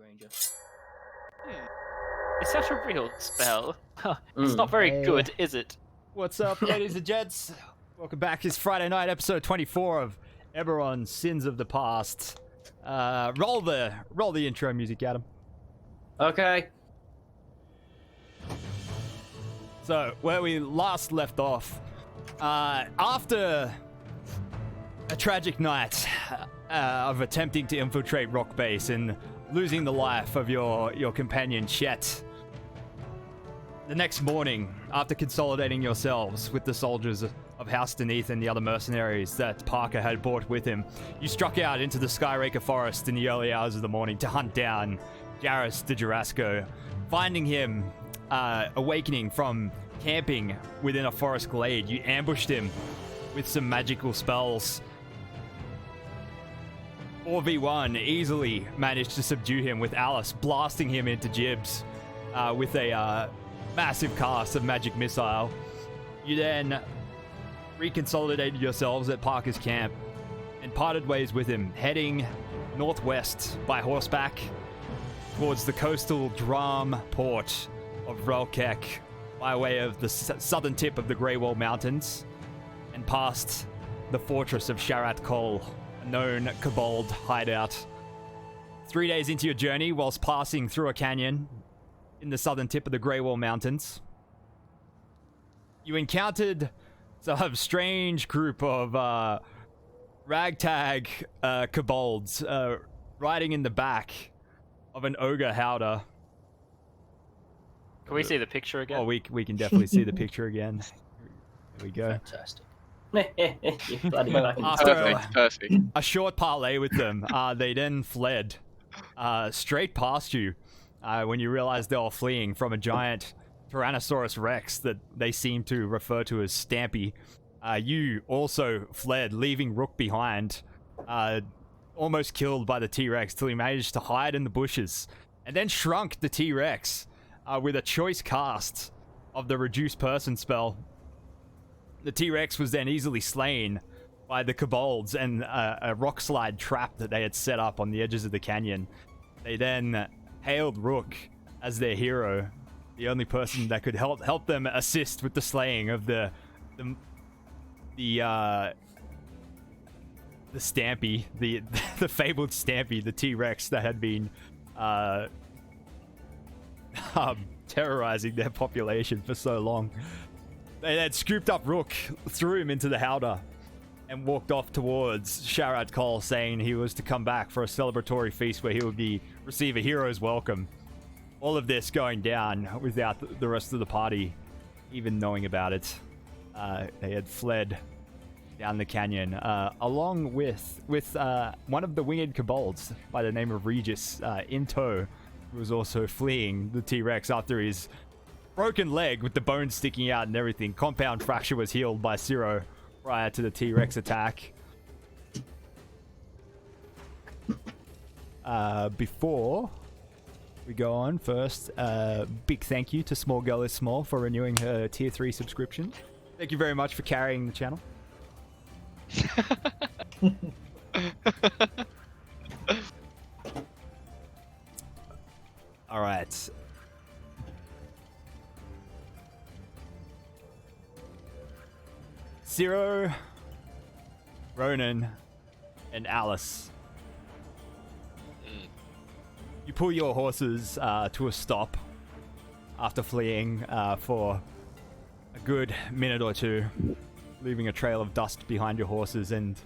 Ranger. Is that a real spell? It's not very good, is it? What's up, ladies and gents? Welcome back. It's Friday night, episode 24 of Eberron, Sins of the Past. Roll the intro music, Adam. Okay. So, where we last left off, after a tragic night of attempting to infiltrate Rock Base and losing the life of your companion, Chet, the next morning, after consolidating yourselves with the soldiers of House Deneath and the other mercenaries that Parker had brought with him, you struck out into the Skyraker Forest in the early hours of the morning to hunt down Jairus de Jarasco, finding him awakening from camping within a forest glade. You ambushed him with some magical spells. 4v1 easily managed to subdue him, with Alice blasting him into gibs with a massive cast of magic missile. You then reconsolidated yourselves at Parker's camp and parted ways with him, heading northwest by horseback towards the coastal Dram port of Relkek by way of the southern tip of the Grey Wall Mountains and past the fortress of Sharat Kol, a known Kobold hideout. 3 days into your journey, whilst passing through a canyon in the southern tip of the Grey Wall Mountains, you encountered some strange group of ragtag kobolds riding in the back of an ogre howdah. Can we see the picture again? Oh, we can definitely see the picture again. There we go. Fantastic. You bloody fucking After Perfect. a short parley with them, they then fled straight past you when you realized they were fleeing from a giant Tyrannosaurus Rex that they seem to refer to as Stampy. You also fled, leaving Rook behind, almost killed by the T-Rex till he managed to hide in the bushes, and then shrunk the T-Rex with a choice cast of the Reduce Person spell. The T-Rex was then easily slain by the Kobolds and a rock slide trap that they had set up on the edges of the canyon. They then hailed Rook as their hero, the only person that could help them assist with the slaying of the Stampy, the fabled Stampy, the T-Rex that had been terrorizing their population for so long. They had scooped up Rook, threw him into the howdah, and walked off towards Sharat Kol, saying he was to come back for a celebratory feast where he would receive a hero's welcome. All of this going down without the rest of the party even knowing about it. They had fled down the canyon, along with one of the winged kobolds by the name of Regis in tow, who was also fleeing the T-Rex after his broken leg with the bones sticking out and everything. Compound fracture was healed by Ciro prior to the T-Rex attack. Before we go on, first, big thank you to Small Girl is Small for renewing her tier 3 subscription. Thank you very much for carrying the channel. All right. Ciro, Ronan, and Alice. You pull your horses to a stop after fleeing for a good minute or two, leaving a trail of dust behind your horses, and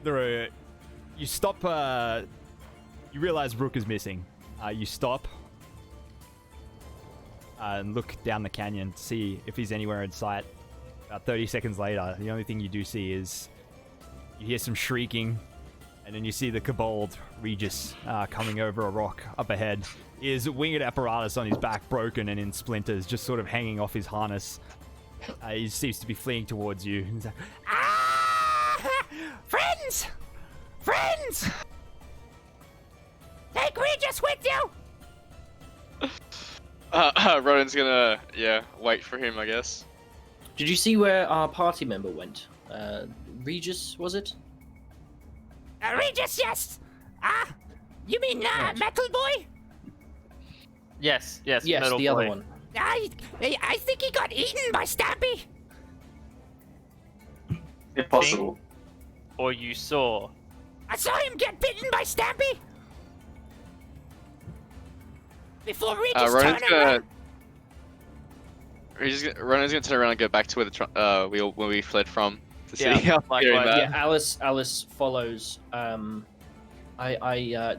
you stop. You realize Rook is missing. You stop and look down the canyon to see if he's anywhere in sight. About 30 seconds later, the only thing you do see is you hear some shrieking, and then you see the Kobold Regis coming over a rock up ahead. His winged apparatus on his back broken and in splinters, just sort of hanging off his harness. He seems to be fleeing towards you. He's like, "Ah! Friends! Friends! Take Regis with you!" Roland's gonna, wait for him, I guess. Did you see where our party member went? Regis, was it? Regis, yes! You mean Right. Metal Boy? Yes, Yes, Metal the Boy. other one. I think he got eaten by Stampy. Impossible. Or you saw. I saw him get bitten by Stampy. Before Regis Ronan's turned around. Ronan's gonna turn around and go back to where where we fled from to see Yeah, how hearing likewise. that. Yeah, Alice follows.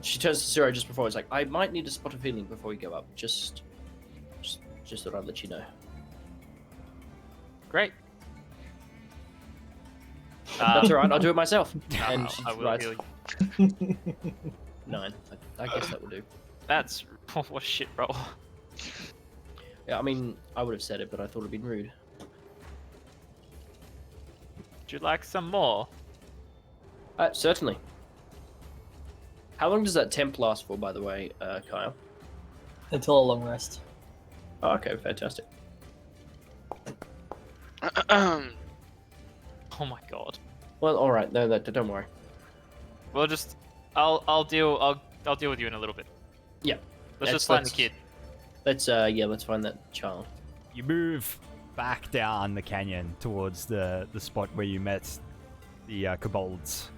She turns to Zero just before. It's like, I might need a spot of healing before we go up. Just thought I'd let you know. Great. That's alright. I'll do it myself. And she I will writes heal you. 9. I guess that would do. That's what a shit roll. Yeah, I mean, I would have said it, but I thought it'd been rude. Would you like some more? Certainly. How long does that temp last for, by the way, Kyle? Until a long rest. Oh, okay, fantastic. Oh my god. Well, all right. No, don't worry. Well, just I'll deal with you in a little bit. Yeah. Let's just find the kid. Let's find that child. You move back down the canyon towards the spot where you met the kobolds.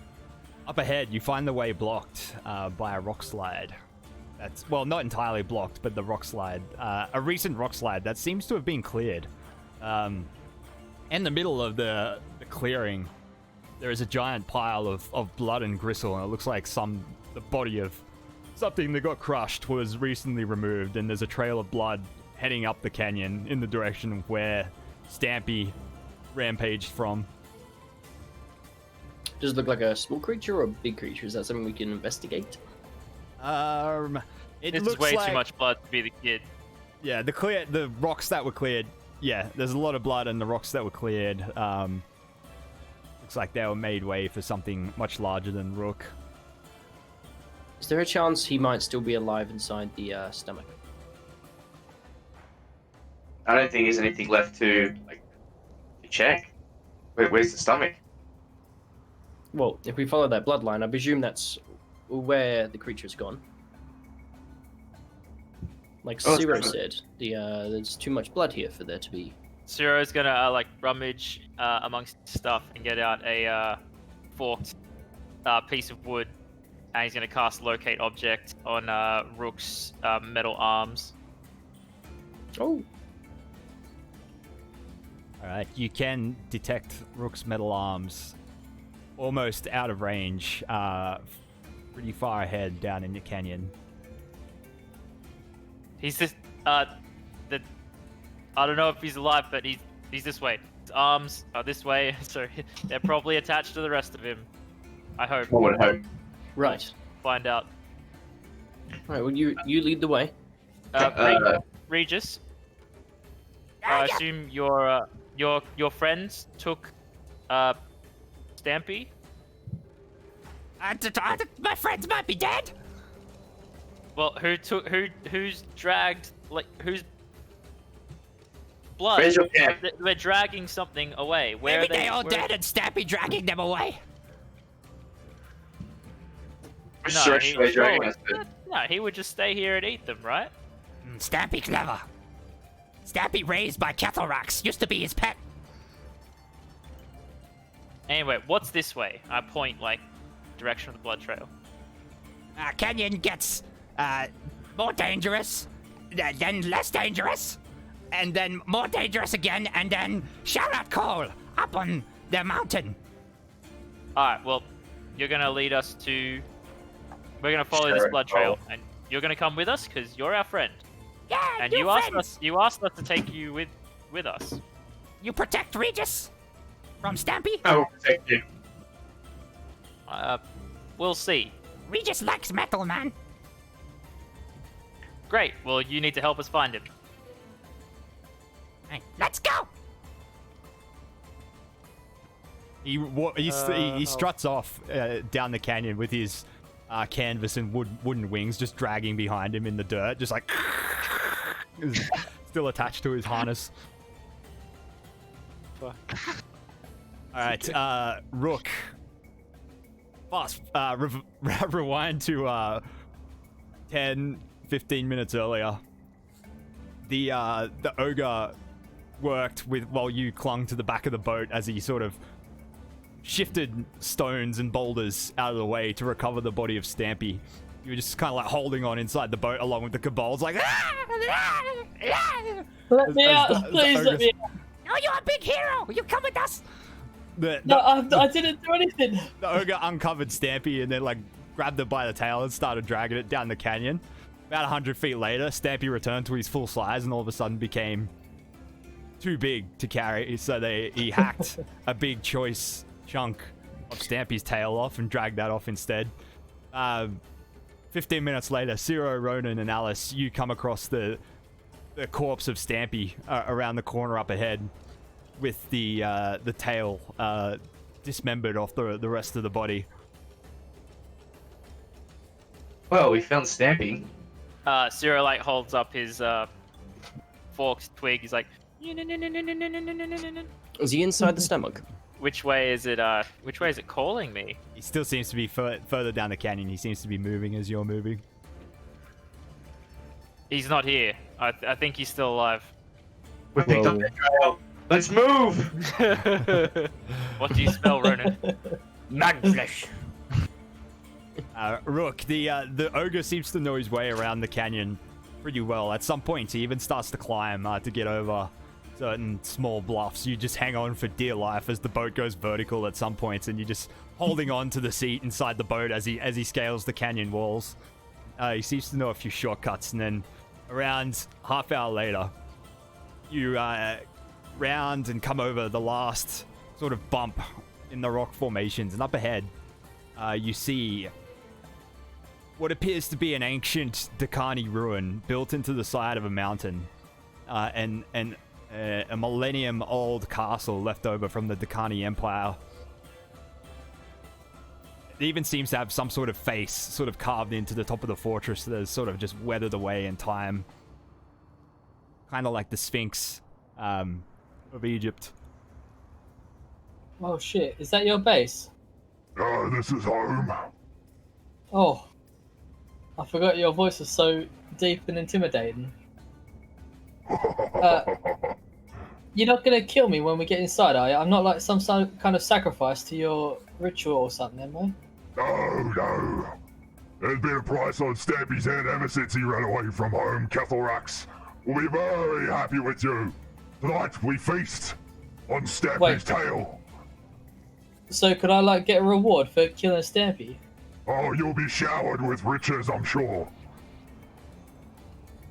Up ahead, you find the way blocked by a rock slide. That's, well, not entirely blocked, but the rock slide. A recent rock slide that seems to have been cleared. In the middle of the clearing, there is a giant pile of blood and gristle, and it looks like the body of something that got crushed was recently removed, and there's a trail of blood heading up the canyon in the direction of where Stampy rampaged from. Does it look like a small creature or a big creature? Is that something we can investigate? It This looks is way like, too much blood to be the kid. Yeah, the rocks that were cleared. Yeah, there's a lot of blood, and the rocks that were cleared. Looks like they were made way for something much larger than Rook. Is there a chance he might still be alive inside the stomach? I don't think there's anything left to check. Where's the stomach? Well, if we follow that bloodline, I presume that's where the creature's gone. Like Oh, Zero definitely. said, there's too much blood here for there to be. Zero's gonna rummage amongst stuff and get out a forked piece of wood, and he's gonna cast Locate Object on Rook's metal arms. Oh, Alright, you can detect Rook's metal arms almost out of range, pretty far ahead down in the canyon. He's just I don't know if he's alive, but he's this way. His arms are this way, so they're probably attached to the rest of him. I hope. I would hope. right. Find out. Right. Well, you lead the way. Regis, I assume your friends took Stampy. My friends might be dead. Well, who's dragged who's blood? Where's your camp? We're dragging something away. Where Maybe are they? they all where- dead and Stampy dragging them away. Sure, he, dragging us to- no, he would just stay here and eat them, right? Stampy clever. Stampy raised by Catharax. Used to be his pet. Anyway, what's this way? I point direction of the blood trail. Canyon gets more dangerous, then less dangerous, and then more dangerous again, and then shout out call up on the mountain. All right. Well, you're gonna lead us to. We're gonna follow this blood trail, and you're gonna come with us because you're our friend. Yeah, And new you asked friends. us. You asked us to take you with us. You protect Regis from Stampy. I will protect you. We'll see. Regis likes metal, man. Great. Well, you need to help us find him. Hey, let's go. He struts off down the canyon with his canvas and wooden wings just dragging behind him in the dirt, just like still attached to his harness. Alright, Rook. Fast, rewind to 10, 15 minutes earlier, the ogre worked with while you clung to the back of the boat as he sort of shifted stones and boulders out of the way to recover the body of Stampy. You were just kind of like holding on inside the boat along with the kobolds, like Let me out, the please let ogres- me out. Oh, you're a big hero. You come with us. the No, I didn't do anything. The ogre uncovered Stampy and then like grabbed it by the tail and started dragging it down the canyon. About 100 feet later, Stampy returned to his full size and all of a sudden became too big to carry. So he hacked a big choice chunk of Stampy's tail off and dragged that off instead. 15 minutes later, Ciro, Ronan, and Alice, you come across the corpse of Stampy around the corner up ahead, with the tail dismembered off the rest of the body. Well, we found Stampy. Ciro like holds up his forked twig. He's like, Is he inside the stomach? which way is it? Which way is it calling me? He still seems to be further down the canyon. He seems to be moving as you're moving. He's not here. I think he's still alive. We picked up that trail. Let's move! What do you smell, Ronan? Man flesh. Rook, the ogre seems to know his way around the canyon pretty well. At some point, he even starts to climb to get over certain small bluffs. You just hang on for dear life as the boat goes vertical at some points, and you're just holding on to the seat inside the boat as he scales the canyon walls. He seems to know a few shortcuts, and then around half hour later, you round and come over the last sort of bump in the rock formations, and up ahead, you see what appears to be an ancient Dakani ruin built into the side of a mountain, and a millennium-old castle left over from the Dakani Empire. It even seems to have some sort of face sort of carved into the top of the fortress that has sort of just weathered away in time. Kind of like the Sphinx of Egypt. Oh shit, is that your base? This is home. Oh. I forgot your voice was so deep and intimidating. You're not gonna kill me when we get inside, are you? I'm not like some kind of sacrifice to your ritual or something, am I? No. There's been a price on Stampy's head ever since he ran away from home. Kethelrax will be very happy with you. Tonight we feast on Stampy's Wait. tail. So could I like get a reward for killing Stampy? Oh, you'll be showered with riches, I'm sure.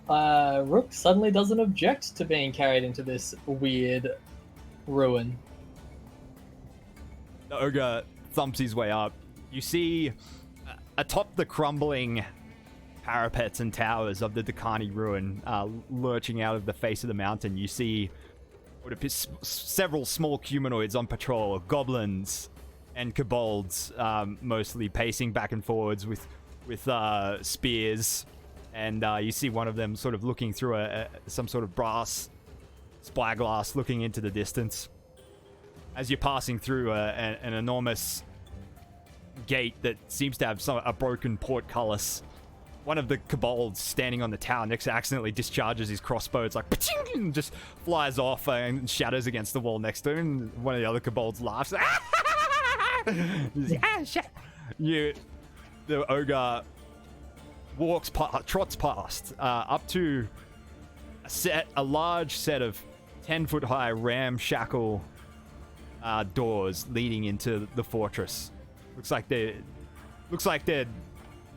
Rook suddenly doesn't object to being carried into this weird ruin. The ogre thumps his way up. You see, atop the crumbling parapets and towers of the Dakani ruin, lurching out of the face of the mountain, you see what appears several small humanoids on patrol, goblins and kobolds, mostly pacing back and forwards with spears. And you see one of them sort of looking through some sort of brass spyglass, looking into the distance. As you're passing through an enormous gate that seems to have a broken portcullis, one of the kobolds standing on the tower next to accidentally discharges his crossbow. It's like, and just flies off and shatters against the wall next to him. One of the other kobolds laughs. The ogre trots past up to a large set of 10-foot high ramshackle doors leading into the fortress. Looks like there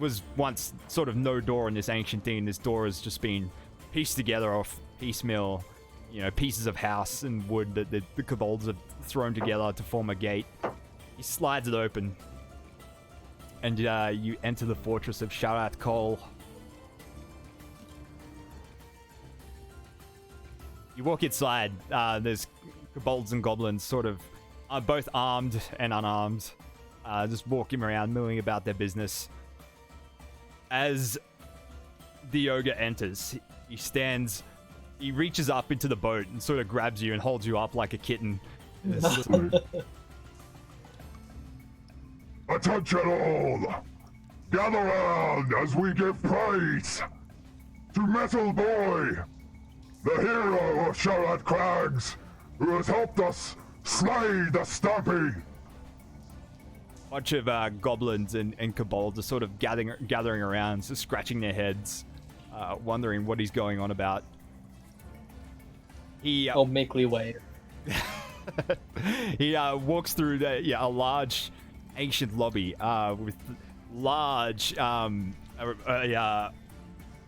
was once sort of no door in this ancient thing. This door has just been pieced together off piecemeal, pieces of house and wood that the kobolds have thrown together to form a gate. He slides it open, and you enter the fortress of Sharat Kol. You walk inside. There's kobolds and goblins, sort of both armed and unarmed, just walking around, milling about their business. As the ogre enters, he reaches up into the boat and sort of grabs you and holds you up like a kitten. Attention all! gather around as we give praise to Metal Boy, the hero of Sharad Crags, who has helped us slay the Stampy. Bunch of goblins and kobolds are sort of gathering around, just scratching their heads, wondering what he's going on about. He meekly wait. he walks through a large ancient lobby with large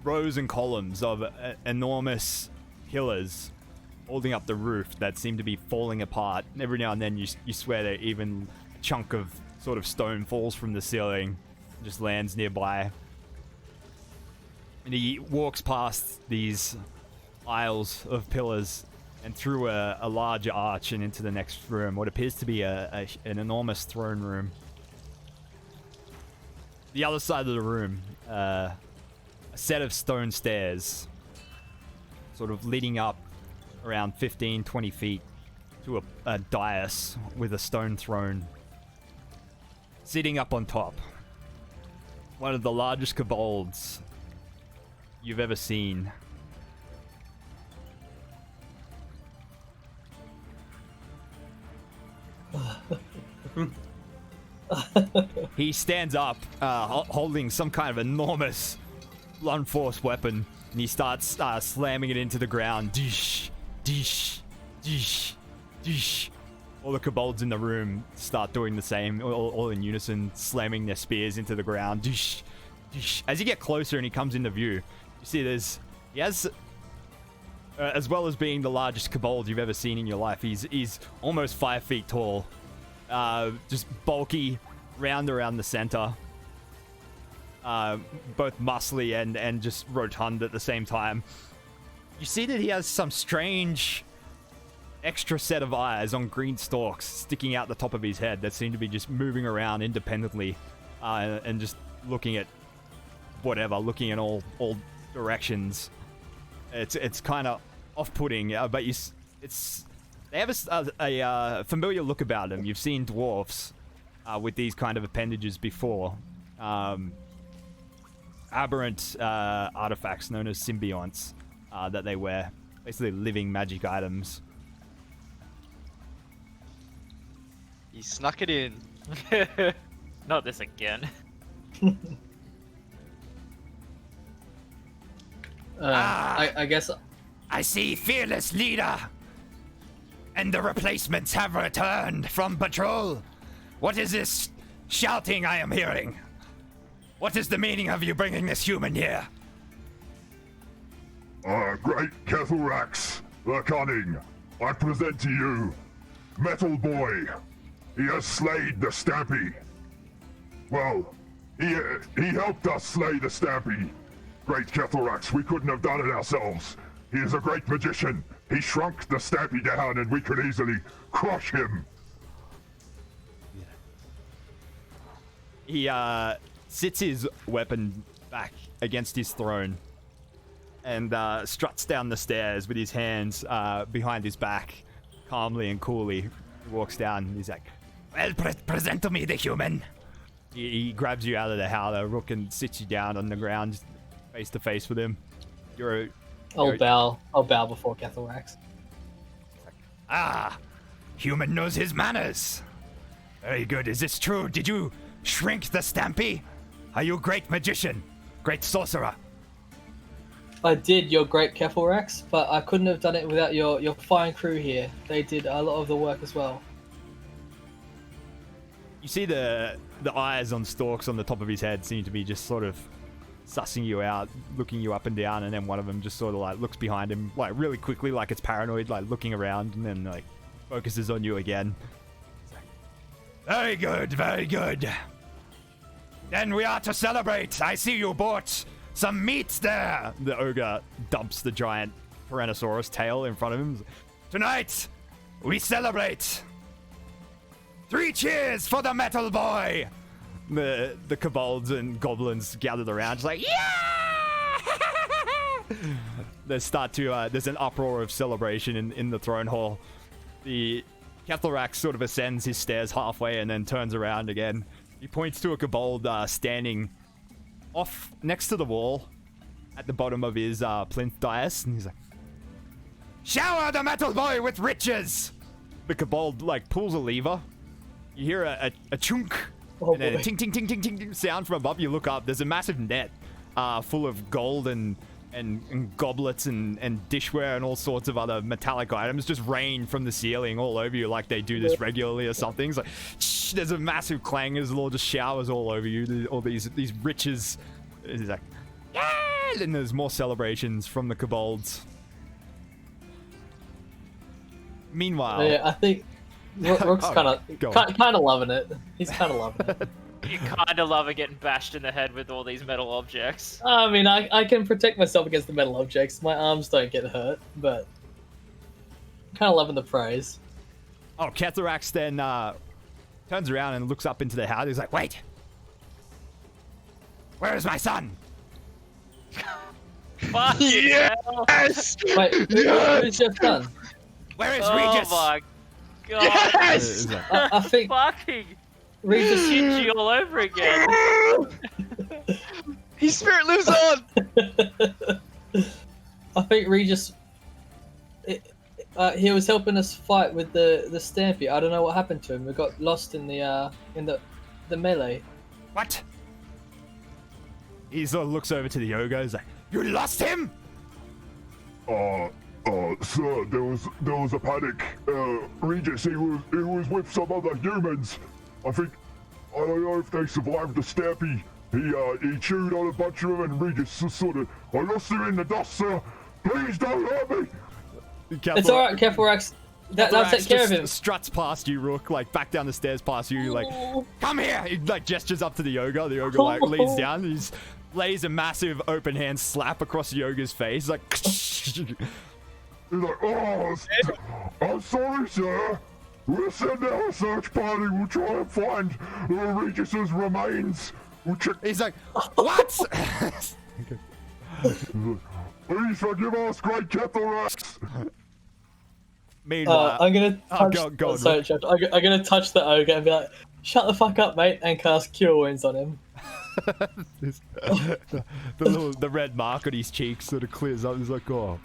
rows and columns of enormous pillars holding up the roof that seem to be falling apart. And every now and then you swear that even a chunk of sort of stone falls from the ceiling and just lands nearby. And he walks past these aisles of pillars and through a large arch and into the next room, what appears to be an enormous throne room. The other side of the room, a set of stone stairs sort of leading up around 15-20 feet to a dais with a stone throne sitting up on top. One of the largest kobolds you've ever seen. He stands up, holding some kind of enormous blunt force weapon, and he starts slamming it into the ground. Dish, dish, dish, dish. All the kobolds in the room start doing the same, all in unison, slamming their spears into the ground. Dish, dish. As you get closer and he comes into view, you see he has, as well as being the largest kobold you've ever seen in your life, he's almost 5 feet tall. Just bulky, round around the center. Both muscly and just rotund at the same time. You see that he has some strange extra set of eyes on green stalks sticking out the top of his head that seem to be just moving around independently, and just looking at whatever, looking in all directions. It's kind of off-putting, but they have a familiar look about them. You've seen dwarfs with these kind of appendages before. Aberrant artifacts known as symbionts that they wear. Basically living magic items. He snuck it in. Not this again. I guess... I see fearless leader. And the replacements have returned from patrol. What is this shouting I am hearing? What is the meaning of you bringing this human here? Great Kethelrax, the Cunning, I present to you Metal Boy. He has slayed the Stampy. Well, he helped us slay the Stampy. Great Kethelrax, we couldn't have done it ourselves. He is a great magician. He shrunk the Stampy down and we could easily crush him. He sits his weapon back against his throne and struts down the stairs with his hands behind his back, calmly and coolly. He walks down and he's like, Well, present to me the human. He grabs you out of the howler, Rook, and sits you down on the ground, face to face with him. I'll bow before Kethelrax. Ah, human knows his manners. Very good. Is this true? Did you shrink the Stampy? Are you a great magician? Great sorcerer? I did, your great Kethelrax, but I couldn't have done it without your fine crew here. They did a lot of the work as well. You see the eyes on stalks on the top of his head seem to be just sort of sussing you out, looking you up and down, and then one of them just sort of like looks behind him, like really quickly, like it's paranoid, like looking around, and then like focuses on you again. Very good, very good. Then we are to celebrate. I see you bought some meat there. The ogre dumps the giant Tyrannosaurus tail in front of him. Tonight, we celebrate. 3 cheers for the Metal Boy. The kobolds and goblins gathered around, just like, yeah! They start to, there's an uproar of celebration in the throne hall. The Kethelrax sort of ascends his stairs halfway and then turns around again. He points to a kobold standing off next to the wall, at the bottom of his plinth dais, and he's like, "Shower the metal boy with riches!" The kobold like pulls a lever. You hear a chunk, and then a ting ting ting ting ting ting sound from above. You look up. There's a massive net full of gold and goblets and dishware and all sorts of other metallic items just rain from the ceiling all over you like they do this regularly or something. It's like, shh, there's a massive clang as the Lord just showers all over you, all these riches. It's like, yeah! And there's more celebrations from the kobolds. Meanwhile... Yeah, I think Rook's kind of loving it. He's kind of loving it. You kind of love it getting bashed in the head with all these metal objects. I mean, I can protect myself against the metal objects. My arms don't get hurt, but I'm kind of loving the praise. Oh, Kethorax then turns around and looks up into the house. He's like, "Wait! Where is my son?" Fuck Yes! Wait, who's your son? Where is Oh Regis? my god. Yes! I think Fucking Regis. Shinji all over again. His spirit lives on! I think Regis. He was helping us fight with the Stampy. I don't know what happened to him. We got lost in the melee. What? He sort of looks over to the Yoga. He's like, "You lost him?" Sir, there was a panic. Regis, he was with some other humans. I don't know if they survived the Stampy. He chewed on a bunch of them, and Regis just sort of, I lost him in the dust, sir. Please don't hurt me. It's alright, Kethorax. I'll take care of him. Struts past you, Rook, like back down the stairs past you, like, "Come here!" He like gestures up to the Yoga. The Yoga like leans down. And he lays a massive open hand slap across the Yoga's face. Like, He's like, "Oh, I'm sorry, sir. We'll send out a search party. We'll try and find Regis's remains. We'll check." he's like, "What?" Please forgive us, great Kethorax. Meanwhile, I'm gonna touch. go on, sorry, Jeff. I'm gonna touch the ogre and be like, "Shut the fuck up, mate," and cast Cure Wounds on him. the red mark on his cheek sort of clears up. He's like, "Oh."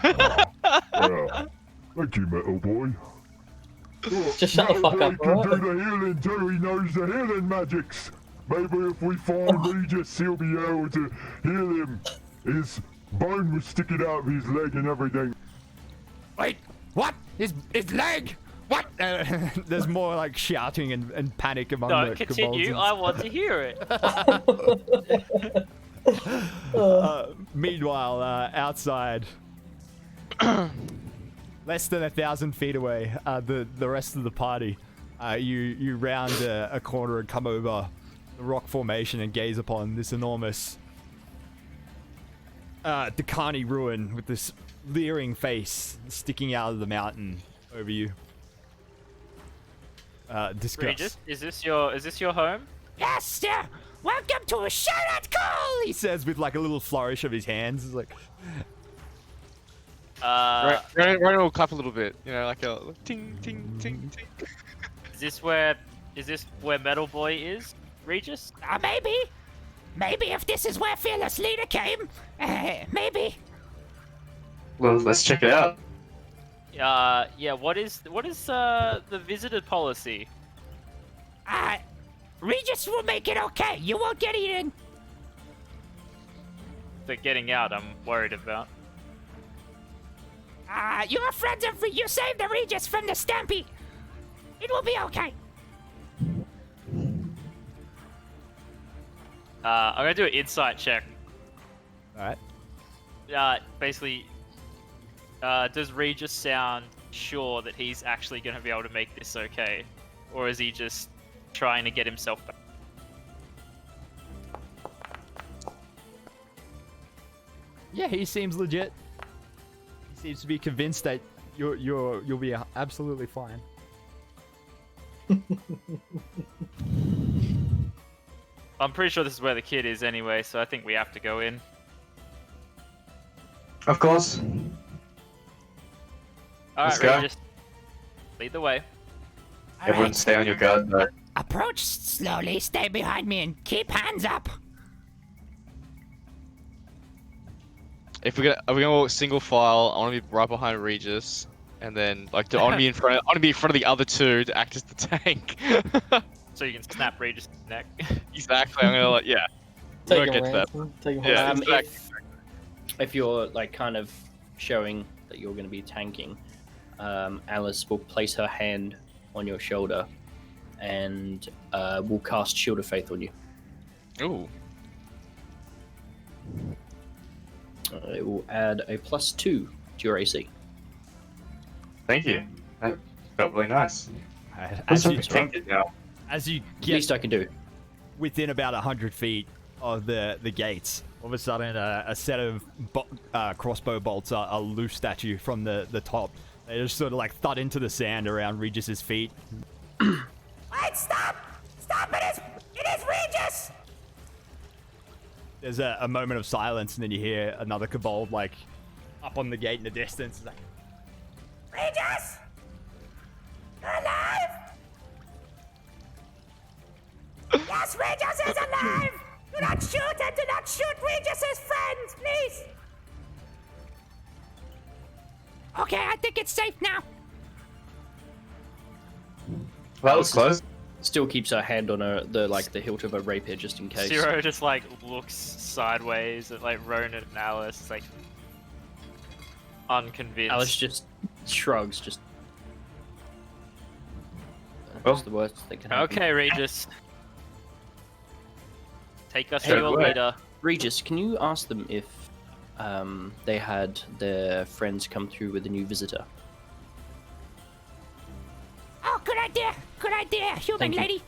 Yeah. Thank you, Metal Boy. Just shut the fuck Metal up, Boy can alright? do the healing too. He knows the healing magics. Maybe if we find Regis, he'll be able to heal him. His bone was sticking out of his leg and everything. Wait, what? His leg? What? There's more like shouting and panic among Don't the continue. kobolds. I want to hear it. Meanwhile, outside, less than 1,000 feet away, the rest of the party, you round a corner and come over the rock formation and gaze upon this enormous Dakani ruin with this leering face sticking out of the mountain over you. Discuss. Regis, is this your home? Yes, sir. Welcome to a shout-out call. He says with like a little flourish of his hands. He's like, Ronan will clap a little bit, you know, like a ting ting ting ting. Is this where Metal Boy is, Regis? Maybe. Maybe if this is where Fearless Leader came. Maybe. Well, let's check it out. Yeah. What is the visitor policy? Regis will make it okay. You won't get eaten. The getting out, I'm worried about. You're friends of... You saved the Regis from the Stampy. It will be okay. I'm gonna do an insight check. all right. Basically, does Regis sound sure that he's actually gonna be able to make this okay, or is he just trying to get himself back? Yeah, he seems legit. He seems to be convinced that you'll be absolutely fine. I'm pretty sure this is where the kid is anyway, so I think we have to go in. Of course. Alright, Let's go. Regis. Lead the way. Everyone stay on your guard, but approach slowly, stay behind me, and keep hands up. If are we gonna walk single file, I want to be right behind Regis, and then like I want to be in front. I want to be in front of the other two to act as the tank. So you can snap Regis' neck. Exactly. I'm gonna yeah. Take We'll him get to that. ransom, take him Yeah. hostage. Exactly. If you're like kind of showing that you're going to be tanking, Alice will place her hand on your shoulder and will cast Shield of Faith on you. Ooh. It will add a +2 to your AC. Thank you. That felt really nice. As I'm you, protected now. as you Least get I can do. within about 100 feet of the gates, all of a sudden a set of crossbow bolts are loosed at you from the top. They just sort of like thud into the sand around Regis's feet. Wait, stop! Stop! It is Regis! There's a moment of silence, and then you hear another kobold like up on the gate in the distance. It's like, Regis! You're alive! Yes, Regis is alive! Do not shoot and do not shoot Regis's friends, please! Okay, I think it's safe now. That was close. Still keeps her hand on the hilt of her rapier just in case. Zero just like looks sideways at like Ronan and Alice, like unconvinced. Alice just shrugs. Just. What's the worst that can happen? Okay, Regis. Take us Hey, to your wait. leader. Regis, can you ask them if they had their friends come through with a new visitor? Oh, good idea! Good idea, human Thank you. lady!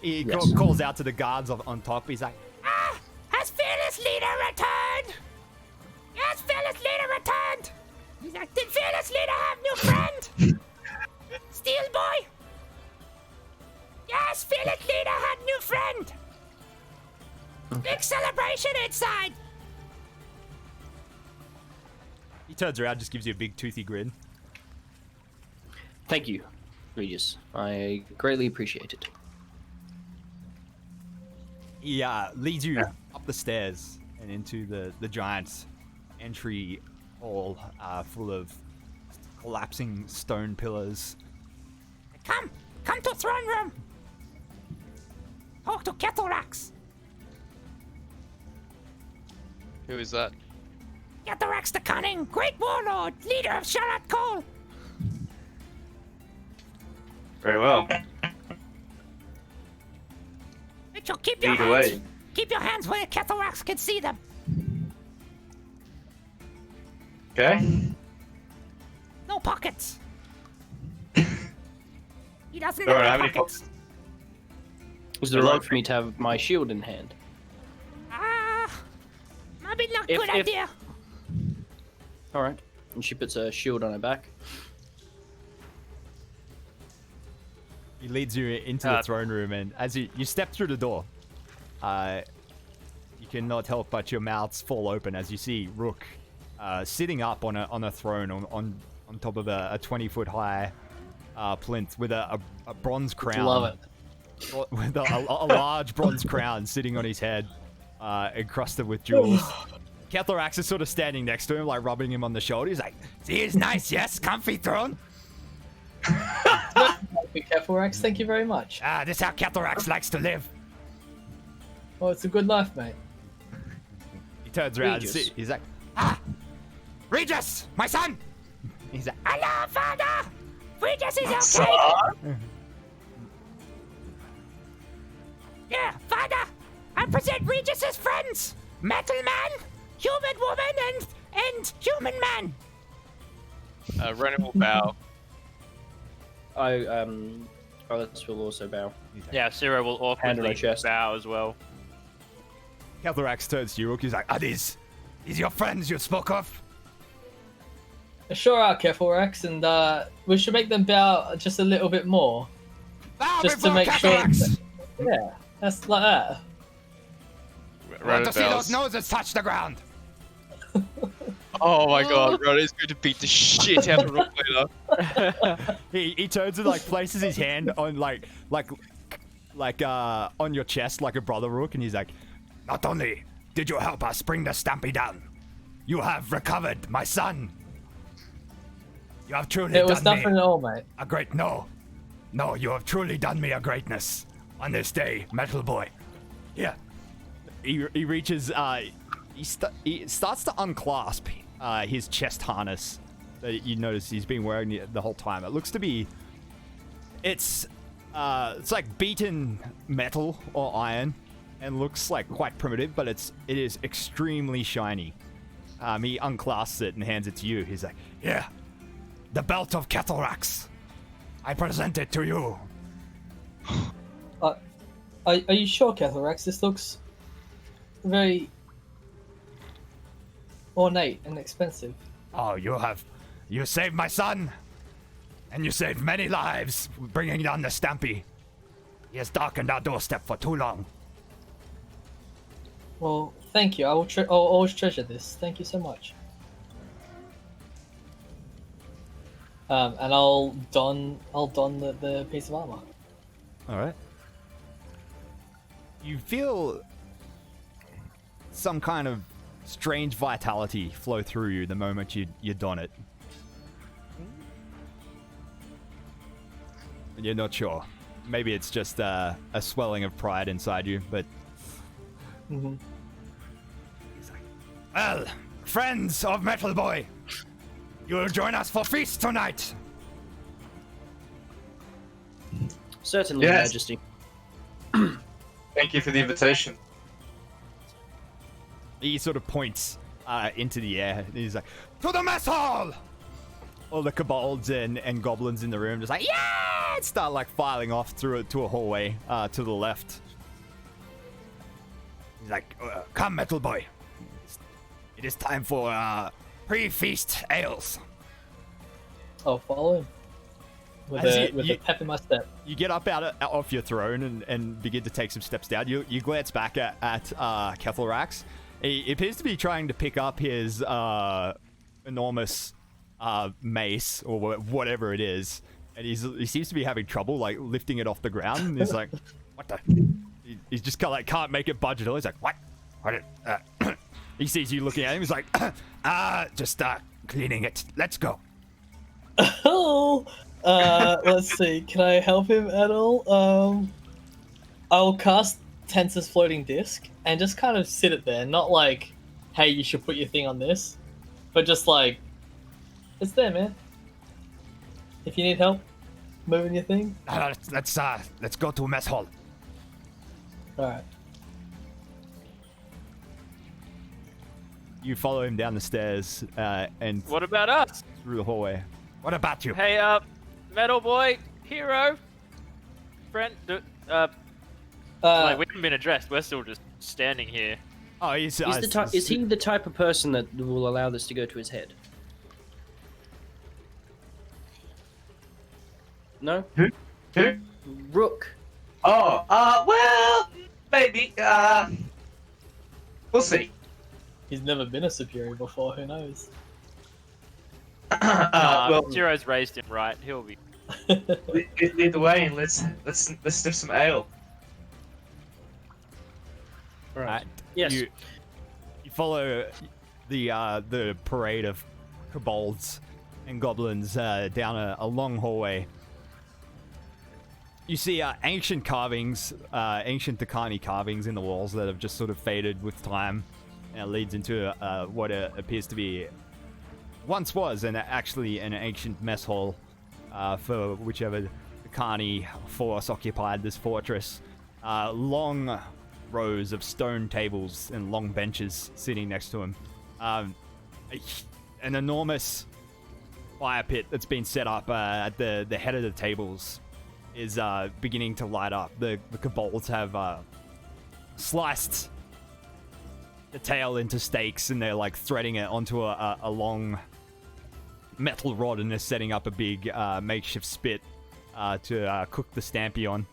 he Yes. calls out to the guards on top. He's like, Has Fearless Leader returned? Yes, Fearless Leader returned! He's like, did Fearless Leader have new friend? Steel Boy? Yes, Fearless Leader had new friend! Big celebration inside! he turns around, just gives you a big toothy grin. Thank you, Regis. I greatly appreciate it. He leads you up the stairs and into the giant entry hall full of collapsing stone pillars. Come to throne room! Talk to Kettlerax! Who is that? Kettlerax the Cunning, Great Warlord, leader of Sharat Cole! Very well. Mitchell, keep your Lead hands. away. Keep your hands where Kettlerax can see them. Okay. No pockets. He doesn't Don't have have any any pockets. Was there a right for me to have my shield in hand? Maybe not If- good if- idea. All right. And she puts a shield on her back. He leads you into the throne room, and as you step through the door, you cannot help but your mouths fall open as you see Rook sitting up on a throne on top of a 20-foot high plinth with a bronze crown. Love it. With a large bronze crown sitting on his head, encrusted with jewels. Kethlerax is sort of standing next to him, like rubbing him on the shoulder. He's like, See, it's nice, yes? Comfy throne? Be careful, Rex. Thank you very much. This is how Kettlerax likes to live. Well, it's a good life, mate. he turns around and Regis. he's like, Regis, my son! he's like, Hello, father! Regis is okay! Yeah, father! I present Regis's friends! Metal Man, Human Woman, and Human Man! Ronan will bow. Alice will also bow. Yeah, Zero will Hand on her awkwardly chest. bow as well. Kethlerax turns to you, Rook. He's like, These your friends you spoke of? Sure are, careful, Rex, and we should make them bow just a little bit more. Bow Just to before make sure. Kettlerax! Yeah, that's like that. Want Ronan to see those bows. noses touch the ground? Oh my god, bro, it's going to beat the shit out of Rook later. He turns and like places his hand on like on your chest like a brother Rook, and he's like, Not only did you help us bring the Stampy down, you have recovered my son. You have truly It was done nothing me at all, mate. a great... No, you have truly done me a greatness on this day, Metal Boy. Here. he reaches he starts to unclasp his chest harness that you notice he's been wearing the whole time. It looks to be it's like beaten metal or iron and looks like quite primitive, but it is extremely shiny. He unclasps it and hands it to you. He's like, Here. The belt of Kethelrax. I present it to you. Are you sure, Kethelrax? This looks very ornate and expensive. Oh, you saved my son, and you saved many lives bringing down the Stampy. He has darkened our doorstep for too long. Well, thank you. I'll always treasure this. Thank you so much. And I'll don the piece of armor. all right. You feel some kind of strange vitality flow through you the moment you don it. You're not sure. Maybe it's just a swelling of pride inside you, but Mm-hmm. Well, friends of Metal Boy, you will join us for feast tonight. Certainly, Yes. Majesty. Thank you for the invitation. he sort of points into the air. He's like, To the mess hall! all the kobolds and goblins in the room just like, yeah, and start like filing off through to a hallway to the left. He's like, Come, Metal Boy. It is time for pre-feast ales. I'll follow him with As a pep in my step. You get up off your throne and begin to take some steps down. You glance back at Kethelrax. He appears to be trying to pick up his enormous mace or whatever it is, and he seems to be having trouble like lifting it off the ground. And he's like, What the? he's just kind of like can't make it budge at all. He's like, what? He sees you looking at him. He's like, Just cleaning it. Let's go. Oh, let's see. Can I help him at all? I'll cast Tensor's floating disc and just kind of sit it there. Not like, hey, you should put your thing on this, but just like, it's there, man. If you need help moving your thing, Let's go to mess hall. all right. you follow him down the stairs and What about us? through the hallway. What about you? Hey, Metal Boy, hero, friend. Like, we haven't been addressed. We're still just standing here. Oh, he's Is he the type of person that will allow this to go to his head? No? Who? Rook. Oh, well, maybe. We'll see. He's never been a superior before. Who knows? Well, Zero's raised him right. He'll be. lead the way and let's sniff some ale. Right. Yes. You follow the parade of kobolds and goblins down a long hallway. You see ancient carvings, ancient Takani carvings in the walls that have just sort of faded with time. And it leads into what appears to be, once was, actually an ancient mess hall for whichever Takani force occupied this fortress. Long rows of stone tables and long benches sitting next to him. An enormous fire pit that's been set up at the head of the tables is beginning to light up. The kobolds have sliced the tail into stakes, and they're like threading it onto a long metal rod, and they're setting up a big makeshift spit to cook the Stampy on.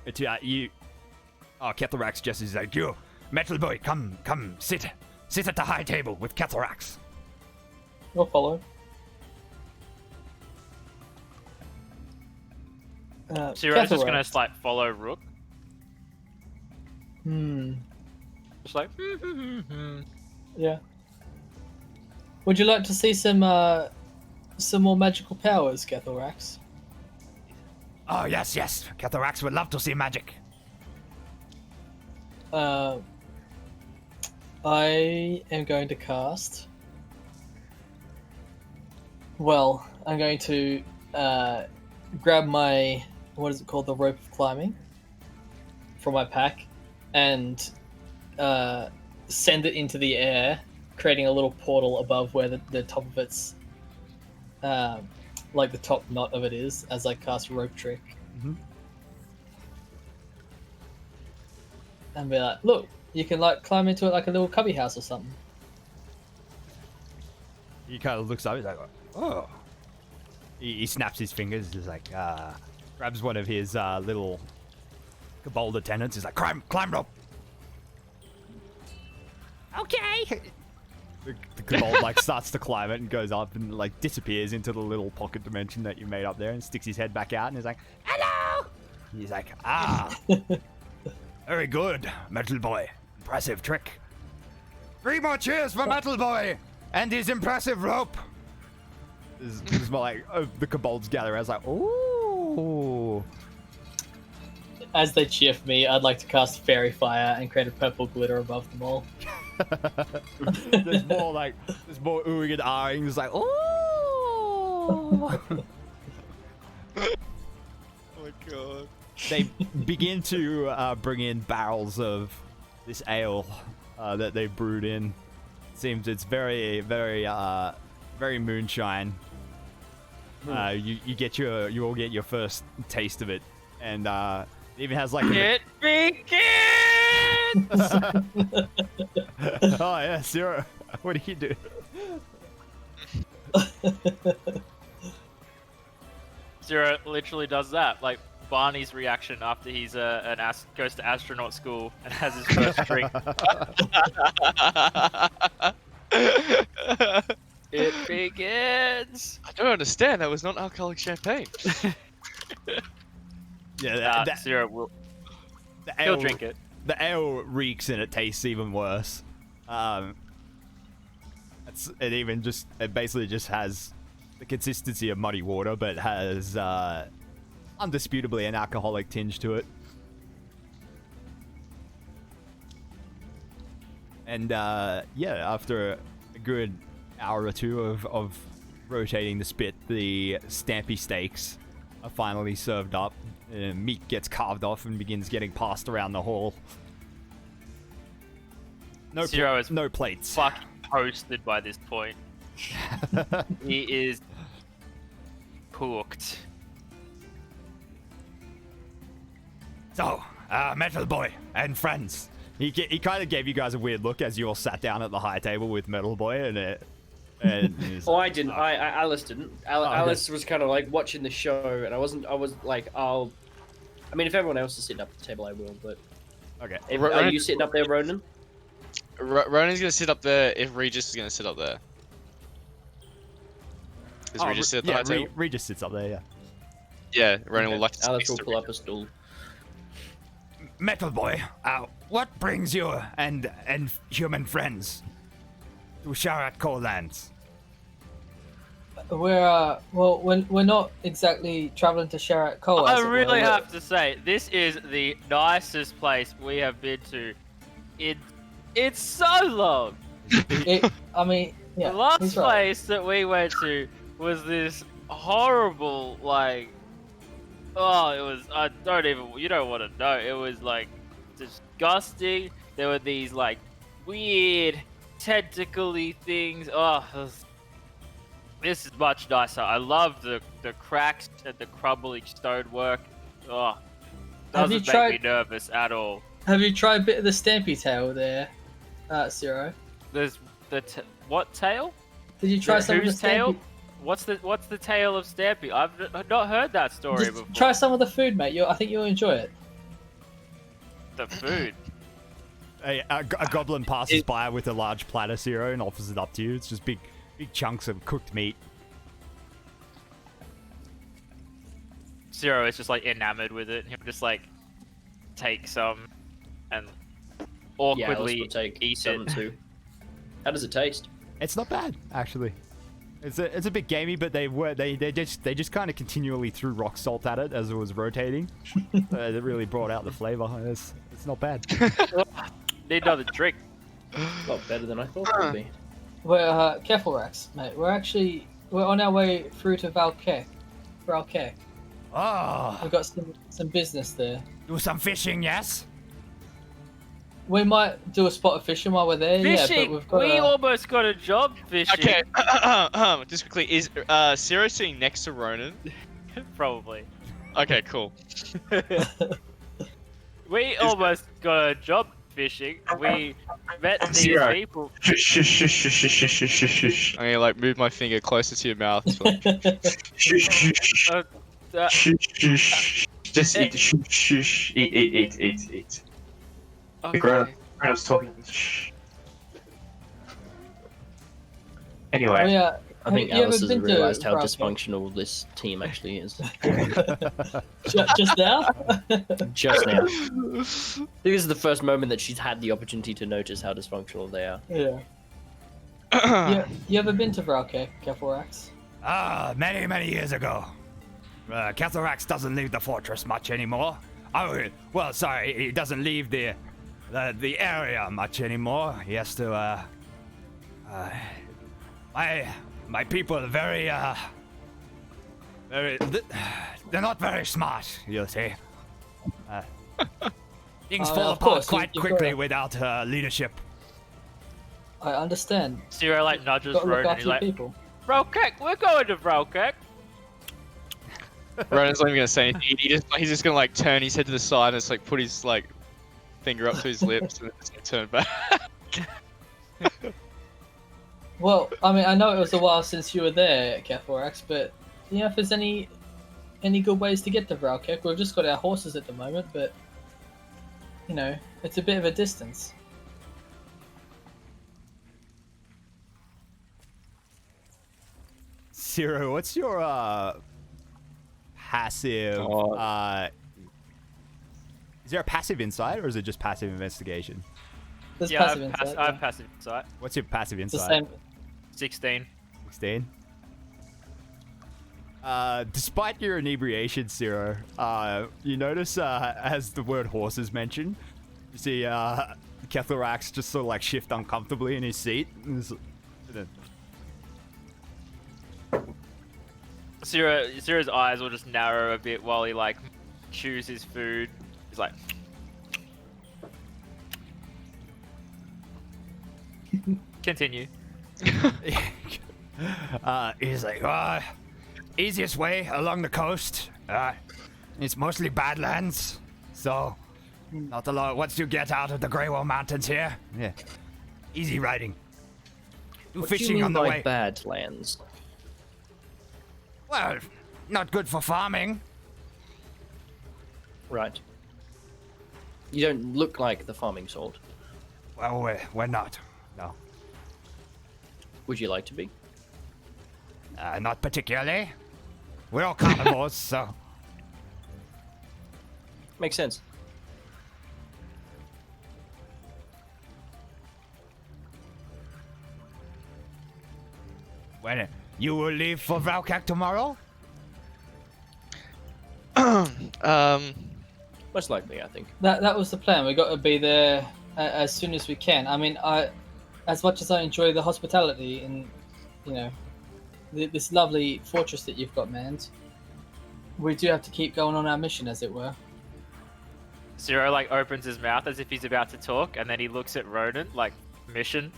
It's Kethelrax just is like, you Metal Boy, come, sit at the high table with Kethorax. I'll follow. Zero's just gonna Kethorax. like follow Rook. Just like. Yeah. Would you like to see some more magical powers, Kethorax? Oh, yes. Kethorax would love to see magic. I am going to cast. Well, I'm going to grab my, what is it called, the rope of climbing from my pack, and send it into the air, creating a little portal above where the top of its, like the top knot of it is, as I cast rope trick. Mhm. And be like, look, you can like climb into it like a little cubby house or something. He kind of looks up. He's like, oh. He snaps his fingers. He's like, grabs one of his little Kobold attendants. He's like, climb rope. Okay. The Kobold like starts to climb it and goes up and like disappears into the little pocket dimension that you made up there and sticks his head back out and he's like, Hello. he's like, Very good, Metal Boy. Impressive trick. 3 more cheers for Metal Boy and his impressive rope. This is more like the Kobolds gather. I was like, ooh. As they cheer for me, I'd like to cast Fairy Fire and create a purple glitter above them all. There's more oohing and ahhing. It's like, ooh. Oh my god. They begin to bring in barrels of this ale that they brewed in. Seems it's very, very, very moonshine. You all get your first taste of it, and it even has like It begins. oh yeah, Zero. What do you do? Zero literally does that, like Barney's reaction after he's goes to astronaut school and has his first drink. It begins. I don't understand. That was not alcoholic champagne. Yeah, Zero will. the He'll ale, drink it. The ale reeks and it tastes even worse. It basically just has the consistency of muddy water, but has undisputably an alcoholic tinge to it. And after a good hour or two of rotating the spit, the Stampy steaks are finally served up. Meat gets carved off and begins getting passed around the hall. Zero is no plates. Fucking toasted by this point. He is cooked. So, Metal Boy and friends. He kind of gave you guys a weird look as you all sat down at the high table with Metal Boy and he's Oh, I didn't. Alice didn't. okay. Alice was kind of like watching the show, and I was like, I mean, if everyone else is sitting up at the table, I will. But okay. are you sitting up there, Ronan? Ronan's gonna sit up there if Regis is gonna sit up there. Does Regis sit at the high table? Regis sits up there, yeah. Yeah, Ronan will like to Alice sit will next to pull up a Regis. stool. Metal Boy, what brings you and human friends to Sharat Colands? We're we're not exactly traveling to Sharat Cole. I really have to say, this is the nicest place we have been to in so long. I mean, yeah. The last he's right. place that we went to was this horrible, like, oh, it was, you don't want to know. It was like disgusting. There were these like weird tentacly things. Oh, this is much nicer. I love the cracks and the crumbling stonework. Oh, doesn't make me nervous at all. Have you tried a bit of the Stampy tail there, Zero? There's what tail? Did you try some of the Whose tail? Stampy? What's the tail of Stampy? I've not heard that story Just before. try some of the food, mate. I think you'll enjoy it. The food. A goblin passes by with a large platter, Zero, and offers it up to you. It's just big chunks of cooked meat. Zero is just like enamored with it. He'll just like take some and awkwardly Alice will take eat some it. too. How does it taste? It's not bad, actually. It's a bit gamey, but they just kind of continually threw rock salt at it as it was rotating. It really brought out the flavor. It's not bad. Need another drink. A lot better than I thought it would be. We're careful, Rex, mate. We're on our way through to Valkek. Oh, We've got some business there. do some fishing, yes? We might do a spot of fishing while we're there. Yeah, Fishing! but we've got We almost got a job fishing. Okay, just quickly, is Zero sitting next to Ronan? Probably. Okay, cool. We almost got a job fishing. We met these Zero. people. Shush, shush, shush, shush, shush, shush, shush, shush. I'm gonna like move my finger closer to your mouth. So. Shush, shush, shush, shush. Just eat, shush, shush. Eat. The grown-up's talking. Shh. Anyway, I think have you Alice ever has been to realised how Valkek? dysfunctional this team actually is. Just now? Just now. This is the first moment that she's had the opportunity to notice how dysfunctional they are. Yeah. You ever been to Valkek, Kefelrax? Ah, many years ago. Kethelrax doesn't leave the fortress much anymore. Oh, well, sorry, he doesn't leave the area much anymore. He has to, my people are very, they're not very smart, you'll see. Things fall of apart course, quite you've quickly gotta- without leadership. I understand. Zero like nudges Got to look Ronan. after He's your like, people. Vrokek, we're going to Vrokek. Ronan's not even gonna say anything. He's just gonna like turn his head to the side and just like put his like finger up to his lips and then just like, turn back. Well, I mean, I know it was a while since you were there, Kefelrax, but if there's any good ways to get to Valkek, we've just got our horses at the moment, but it's a bit of a distance. Zero, what's your passive? Is there a passive insight or is it just passive investigation? There's Yeah, passive insight. I have passive insight. What's your passive It's the insight? same. 16. 16. Despite your inebriation, Zero, you notice as the word horse is mentioned, you see Kethelrax just sort of like shift uncomfortably in his seat. Zero's eyes will just narrow a bit while he like chews his food. He's like, continue. He's like, easiest way along the coast. It's mostly badlands, so not a lot. Once you get out of the Greywall Mountains here, yeah, easy riding. Do What do you fishing mean on the by way. Badlands? Well, not good for farming. Right. You don't look like the farming sort. Well, we're not. No, Would you like to be? not particularly. We're all carnivores, so. Makes sense. When you will leave for Valkak tomorrow? Most likely, I think. That was the plan. We got to be there as soon as we can. I mean, as much as I enjoy the hospitality and this lovely fortress that you've got manned, we do have to keep going on our mission, as it were. Zero like opens his mouth as if he's about to talk, and then he looks at Ronan like, mission.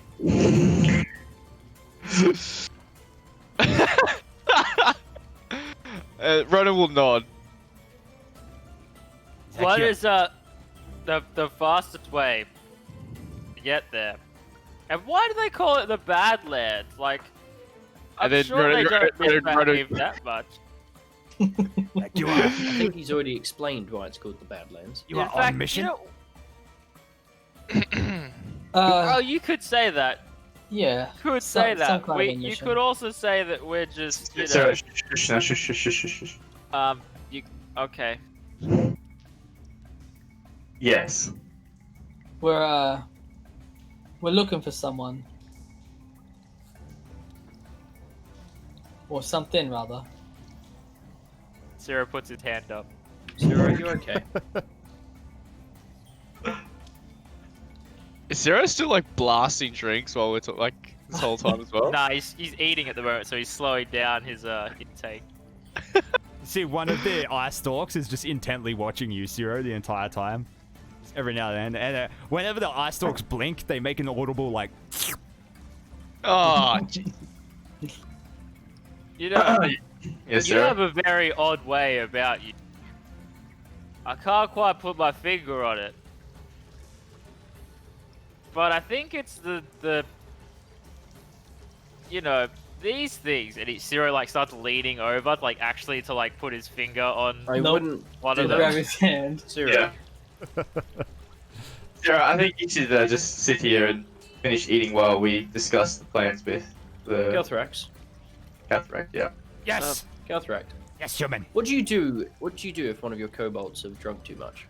Ronan will nod. What is the fastest way to get there? And why do they call it the Badlands? Like, I'm And then sure they Ronan- don't Ronan- misbehave that much. Like you are, I think he's already explained why it's called the Badlands. you are In on fact, mission. Oh, you could say that. Yeah. You could say some that. kind of a You mission. could also say that we're just, you Sarah, know, shush. you okay? Yes. We're looking for someone. Or something, rather. Sarah puts his hand up. Zero, are you okay? Is Zero still like blasting drinks while we're like this whole time as well? Nah, he's eating at the moment, so he's slowing down his intake. See, one of the ice stalks is just intently watching you, Zero, the entire time. Every now and then. And whenever the ice stalks blink, they make an audible, like... Oh, You know, Yes, you sir. have a very odd way about you. I can't quite put my finger on it. But I think it's the you know, these things. And Zero like starts leaning over, like actually to like put his finger on I Nope. wouldn't one do of that. Grab them. his hand. Zero. Yeah. Sarah, I think you should just sit here and finish eating while we discuss the plans with the Gelthrax. Cataract. Yeah. Yes. Gelthrax. Yes, human. What do you do? What do you do if one of your kobolds have drunk too much,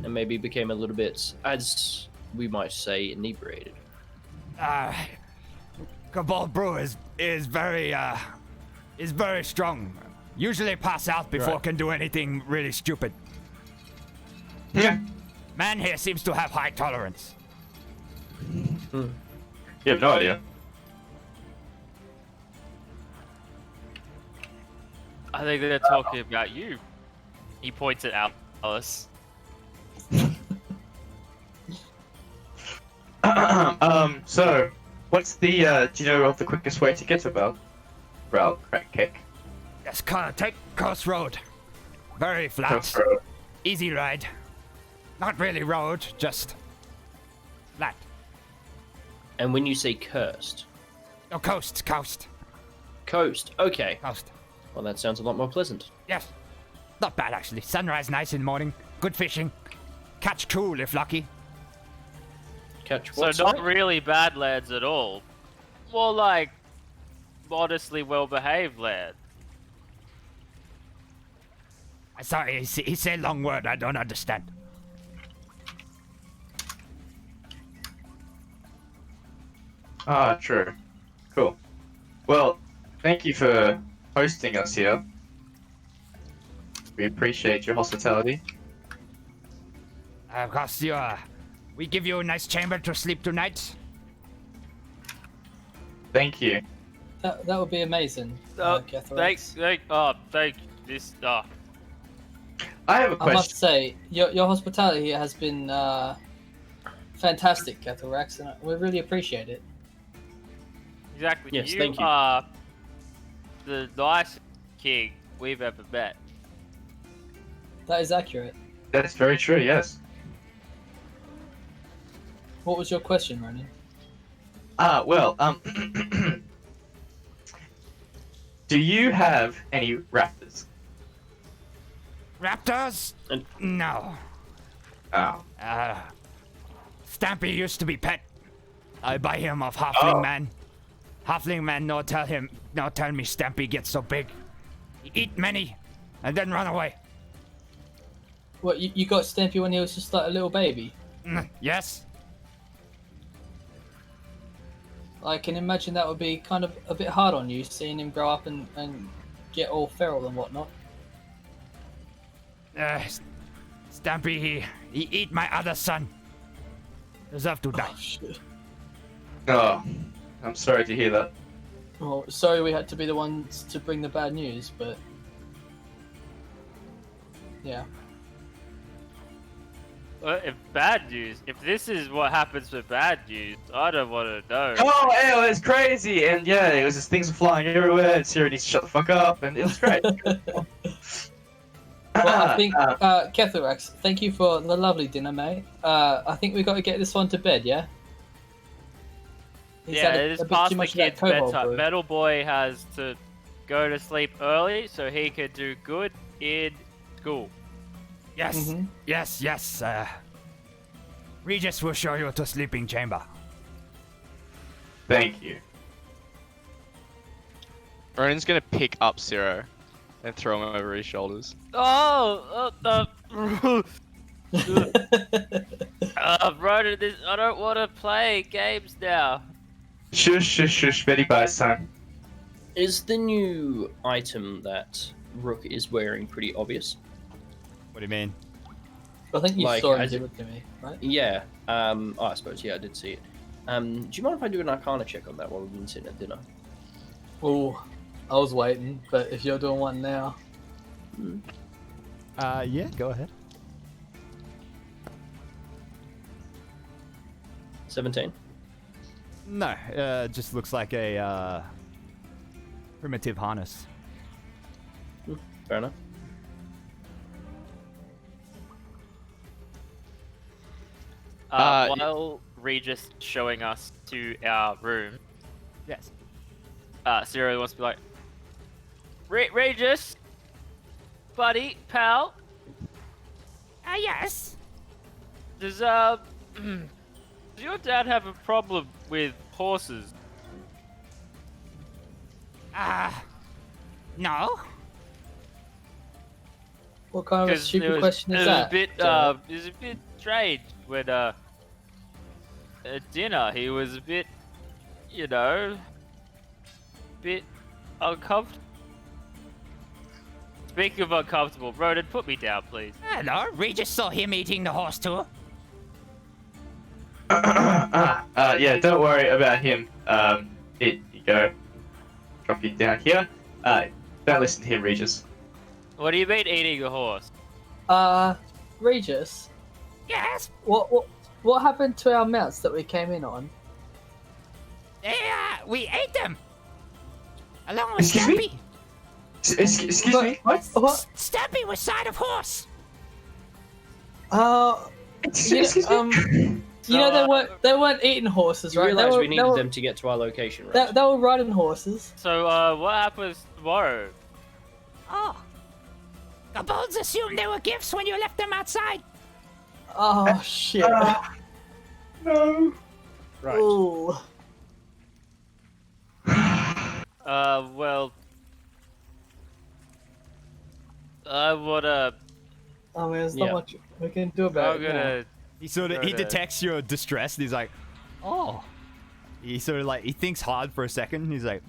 and maybe became a little bit, as we might say, inebriated? Kobold brew is very strong. Usually pass out before Right. can do anything really stupid. Yeah. Man here seems to have high tolerance. You have no idea. I think they're talking about you. He points at Alice. So, what's the, do you know of the quickest way to get to Brow Crack Cake? Yes, take Coast Road. Very flat. Coast Road. Easy ride. Not really road, just flat. And when you say cursed, No, coast. coast. Okay. Coast. Well, that sounds a lot more pleasant. Yes. Not bad, actually. Sunrise nice in the morning. Good fishing. Catch cool if lucky. Catch So what? not sorry? really Badlands at all. More like modestly well-behaved land. Sorry, he said long word. I don't understand. Ah, true. Cool. Well, thank you for hosting us here. We appreciate your hospitality. Of course, we give you a nice chamber to sleep tonight. Thank you. That would be amazing. Getherax. Thank this. I have a I must question. say, your hospitality has been fantastic, Getherax, and we really appreciate it. Exactly. Yes, you thank you. are the nicest king we've ever met. That is accurate. That's very true, yes. What was your question, Ronan? Well, do you have any raptors? Raptors? And- No. Oh. Stampy used to be pet. I buy him off Halfling Oh. Man. Halfling Man no tell me Stampy gets so big. He eat many, and then run away. What, you got Stampy when he was just like a little baby? Yes? I can imagine that would be kind of a bit hard on you, seeing him grow up and get all feral and whatnot. Stampy, he eat my other son. Deserve to die. Oh, shit. Oh, I'm sorry to hear that. Well, sorry we had to be the ones to bring the bad news, but... Yeah. If bad news, if this is what happens with bad news, I don't want to know. Oh, ew, it's crazy! And yeah, it was just things were flying everywhere, and Sarah needs to shut the fuck up, and it was great. Well, I think, Ketherax, thank you for the lovely dinner, mate. I think we've got to get this one to bed, yeah? He's Yeah, had it is bit past too the much of that kid's Kobold bedtime. brew. Metal Boy has to go to sleep early so he can do good in school. Yes, Mhm. yes. Regis will show you to sleeping chamber. Thank you. Ronan's gonna pick up Zero and throw him over his shoulders. Ronan, I don't want to play games now. Shush, very bad time. Is the new item that Rook is wearing pretty obvious? What do you mean? I think you Like, saw him as give it to me, right? Yeah. Oh, I suppose, yeah, I did see it. Do you mind if I do an Arcana check on that while we've been sitting at dinner? Oh, I was waiting, but if you're doing one now. Yeah, go ahead. 17. No, just looks like a primitive harness. Fair enough. While Regis showing us to our room, Yes. Zero wants to be like, Regis, buddy, pal, Yes. does your dad have a problem with horses? No. What kind of a Because stupid question is that? it was a bit strange when at dinner he was a bit, bit uncomfortable. Speaking of uncomfortable, Ronan, put me down, please. No, Regis saw him eating the horse too. Yeah, don't worry about him. Here you go. Drop you down here. Don't listen to him, Regis. What do you mean eating a horse? Regis, Yes. what happened to our mounts that we came in on? We ate them. Along with Excuse me? Stampy. Excuse me? What? Stampy was side of horse. Excuse me? You know they weren't eating horses, You right? realise they were, we needed them to get to our location, right? They were riding horses. So, what happens tomorrow? Oh. Kobolds assumed they were gifts when you left them outside. Oh shit! No. Right. Ooh. Well, I wanna. I mean, there's Yeah. not much we can do about I'm it. now. gonna. He detects your distress and he's like, oh. He sort of like, he thinks hard for a second and he's like,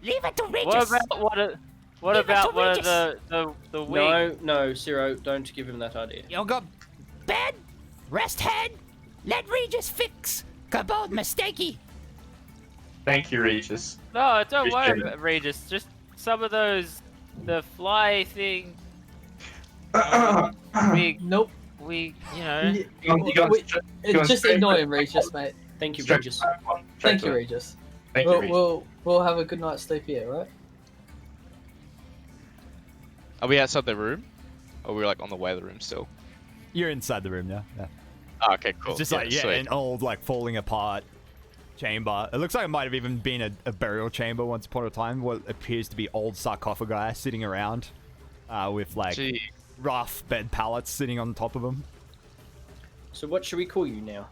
Leave it to Regis. What Give it about to one Regis. of the wings? No, Zero, don't give him that idea. You'll go bed, rest head, let Regis fix. Kobold mistakey. Thank you, Regis. No, don't worry Appreciate about Regis. Just some of those, the fly thing. Nope. We, It's just annoying, Regis, mate. Thank you, Regis. Thank you, Regis. Thank you, Regis. We'll have a good night's sleep here, right? Are we outside the room? Or are we like on the way to the room still? you're inside the room now. Yeah. Oh, okay, cool. It's just like, yeah, sweet. an old, like, falling apart chamber. It looks like it might have even been a burial chamber once upon a time. What appears to be old sarcophagi sitting around with, like, Gee. rough bed pallets sitting on top of them. So what should we call you now?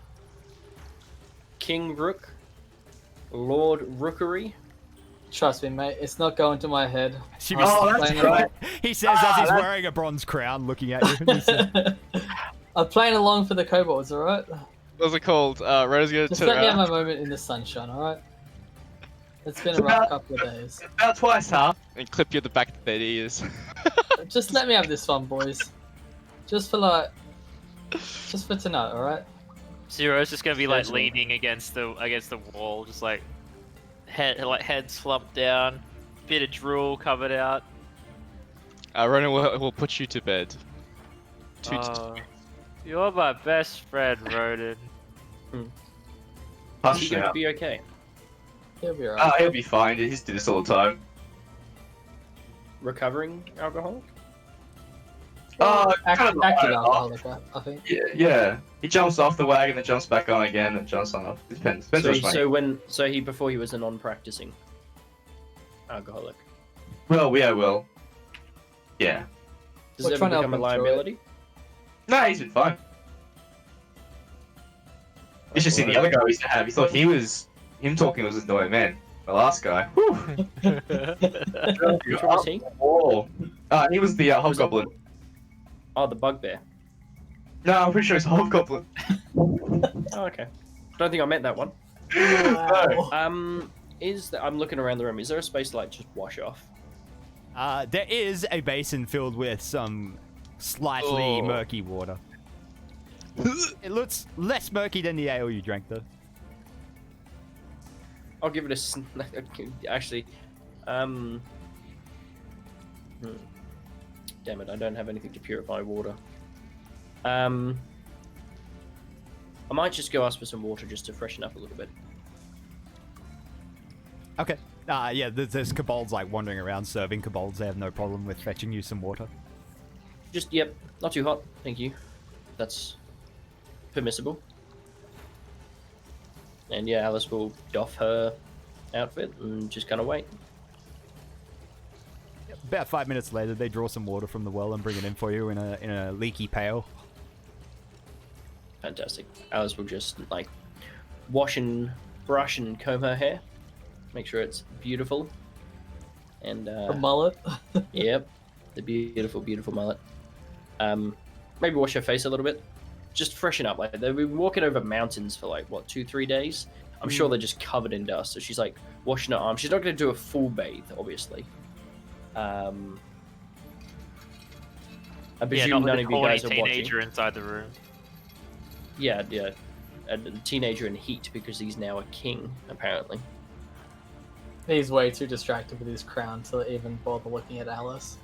King Rook? Lord Rookery? Trust me, mate. It's not going to my head. She Oh, was- that's right. He says as he's wearing a bronze crown looking at you. He said, I'm playing along for the kobolds, alright? What's it called? Rona's gonna Just turn let me have around. my moment in the sunshine, alright? It's been a rough couple of days. About twice, huh? And clip you at the back of their ears. Just let me have this fun, boys. Just for tonight, alright? Zero's just gonna be like Certainly. leaning against the wall, just like head slumped down, bit of drool covered out. Rona will put you to bed. You're my best friend, Ronan. Is Hush he going to now. be okay? He'll be alright. He'll be fine. He used to do this all the time. Recovering alcoholic? Kind Active of alcoholic, I think. Yeah. He jumps off the wagon, then jumps back on again, and jumps on off. Depends So, which way. before he was a non-practicing alcoholic. Well, yeah. Does We're it trying ever to become a help him through it. liability? No, he's been fine. It's just in the other guy we used to have. He thought him talking was annoying, man. The last guy. Whew. Which one was he? Oh, he was the hobgoblin. Oh, the bugbear. No, I'm pretty sure it's a hobgoblin. Oh, okay. Don't think I met that one. No. I'm looking around the room. Is there a space to like just wash off? There is a basin filled with some slightly murky water. It looks less murky than the ale you drank, though. I'll give it a actually. Damn it! I don't have anything to purify water. I might just go ask for some water just to freshen up a little bit. Okay. Yeah, there's kobolds like wandering around serving kobolds. They have no problem with fetching you some water. Just not too hot, thank you. That's permissible. And yeah, Alice will doff her outfit and just kind of wait. About 5 minutes later, they draw some water from the well and bring it in for you in a leaky pail. Fantastic. Alice will just like wash and brush and comb her hair, make sure it's beautiful. And A mullet. yep, the beautiful, beautiful mullet. Maybe wash her face a little bit, just freshen up. Like they've been walking over mountains for like what 2-3 days. I'm sure they're just covered in dust. So she's like washing her arms. She's not going to do a full bathe, obviously. I presume not none with of a you guys horny are watching. teenager inside the room. Yeah, a teenager in heat because he's now a king, apparently. He's way too distracted with his crown to even bother looking at Alice.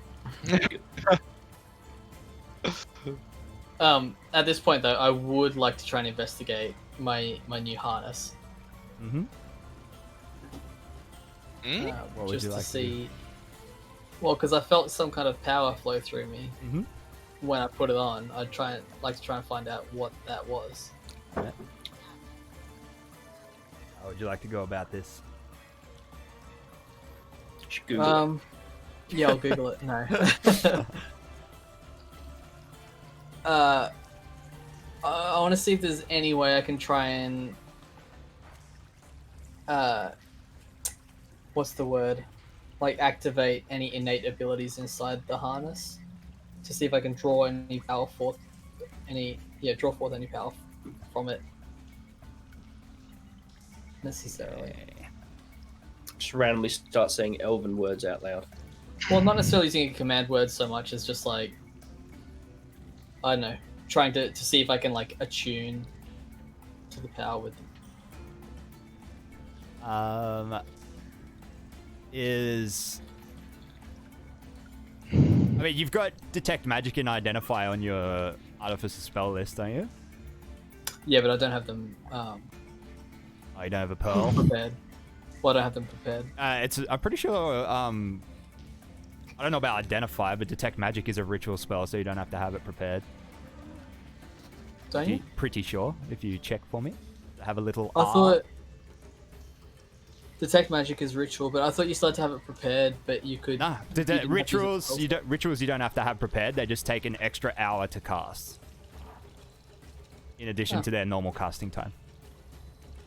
At this point, though, I would like to try and investigate my new harness. Mm-hmm. What would Just you to like to see. Well, because I felt some kind of power flow through me when I put it on. I'd like to try and find out what that was. How would you like to go about this? Just Google it. Yeah, I'll Google it. No. I want to see if there's any way I can try and what's the word? Like activate any innate abilities inside the harness to see if I can draw any power forth, draw forth any power from it necessarily. Just randomly start saying elven words out loud. Well, not necessarily using a command word so much as just like, I don't know, trying to see if I can like attune to the power with them. I mean, you've got Detect Magic and Identify on your Artificer spell list, don't you? Yeah, but I don't have them Oh, you don't have a Pearl? prepared. Well, I don't have them prepared. I'm pretty sure, I don't know about Identify, but Detect Magic is a ritual spell, so you don't have to have it prepared. Don't you? Pretty sure, if you check for me. Have a little I R. thought Detect Magic is ritual, but I thought you still had to have it prepared, but you could... Nah, you didn't have to use rituals it you don't have to have prepared. They just take an extra hour to cast, in addition to their normal casting time.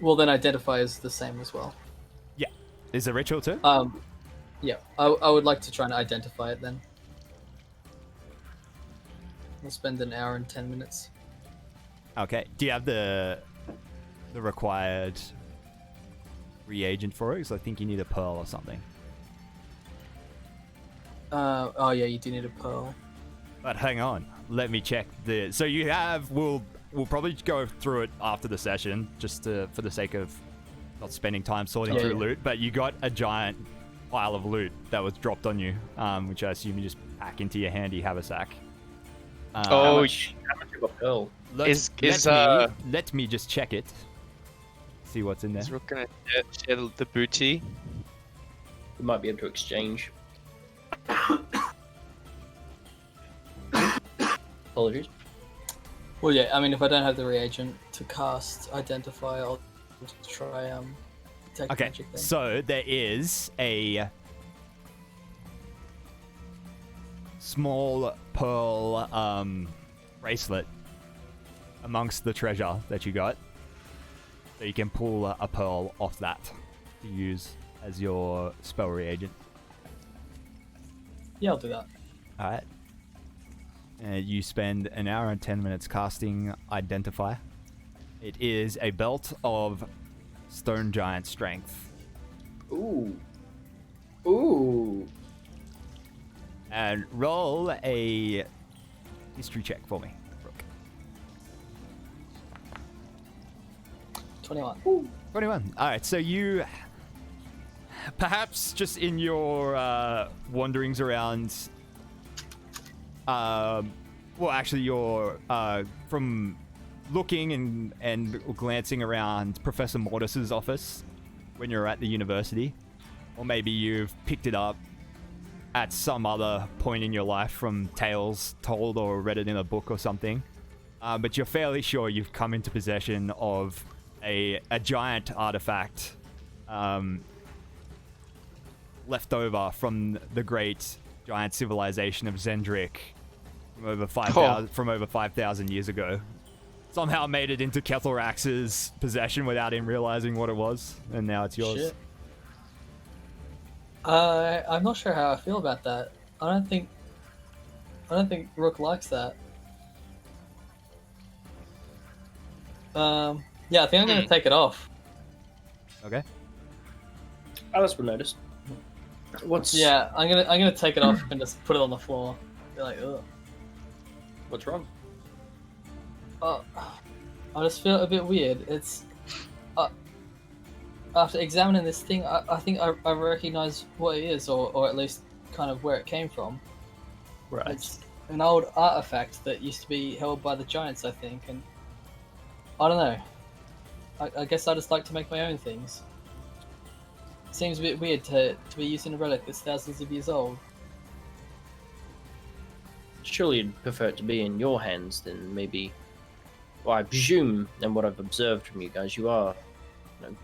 Well, then Identify is the same as well. Yeah, is a ritual too? Yeah, I would like to try and identify it then. We'll spend an hour and 10 minutes. Okay. Do you have the required reagent for it? Because I think you need a pearl or something. Oh yeah, you do need a pearl. But hang on, let me check the. So you have. We'll probably go through it after the session, just for the sake of not spending time sorting through loot. But you got a giant pile of loot that was dropped on you, which I assume you just pack into your handy haversack. How much of a pearl? Let me just check it. See what's in there. Is Rook gonna share the booty? We might be able to exchange. Apologies. Well, yeah, I mean, if I don't have the reagent to cast Identify, I'll try Detect Okay, Magic then. so there is a small pearl bracelet amongst the treasure that you got. So you can pull a pearl off that to use as your spell reagent. Yeah, I'll do that. Alright. And you spend an hour and 10 minutes casting Identify. It is a belt of Stone Giant Strength. Ooh. Ooh. And roll a history check for me, Brooke. 21. 21. Alright, so you... Perhaps just in your wanderings around... well, actually, you're... from looking and glancing around Professor Mortis's office when you're at the university, or maybe you've picked it up at some other point in your life from tales told or read it in a book or something, but you're fairly sure you've come into possession of a giant artifact left over from the great giant civilization of Zendrick from over 5,000 years ago. Somehow made it into Kethelrax's possession without him realizing what it was, and now it's yours. Shit. I'm not sure how I feel about that. I don't think Rook likes that. Yeah, I think I'm gonna take it off. Okay. Alice will notice. What's Yeah, I'm gonna take it off and just put it on the floor. Be like, ugh. What's wrong? I just feel a bit weird. It's after examining this thing, I think I recognize what it is, or at least kind of where it came from. Right. It's an old artifact that used to be held by the giants, I think, and I don't know. I guess I just like to make my own things. Seems a bit weird to be using a relic that's thousands of years old. Surely you'd prefer it to be in your hands than maybe. Well, I presume, and what I've observed from you guys, you are,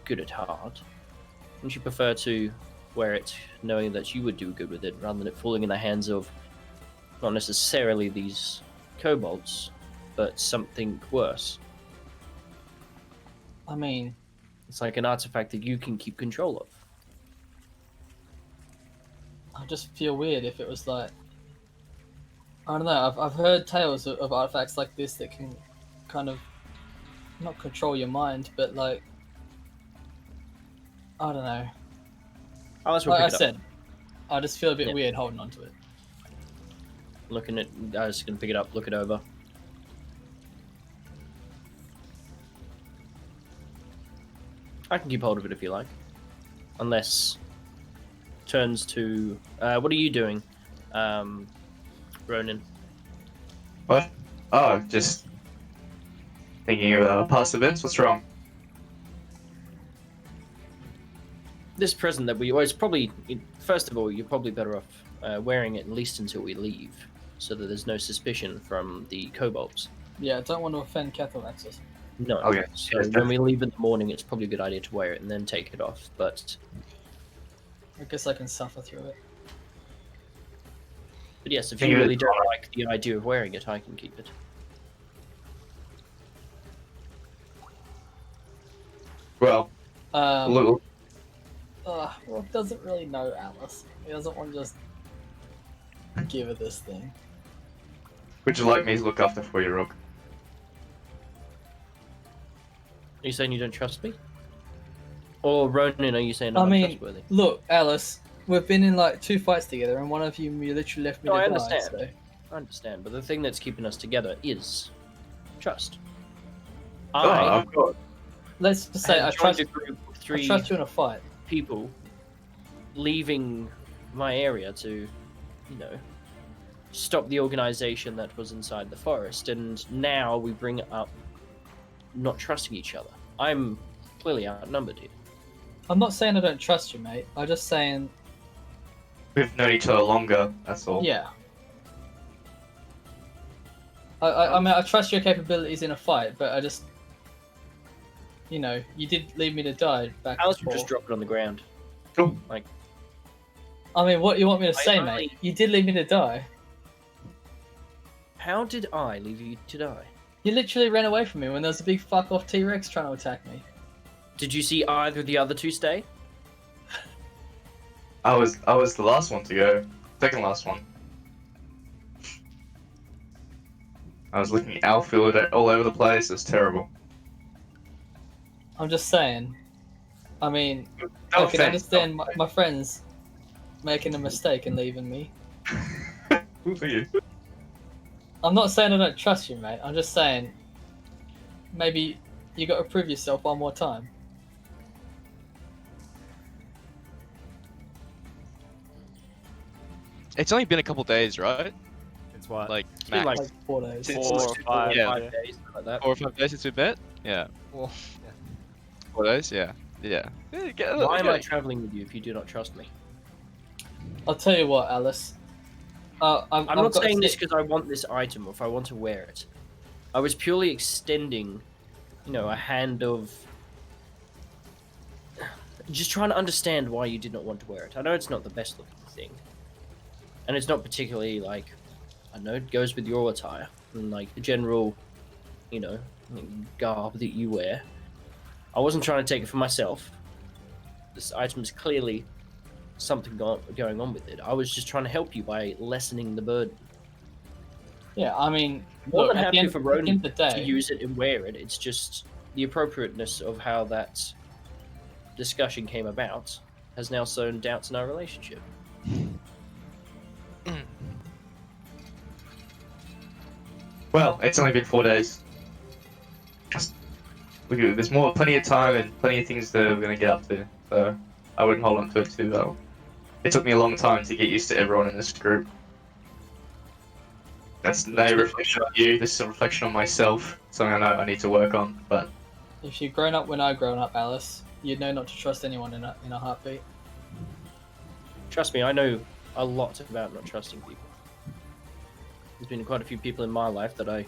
good at heart. Wouldn't you prefer to wear it knowing that you would do good with it, rather than it falling in the hands of not necessarily these kobolds, but something worse? I mean, It's like an artifact that you can keep control of. I just feel weird if it was like, I don't know. I've heard tales of artifacts like this that can kind of not control your mind, but like, I don't know. Alice will Like I pick it said, up. I just feel a bit Yeah. weird holding onto it. Looking at, I was gonna pick it up, look it over. I can keep hold of it if you like, unless turns to. What are you doing, Ronan? What? Oh, just thinking of past events. What's wrong? This present that we. Well, it's probably. First of all, you're probably better off wearing it at least until we leave, so that there's no suspicion from the kobolds. Yeah, I don't want to offend Kethelraxus. No. Okay. So Yes, when we leave in the morning, it's probably a good idea to wear it and then take it off. But I guess I can suffer through it. yes, if Think you of it- really don't like the idea of wearing it, I can keep it. Well, Um, look, Rook doesn't really know Alice. He doesn't want to just give her this thing. would you like me to look after for you, Rook? Are you saying you don't trust me? Or Ronan, are you saying I I'm mean, untrustworthy? look, Alice, we've been in like 2 fights together, and one of you literally left me No, to I die. understand. So. I understand, but the thing that's keeping us together is trust. Oh, I of course. Let's just say had I joined trust, a group of I 3 trust you in a fight. people leaving my area to, stop the organization that was inside the forest, and now we bring up not trusting each other. I'm clearly outnumbered here. I'm not saying I don't trust you, mate. I'm just saying, We've known each other longer. That's all. yeah. I mean, I trust your capabilities in a fight, but I just, you did leave me to die back Alice would before. just drop it on the ground. Cool. I mean, what do you want me to I say, only- mate? You did leave me to die. How did I leave you to die? You literally ran away from me when there was a big fuck off T-Rex trying to attack me. Did you see either of the other two stay? I was the last one to go. Second last one. I was looking outfield all over the place. It was terrible. I'm just saying. I mean, No I can offense. understand my friends making a mistake and leaving me. Who are you? I'm not saying I don't trust you, mate. I'm just saying maybe you got to prove yourself one more time. It's only been a couple days, right? It's what? Like been max. Like 4 days. Since- 4 or 5. Yeah. 5 days, something like that. 4 or 5 days since we met? Yeah. Well, 4 days? Yeah. Yeah. Why am I traveling with you if you do not trust me? I'll tell you what, Alice. I'm I've not got saying this sick- because I want this item or if I want to wear it. I was purely extending, a hand of... Just trying to understand why you did not want to wear it. I know it's not the best looking thing. And it's not particularly, I know it goes with your attire. And, the general, garb that you wear. I wasn't trying to take it for myself. This item is clearly something going on with it. I was just trying to help you by lessening the burden. Yeah, I mean, More look, than at the happy end, for at the Ronan end of the to day, use it and wear it. It's just the appropriateness of how that discussion came about has now sown doubts in our relationship. Well, it's only been 4 days. There's plenty of time and plenty of things that we're gonna get up to. So I wouldn't hold on to it too well. It took me a long time to get used to everyone in this group. That's no reflection on you. This is a reflection on myself. Something I know I need to work on. But if you'd grown up when I grown up, Alice, you'd know not to trust anyone in a heartbeat. Trust me, I know a lot about not trusting people. There's been quite a few people in my life that I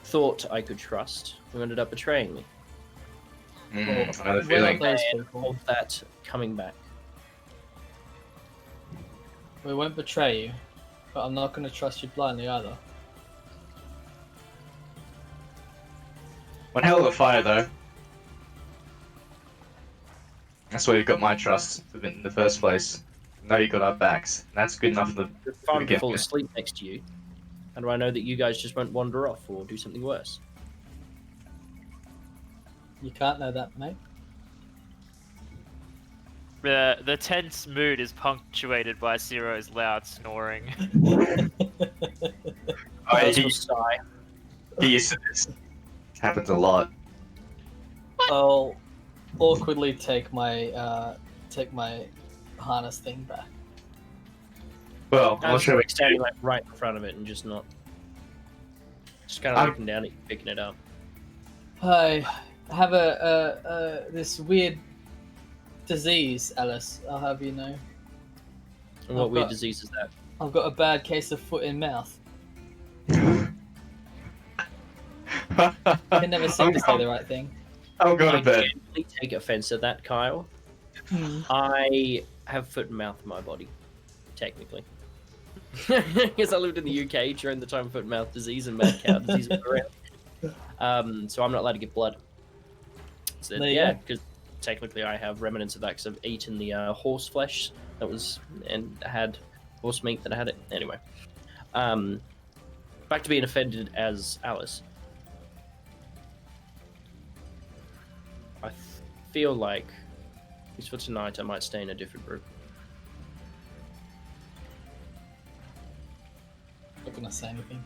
thought I could trust who ended up betraying me. I know the We're not feeling. those And people. of that coming back. We won't betray you, but I'm not going to trust you blindly either. One hell of a fighter, though. That's where you got my trust in the first place. Know you got our backs. And that's good enough for It's fun to begin fall with. asleep next to you. How do I know that you guys just won't wander off or do something worse? You can't know that, mate. The tense mood is punctuated by Zero's loud snoring. I will sigh. He used to this. Happens a lot. I'll awkwardly take my harness thing back. Well, I'm I'm not sure. standing right in front of it and just kind of looking down at you, picking it up. I have this weird disease, Alice. I'll have you know. And what I've weird got- disease is that? I've got a bad case of foot in mouth. I can never seem to say the right thing. I'm going I to bed. genuinely take offense at that, Kyle. I have foot and mouth in my body, technically. Because I lived in the UK during the time foot and mouth disease and mad cow disease was around. So I'm not allowed to get blood. So, There you yeah, go. because technically I have remnants of that because I've eaten the horse flesh that was and had horse meat that I had it. Anyway, back to being offended as Alice. I feel like, at least for tonight, I might stay in a different room. Not gonna say anything.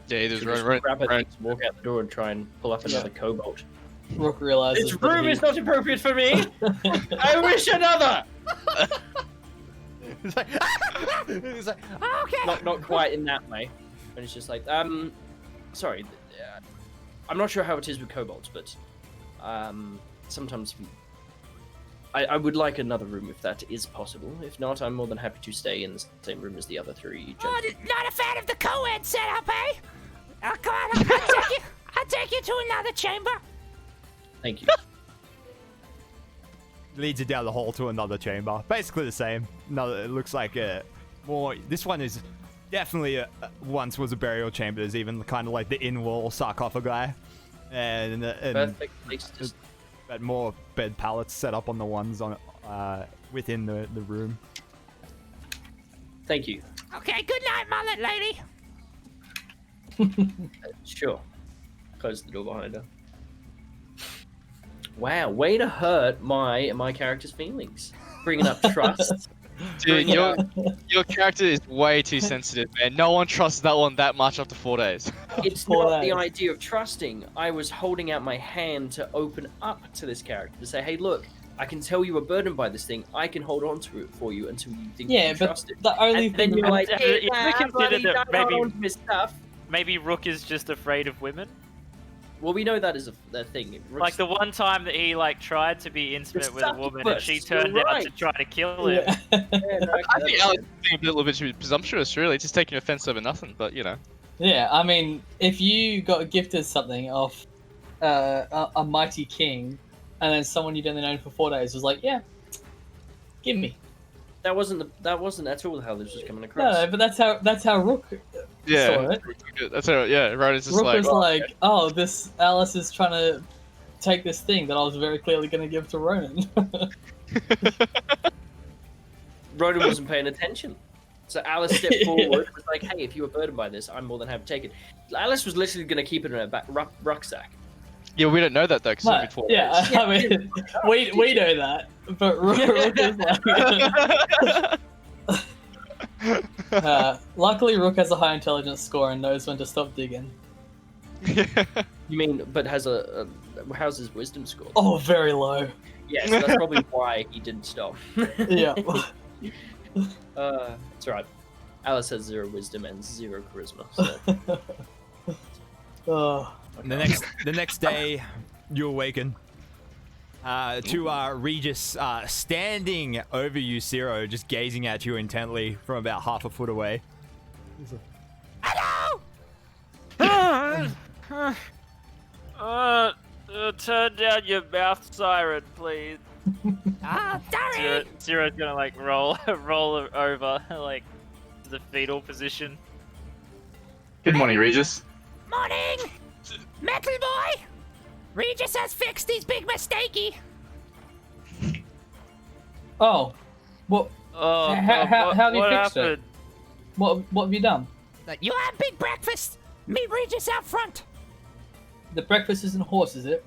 Yeah, either Should run, just run, grab her run. things, walk out the door, and try and pull up another kobold. Rook realizes This that room he- is not appropriate for me. I wish another. It's like, it's like, okay. Not quite in that way, but it's just like, sorry, I'm not sure how it is with kobolds, but sometimes I would like another room if that is possible. If not, I'm more than happy to stay in the same room as the other three gentlemen. Not a fan of the co-ed setup, eh? Come on, I'll take you to another chamber. Thank you. Leads you down the hall to another chamber. Basically the same. Another, it looks like more. This one is definitely once was a burial chamber. There's even kind of like the in-wall sarcophagi, and Perfect place to but more bed pallets set up on the ones on within the room. Thank you. Okay, good night, mullet lady. Sure. Close the door behind her. Wow, way to hurt my character's feelings. Bringing up trust. Dude, your character is way too sensitive, man. No one trusts that one that much after 4 days. It's 4 not the days. idea of trusting. I was holding out my hand to open up to this character to say, hey, look, I can tell you are burdened by this thing. I can hold on to it for you until you think you Yeah, can but trust it. the only And then thing you're like, Yeah, hey, you nah, consider buddy, that don't hold maybe- on to my stuff. Maybe Rook is just afraid of women. Well, we know that is a thing. Like the one time that he like tried to be intimate with a woman and she succubus, turned you're out to right. try to kill him. yeah. Yeah, no, I think okay, Alex is being a little bit too presumptuous, really. Just taking offense over nothing, but you know. Yeah, I mean, if you got gifted something off a mighty king, and then someone you'd only known for 4 days was like, yeah, give me. that wasn't at all how this was coming across. No, but that's how Rook saw Yeah, it. that's how. Yeah, Ronan's just Rook like, was like, oh, this Alice is trying to take this thing that I was very clearly going to give to Ronan. Ronan wasn't paying attention. So Alice stepped forward, was like, hey, if you were burdened by this, I'm more than happy to take it. Alice was literally going to keep it in her back rucksack. yeah, we don't know that though, because No, it's been 4 yeah, days. I mean, we know that, but Rook is like... luckily, Rook has a high intelligence score and knows when to stop digging. You mean, but has how's his wisdom score? Oh, very low. Yeah, so that's probably why he didn't stop. Yeah. It's alright. Alice has 0 wisdom and 0 charisma. So. Oh. And the next day, you awaken to Regis standing over you, Ciro, just gazing at you intently from about half a foot away. Hello. Turn down your mouth siren, please. Sorry. Zero's gonna like roll over like to the fetal position. Good morning, Regis. Morning, Metal Boy. Regis has fixed his big mistakey. Oh. What? Oh, How have you what fixed it? happened? What have you done? You have big breakfast. Meet Regis out front. The breakfast isn't horse, is it?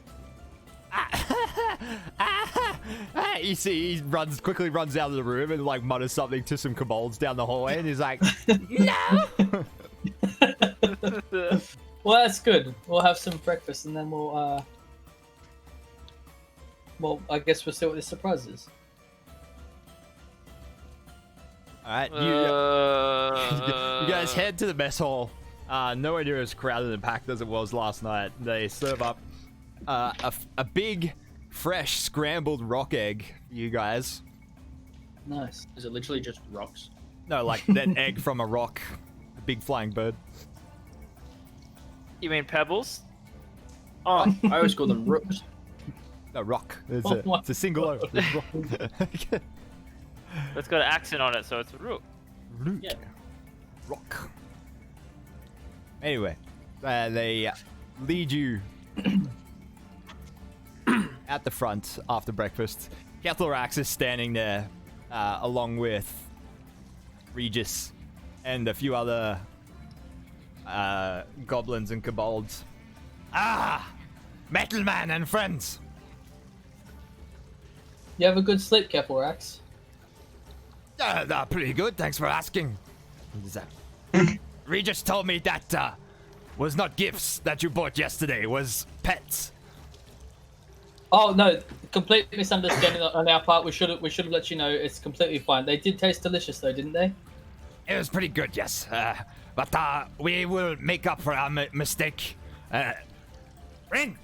You see, he quickly runs out of the room and like mutters something to some kobolds down the hallway, and he's like, No. Well, that's good. We'll have some breakfast and then we'll I guess we'll see what this surprise is. "All right, you guys head to the mess hall. Nowhere near as crowded and packed as it was last night. They serve up a big, fresh, scrambled rock egg for you guys. Nice. Is it literally just rocks? No, like an egg from a rock, a big flying bird. You mean pebbles? Oh, I always call them rooks. No, rock. It's Oh, a single O. It's rock. It's got an accent on it, so it's a rook. Yeah. Rock. Anyway, they lead you at the front after breakfast. Kethlerax is standing there along with Regis and a few other goblins and kobolds. Metal Man and friends. You have a good sleep, Kethlerax? Pretty good. Thanks for asking. What is that? Regis told me that was not gifts that you bought yesterday. Was pets. Oh no, complete misunderstanding on our part. We should have let you know it's completely fine. They did taste delicious though, didn't they? It was pretty good, yes. But we will make up for our mistake. Bring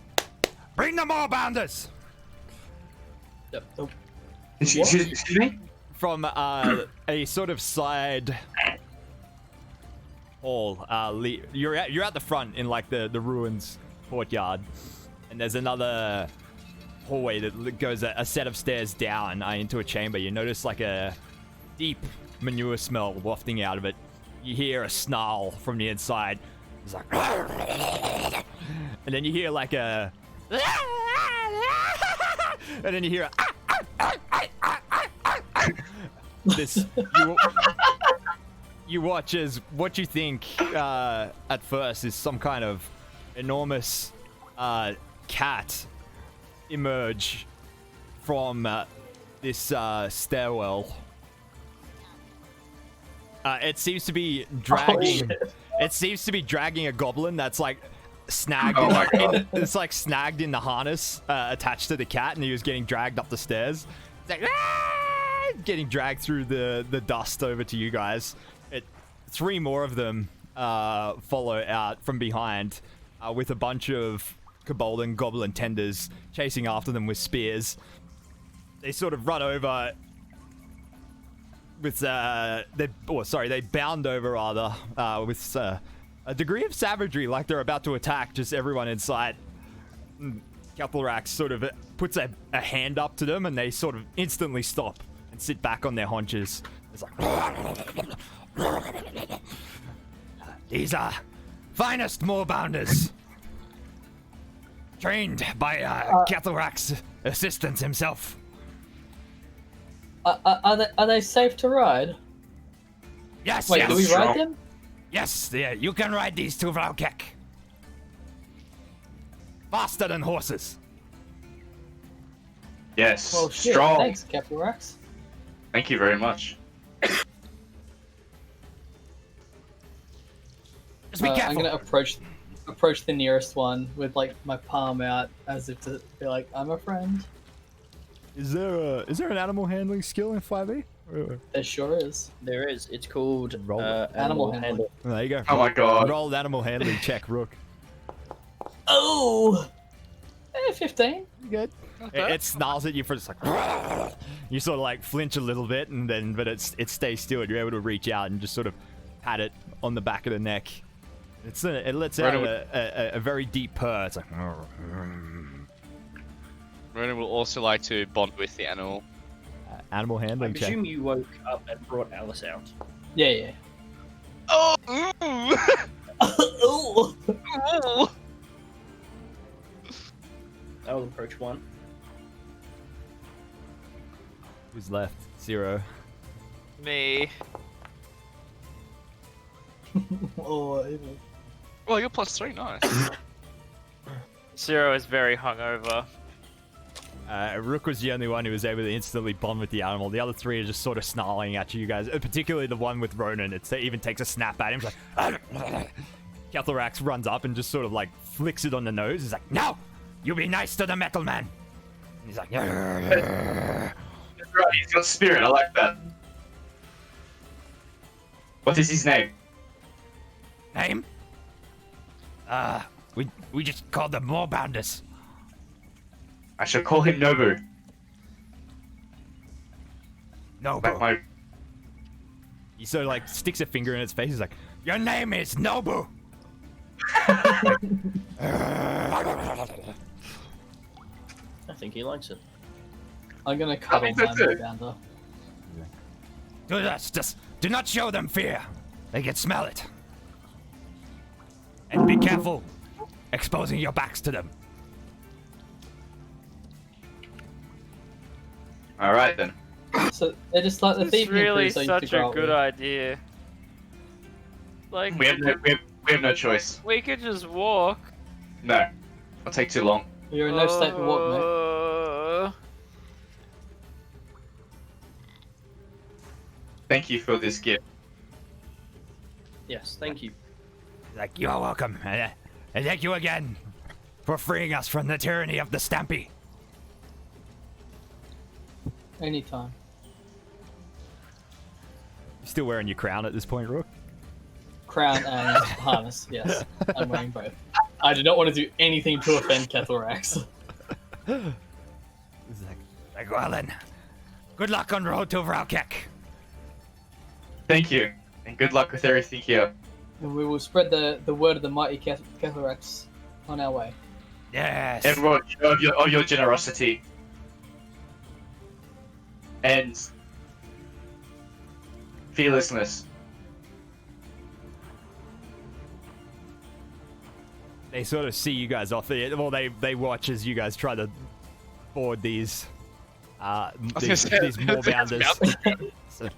the more bounders. Excuse me? From a sort of side hall, you're at the front in like the ruins courtyard, and there's another hallway that goes a set of stairs down into a chamber. You notice like a deep manure smell wafting out of it. you hear a snarl from the inside. It's like, and then you hear like a, and then you hear this. You watch as what you think at first is some kind of enormous cat emerge from this stairwell. It seems to be dragging. It seems to be dragging a goblin that's like snagged. It's like snagged in the harness attached to the cat, and he was getting dragged up the stairs. It's like getting dragged through the dust over to you guys. Three more of them follow out from behind with a bunch of kobold and goblin tenders chasing after them with spears. They sort of run over with they bound over rather with a degree of savagery, like they're about to attack just everyone in sight. Kethelrax sort of puts a hand up to them, and they sort of instantly stop and sit back on their haunches. It's like, these are finest moorbounders, trained by Kethelrax's assistant himself. Are they safe to ride? Yes. Wait, yes. do we ride them? Yes, yeah, you can ride these to Vlaukek. Faster than horses. Yes. Well, shit. Strong. Thanks, Kethelrax. Thank you very much. Just be I'm careful. gonna approach the nearest one with like my palm out, as if to be like, I'm a friend. Is there an animal handling skill in 5e? There sure is. There is. It's called Roll it. Animal handling. There you go. Oh my god. Roll an animal handling check, Rook. Oh! 15. Good. It snarls at you for just like you sort of like flinch a little bit, and then but it stays still, and you're able to reach out and just sort of pat it on the back of the neck. It lets out a very deep purr. It's like Ronan will also like to bond with the animal. animal I handling check. presume you woke up and brought Alice out. Yeah. Oh! Oh! I'll approach one. Who's left? 0. Me. Oh, evil. Well, you're +3, nice. 0 is very hungover. Rook was the only one who was able to instantly bond with the animal. The other 3 are just sort of snarling at you guys, particularly the one with Ronan. It even takes a snap at him. He's like, Kethelrax runs up and just sort of like flicks it on the nose. He's like, no! You be nice to the metal man! And he's like, That's right, he's got spirit, I like that. What is his name? Name? We just call them moorbounders. I shall call him Nobu. Nobu. Like my... he sort of like sticks a finger in its face. He's like, Your name is Nobu. I think he likes it. I'm gonna cuddle my that's it. moobounder. Do this. Just do not show them fear. They can smell it. And be careful exposing your backs to them. Alright then. So they're just like the It's thieving really crew, so you such figure a out good with- idea. Like, We have no choice. we could just walk. No. It'll take too long. You're in no state to walk, mate. Thank you for this gift. Yes, thank you. Like, you're welcome. And thank you again for freeing us from the tyranny of the Stampy. Anytime. you still wearing your crown at this point, Rook? Crown and harness, yes. I'm wearing both. I do not want to do anything to offend Kethelrax. He's Like, well then, good luck on road to Vraukek. Thank you. And good luck with everything here. And we will spread the word of the mighty Kethelrax on our way. Yes. Everyone, of your generosity. And fearlessness. they sort of see you guys off the. Well, they watch as you guys try to board these moorbounders. So,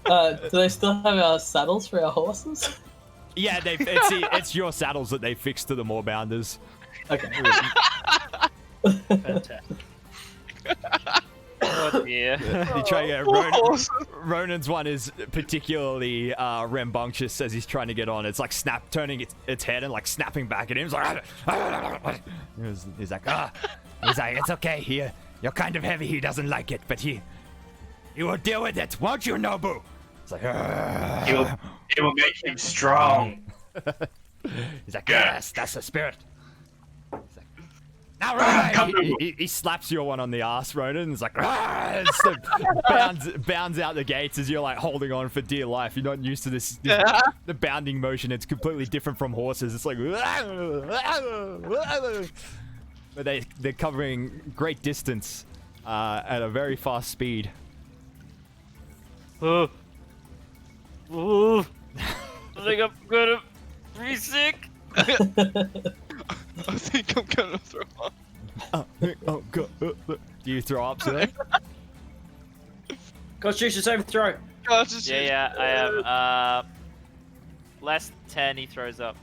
Do they still have our saddles for our horses? yeah, it's your saddles that they fixed to the moorbounders. Okay. Fantastic. Oh dear. You try to get Ronan's one is particularly rambunctious as he's trying to get on. It's like turning its head and like snapping back at him. It's like, he's like, it's okay. You're kind of heavy. He doesn't like it, but he will deal with it, won't you, Nobu? It's like, It will make him strong. he's like, yes, that's the spirit. He's like, now, Ronan! He slaps your one on the ass, Ronan. It's like, bounds out the gates as you're like holding on for dear life. You're not used to this the bounding motion. It's completely different from horses. It's like, but they're covering great distance at a very fast speed. I think I'm gonna be sick. I think I'm gonna throw up. Do you throw up today? Constitution saving throw. Yeah, I am. Less 10, he throws up.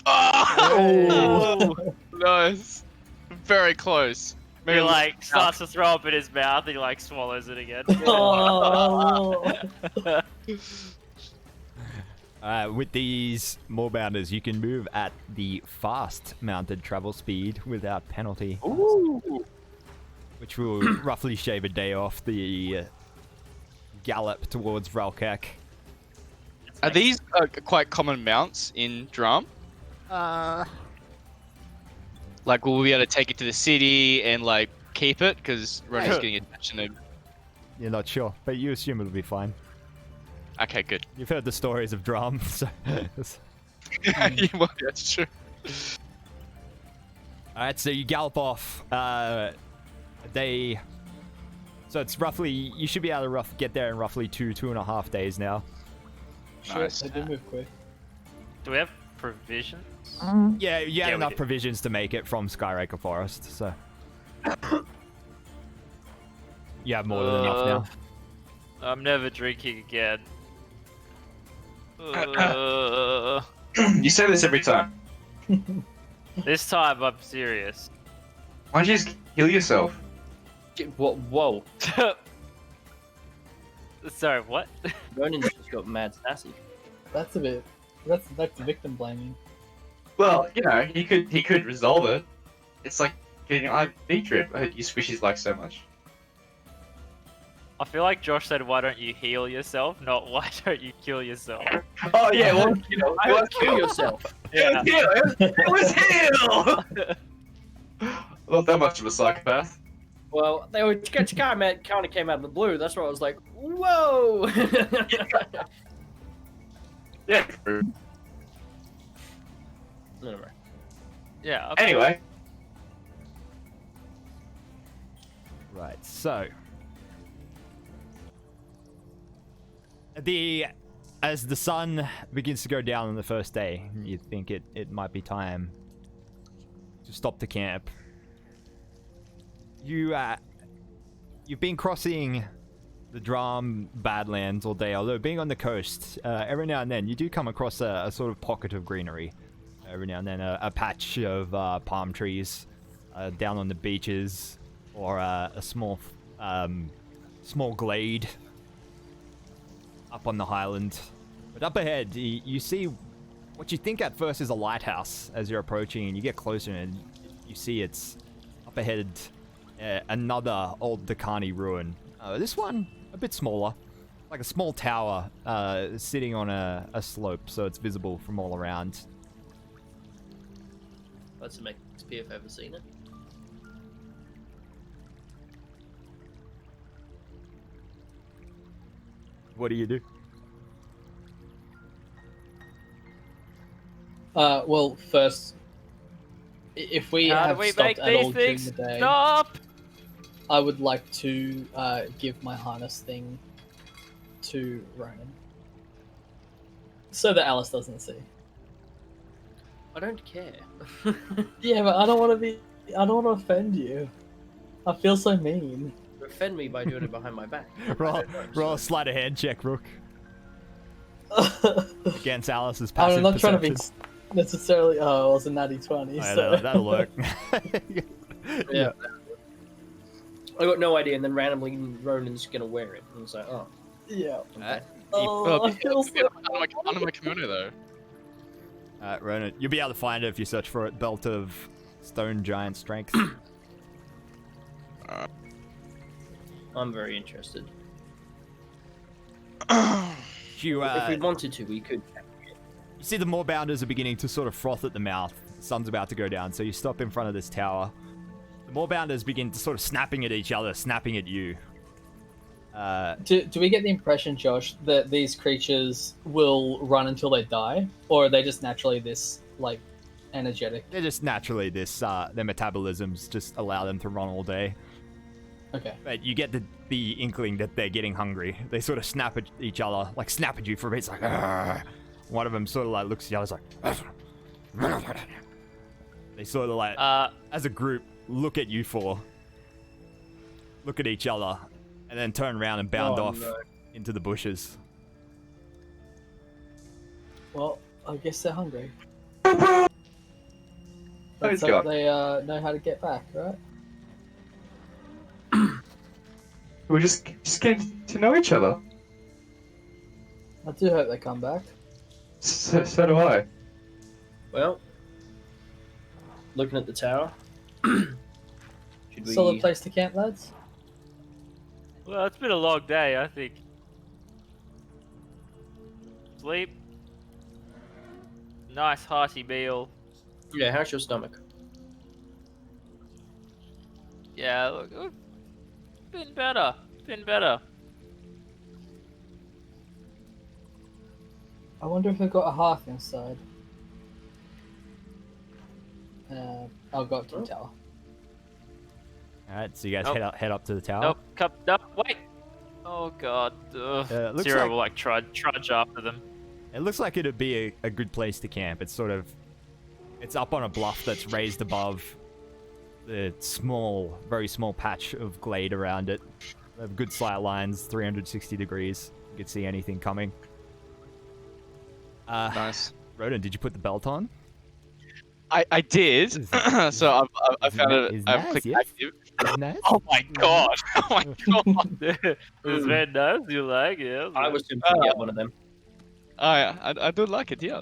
Oh, nice. Very close. He like starts to throw up in his mouth and he like swallows it again. Oh. With these moorbounders, you can move at the fast mounted travel speed without penalty. Ooh. Which will roughly shave a day off the gallop towards Vralkek. Are these quite common mounts in Drum? Like, will we be able to take it to the city and like keep it? Because Ronnie's getting attention. You're not sure, but you assume it'll be fine. Okay, good. You've heard the stories of Drum, so... Yeah, well, that's true. Alright, so you gallop off. So it's roughly... You should be able to get there in roughly 2.5 days now. Shit, they did move quick. Do we have provisions? Yeah, you had we enough do. provisions to make it from Skyraker Forest, so... You have more than enough now. I'm never drinking again. You say this every time. This time I'm serious. Why don't you just kill yourself? Whoa. Sorry, what? Ronan just got mad sassy. That's the victim blaming. Well, you know, he could resolve it. It's like getting an IV drip. You squishies like so much. I feel like Josh said, why don't you heal yourself? Not why don't you kill yourself? Oh yeah, well, you know, I would kill yourself. Yeah. It was heal. Not that much of a psychopath. Well, they were kind of came out of the blue. That's why I was like, whoa. Yeah. True. Anyway. Yeah. Okay. Anyway, Right, so... As the sun begins to go down on the first day, you think it might be time to stop the camp. You've been crossing the Drum Badlands all day, although being on the coast, every now and then you do come across a sort of pocket of greenery. Every now and then a patch of palm trees down on the beaches, or a small glade up on the highland. But up ahead, you see what you think at first is a lighthouse as you're approaching, and you get closer and you see it's up ahead another old Dakani ruin. This one a bit smaller, like a small tower sitting on a slope, so it's visible from all around. That's some XP if I've ever seen it. What do you do? Well, first, if we How have do we stopped make at these all during things the day, stop? I would like to give my harness thing to Ronan, so that Alice doesn't see. I don't care. Yeah, but I don't want to offend you. I feel so mean. You offend me by doing it behind my back. Roll a sleight of hand check, Rook, against Alice's I'm passive not trying to be perception. necessarily. Oh, it was a natty 20. Oh, yeah, so that'll work. Yeah. I got no idea, and then randomly Ronan's gonna wear it. And it's like, oh, yeah. okay. Oh, I feel so. Under my kimono though. Ronan, you'll be able to find it if you search for it. Belt of Stone Giant Strength. I'm very interested. You, If we wanted to, we could. you see the Moorbounders are beginning to sort of froth at the mouth. The sun's about to go down, so you stop in front of this tower. The Moorbounders begin to sort of snapping at each other, snapping at you. Do we get the impression, Josh, that these creatures will run until they die, or are they just naturally this like energetic? They're just naturally this. Their metabolisms just allow them to run all day. Okay. But you get the inkling that they're getting hungry. They sort of snap at each other, like snap at you for a bit. It's like, "Argh." One of them sort of like looks at the other's like, they sort of like, as a group, look at you four, look at each other, and then turn around and bound off into the bushes. Well, I guess they're hungry. Let's Let's go. hope they know how to get back, right? We're just getting to know each other. I do hope they come back. So do I. Well, looking at the tower. Should we? Solid place to camp, lads. Well, it's been a long day, I think. Sleep. Nice hearty meal. Yeah, how's your stomach? Yeah, look, been better. Been better. I wonder if they've got a hearth inside. I'll go up to the tower. Alright, so you guys Nope. head up to the tower. Nope, wait! Oh god. it looks Zero like- will like trudge after them. It looks like it'd be a good place to camp. It's sort of, it's up on a bluff that's raised above the small, very small patch of glade around it. They have good slight lines, 360 degrees. You can see anything coming. Nice. Rodan, did you put the belt on? I did. So I've found it. Is I've nice, clicked yes. active. Nice. Oh my god! Oh my god! It's very nice, you like it? I was tempted to get one of them. Oh yeah, I do like it. Yeah,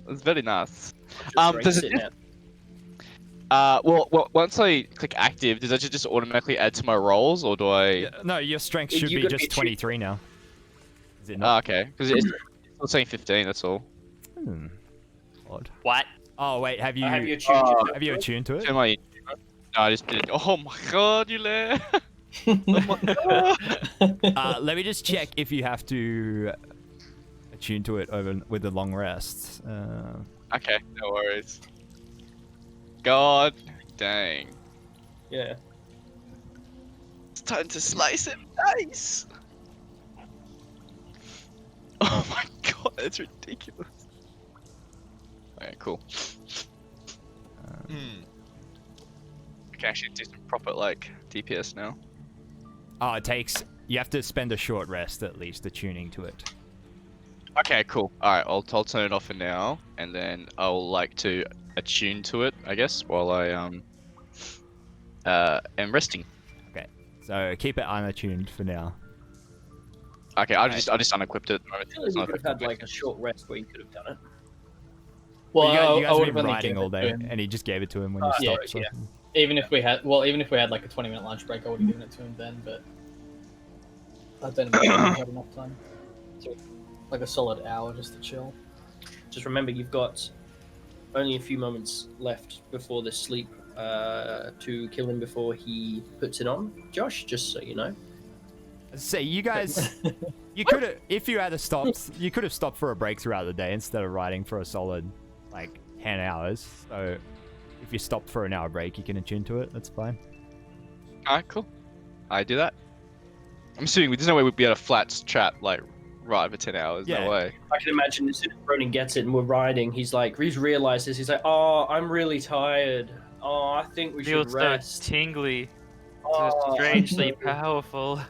it's very nice. Just Does it sitting out. well, once I click active, does that just automatically add to my rolls, or do I? No, your strength You should be gotta just be 23 now. Is it Oh, not? okay, because it's still saying 15. That's all. Odd. What? Oh wait, have you Have you tuned your have you attuned to it? Turn my. No, I just did. Oh my god, you there? Oh my god. Let me just check if you have to attune to it over with the long rest. Okay, no worries. God dang. Yeah. It's time to slice it nice. Oh my god, that's ridiculous. Okay, cool. We can actually do some proper like DPS now. Oh, you have to spend a short rest at least attuning to it. Okay, cool. Alright, I'll turn it off for now, and then I'll like to attune to it, I guess, while I am resting. Okay, so keep it unattuned for now. Okay, I just unequipped it. I feel like you could have had like a short rest where you could have done it. Well, you guys I would have have been only riding given all it to day, him. and he just gave it to him when you Yeah, stopped. So. yeah. Even if we had like a 20-minute lunch break, I would have given it to him then. But I don't know if we had enough time. Like a solid hour just to chill. Just remember, you've got only a few moments left before this sleep to kill him before he puts it on. Josh, just so you know. Say, you guys, you could have, if you had stopped, you could have stopped for a break throughout the day instead of riding for a solid, like, 10 hours. So, if you stopped for an hour break, you can attune to it. That's fine. Alright, cool. I do that. I'm assuming there's no way we'd be able to flat trap like ride for 10 hours. Yeah. No way. I can imagine as soon as Ronan gets it and we're riding, he's realizes, he's like, oh, I'm really tired. Oh, I think we should Feels so rest. tingly, so Oh, strangely I'm so- powerful.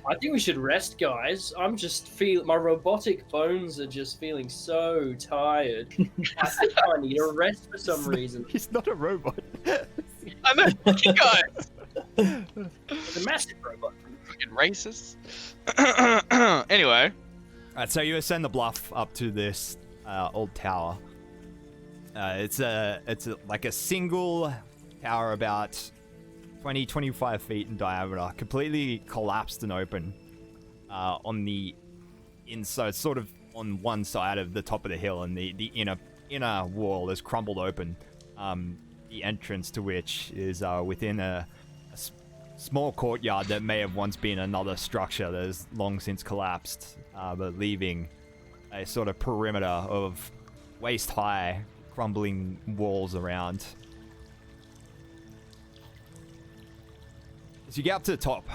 I think we should rest, guys. I'm just my robotic bones are just feeling so tired. I think I need a rest for some reason. He's not a robot. I know, fucking guys. It's a massive robot. Fucking racist. Anyway. Alright, so you ascend the bluff up to this old tower. It's like a single tower about 20-25 feet in diameter, completely collapsed and open on the inside, sort of on one side of the top of the hill, and the inner wall is crumbled open. The entrance to which is within a small courtyard that may have once been another structure that has long since collapsed, but leaving a sort of perimeter of waist-high crumbling walls around. As you get up to the top,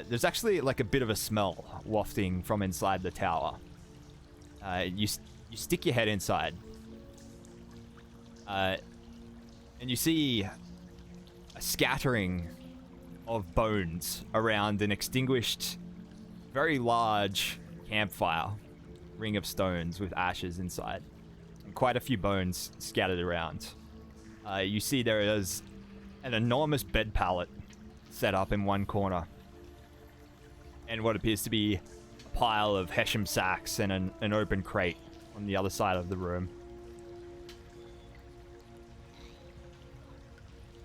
there's actually like a bit of a smell wafting from inside the tower. You stick your head inside, and you see a scattering of bones around an extinguished, very large campfire, ring of stones with ashes inside, and quite a few bones scattered around. You see there is an enormous bed pallet set up in one corner, and what appears to be a pile of Hesham sacks and an open crate on the other side of the room.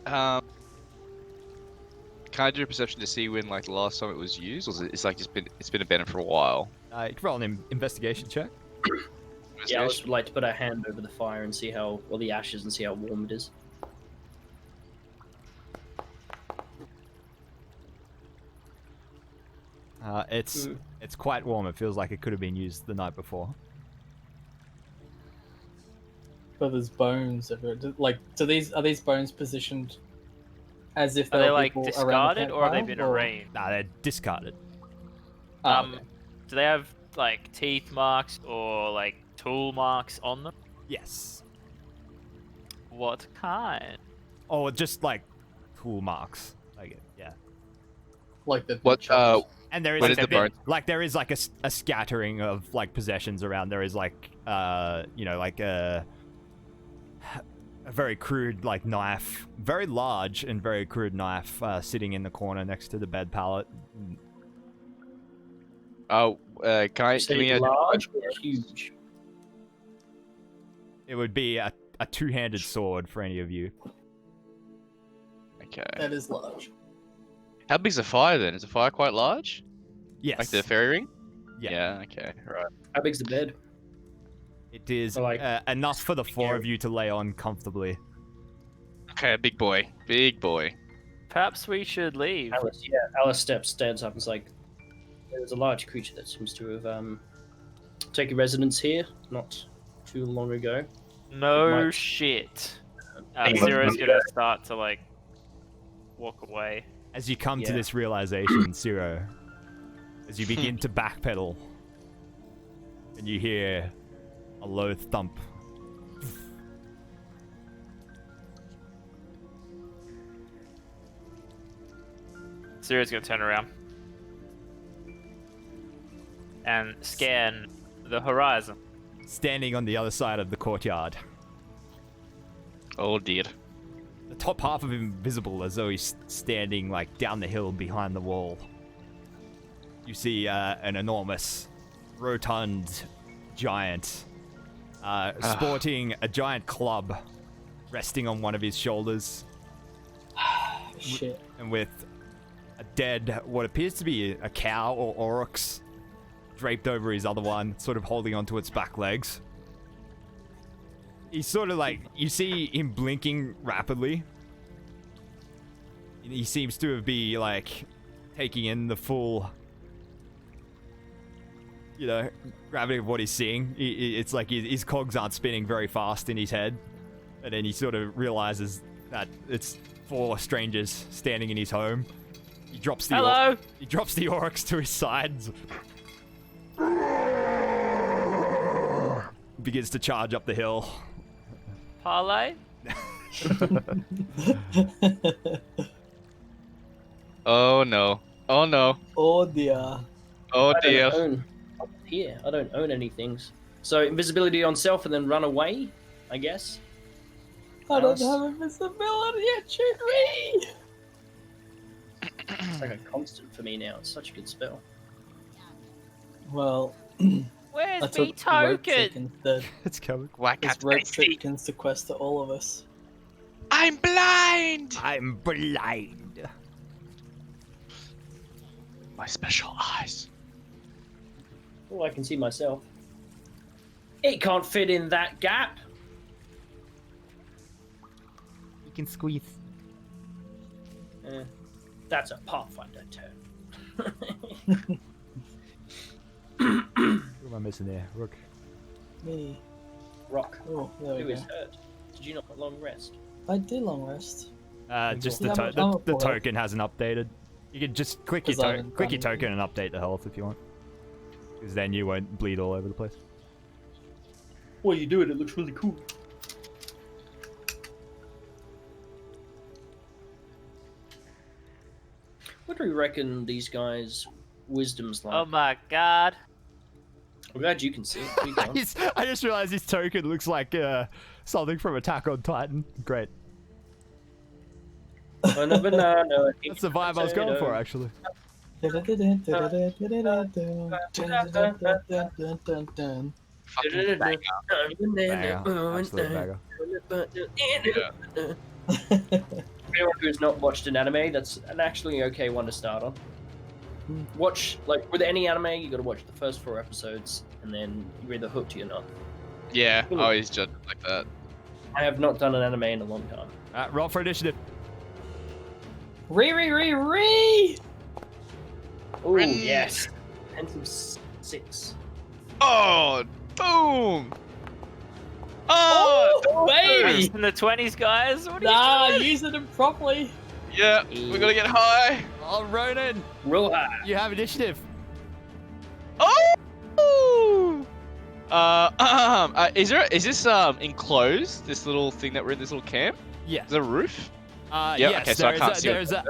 Can I do a perception to see when like the last time it was used, or it's like it's been abandoned for a while? You can roll an investigation check. Yeah, I would like to put our hand over the fire and see the ashes and see how warm it is. It's quite warm. It feels like it could have been used the night before. But there's bones everywhere. Like, are these bones positioned as if Are there they were like people around the discarded, or have they campfire, been or- arranged? Nah, they're discarded. Oh, okay. Do they have like teeth marks or like tool marks on them? Yes. What kind? Oh, just like tool marks. Yeah. Like the What? And there is Where like, did the bone- there is like a scattering of like possessions around. There is like like a very crude like knife, very large and very crude knife sitting in the corner next to the bed pallet. Oh, can Say we? large or huge? It would be a two-handed sword for any of you. Okay. That is large. How big's the fire then? Is the fire quite large? Yes. Like the fairy ring? Yeah. Okay. Right. How big's the bed? It is Like, enough for the four of you to lay on comfortably. Okay, big boy. Big boy. Perhaps we should leave. Alice stands up and is like, there's a large creature that seems to have taken residence here not too long ago. No Might- shit. Hey, Zero's what's- gonna start to like walk away. As you come to Yeah. this realization, Zero, as you begin to backpedal, and you hear a low thump. Zero's gonna turn around and scan the horizon. Standing on the other side of the courtyard. Oh dear. The top half of him visible as though he's standing like down the hill behind the wall. You see an enormous, rotund giant sporting a giant club resting on one of his shoulders, Shit. and with a dead, what appears to be a cow or oryx draped over his other one, sort of holding onto its back legs. He's sort of like, you see him blinking rapidly. He seems to be like taking in the full, gravity of what he's seeing. It's like his cogs aren't spinning very fast in his head. And then he sort of realizes that it's four strangers standing in his home. He drops the Hello. He drops the oryx to his sides. begins to charge up the hill. Parlay. Oh no. Oh no. Oh dear. Oh I dear. don't own here. I don't own any things. So invisibility on self and then run away, I guess. I don't Nice. have invisibility yet, shoot me! It's like a constant for me now. It's such a good spell. Well, I Where's me took rope sick token? instead. It's coming. Whack Because rope sick can sequester all of us. I'm blind. I'm blind. My special eyes. Oh, I can see myself. It can't fit in that gap. You can squeeze. That's a Pathfinder turn. What am I missing there? Rook. Me. Rock. Oh, there we Who go. is hurt? Did you not long rest? I did long rest. Just Yeah, the, I'm the up for it. token hasn't updated. You can just click your, 'Cause I haven't click your done token and update the health if you want. Because then you won't bleed all over the place. Well, you do it. It looks really cool. What do we reckon these guys' wisdom's like? Oh my god. I'm glad you can see it. Keep going. I just realized this token looks like something from Attack on Titan. Great. On a banana, That's the vibe I was going for, actually. Fucking banger. Banger. Absolute banger. Anyone who's not watched an anime, that's an actually okay one to start on. Watch, like, with any anime, you gotta watch the first 4 episodes, and then you're either hooked or you're not. Yeah, I always judge it like that. I have not done an anime in a long time. Roll for initiative. Re! Oh, Rin. yes. Pensive 6. Oh, boom! Oh, Baby! In the 20s, guys. What are Nah, you doing? using them properly. yeah, we gotta get high. Oh, Ronan, Real high. you have initiative. Oh! Is this enclosed? This little thing that we're in, this little camp? Yeah. Is there a roof? Yeah, Yes, okay, so I can't see there it. is a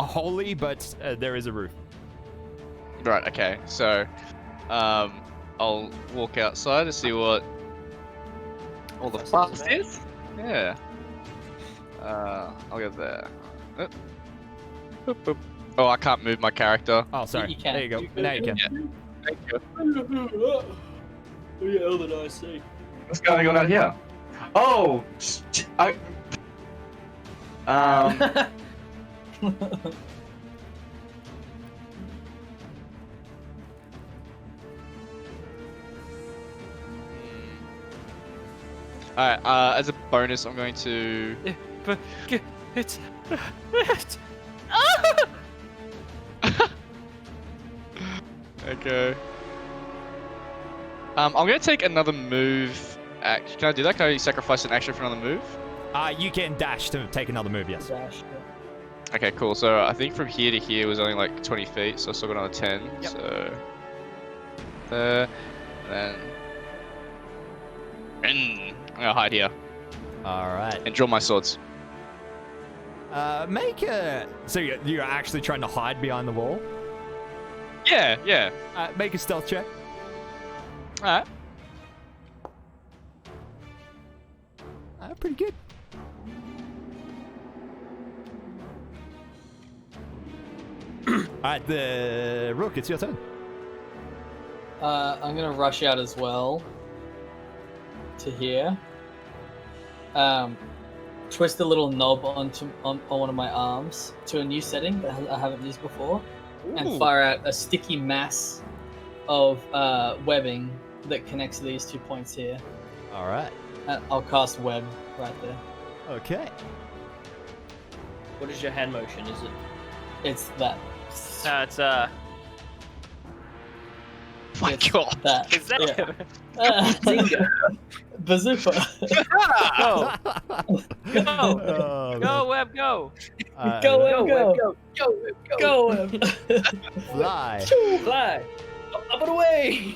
holy, but there is a roof. Right. Okay. So, I'll walk outside to see what all the fuss is. Yeah. I'll go there. Boop, boop. Oh, I can't move my character. Oh, sorry. You can. There you go. Now you can. Yeah. Thank you. What the hell did I see? What's going on out here? Oh, Alright, as a bonus, I'm going to... It's. Okay. I'm going to take another move. Can I do that? Can I sacrifice an action for another move? You can dash to take another move, yes. Okay, cool. So I think from here to here was only like 20 feet, so I still got another 10. Yep. So there, and then I'm gonna hide here Alright. and draw my swords. Make a... So you're actually trying to hide behind the wall? Yeah, yeah. Make a stealth check. Alright. Pretty good. Alright, the Rook, it's your turn. I'm gonna rush out as well to here. Twist a little knob on one of my arms to a new setting that I haven't used before, and Ooh. fire out a sticky mass of webbing that connects these 2 points here. Alright. And I'll cast web right there. Okay. What is your hand motion? Is it? It's that. No, it's My It's God. that. Is that? Yeah. Zinga. Bazooka. Go, Oh, go, Web, go. Go, Go, Web, go. Web, go, go, Web, go. Go, Web. Fly. Fly. Up and away.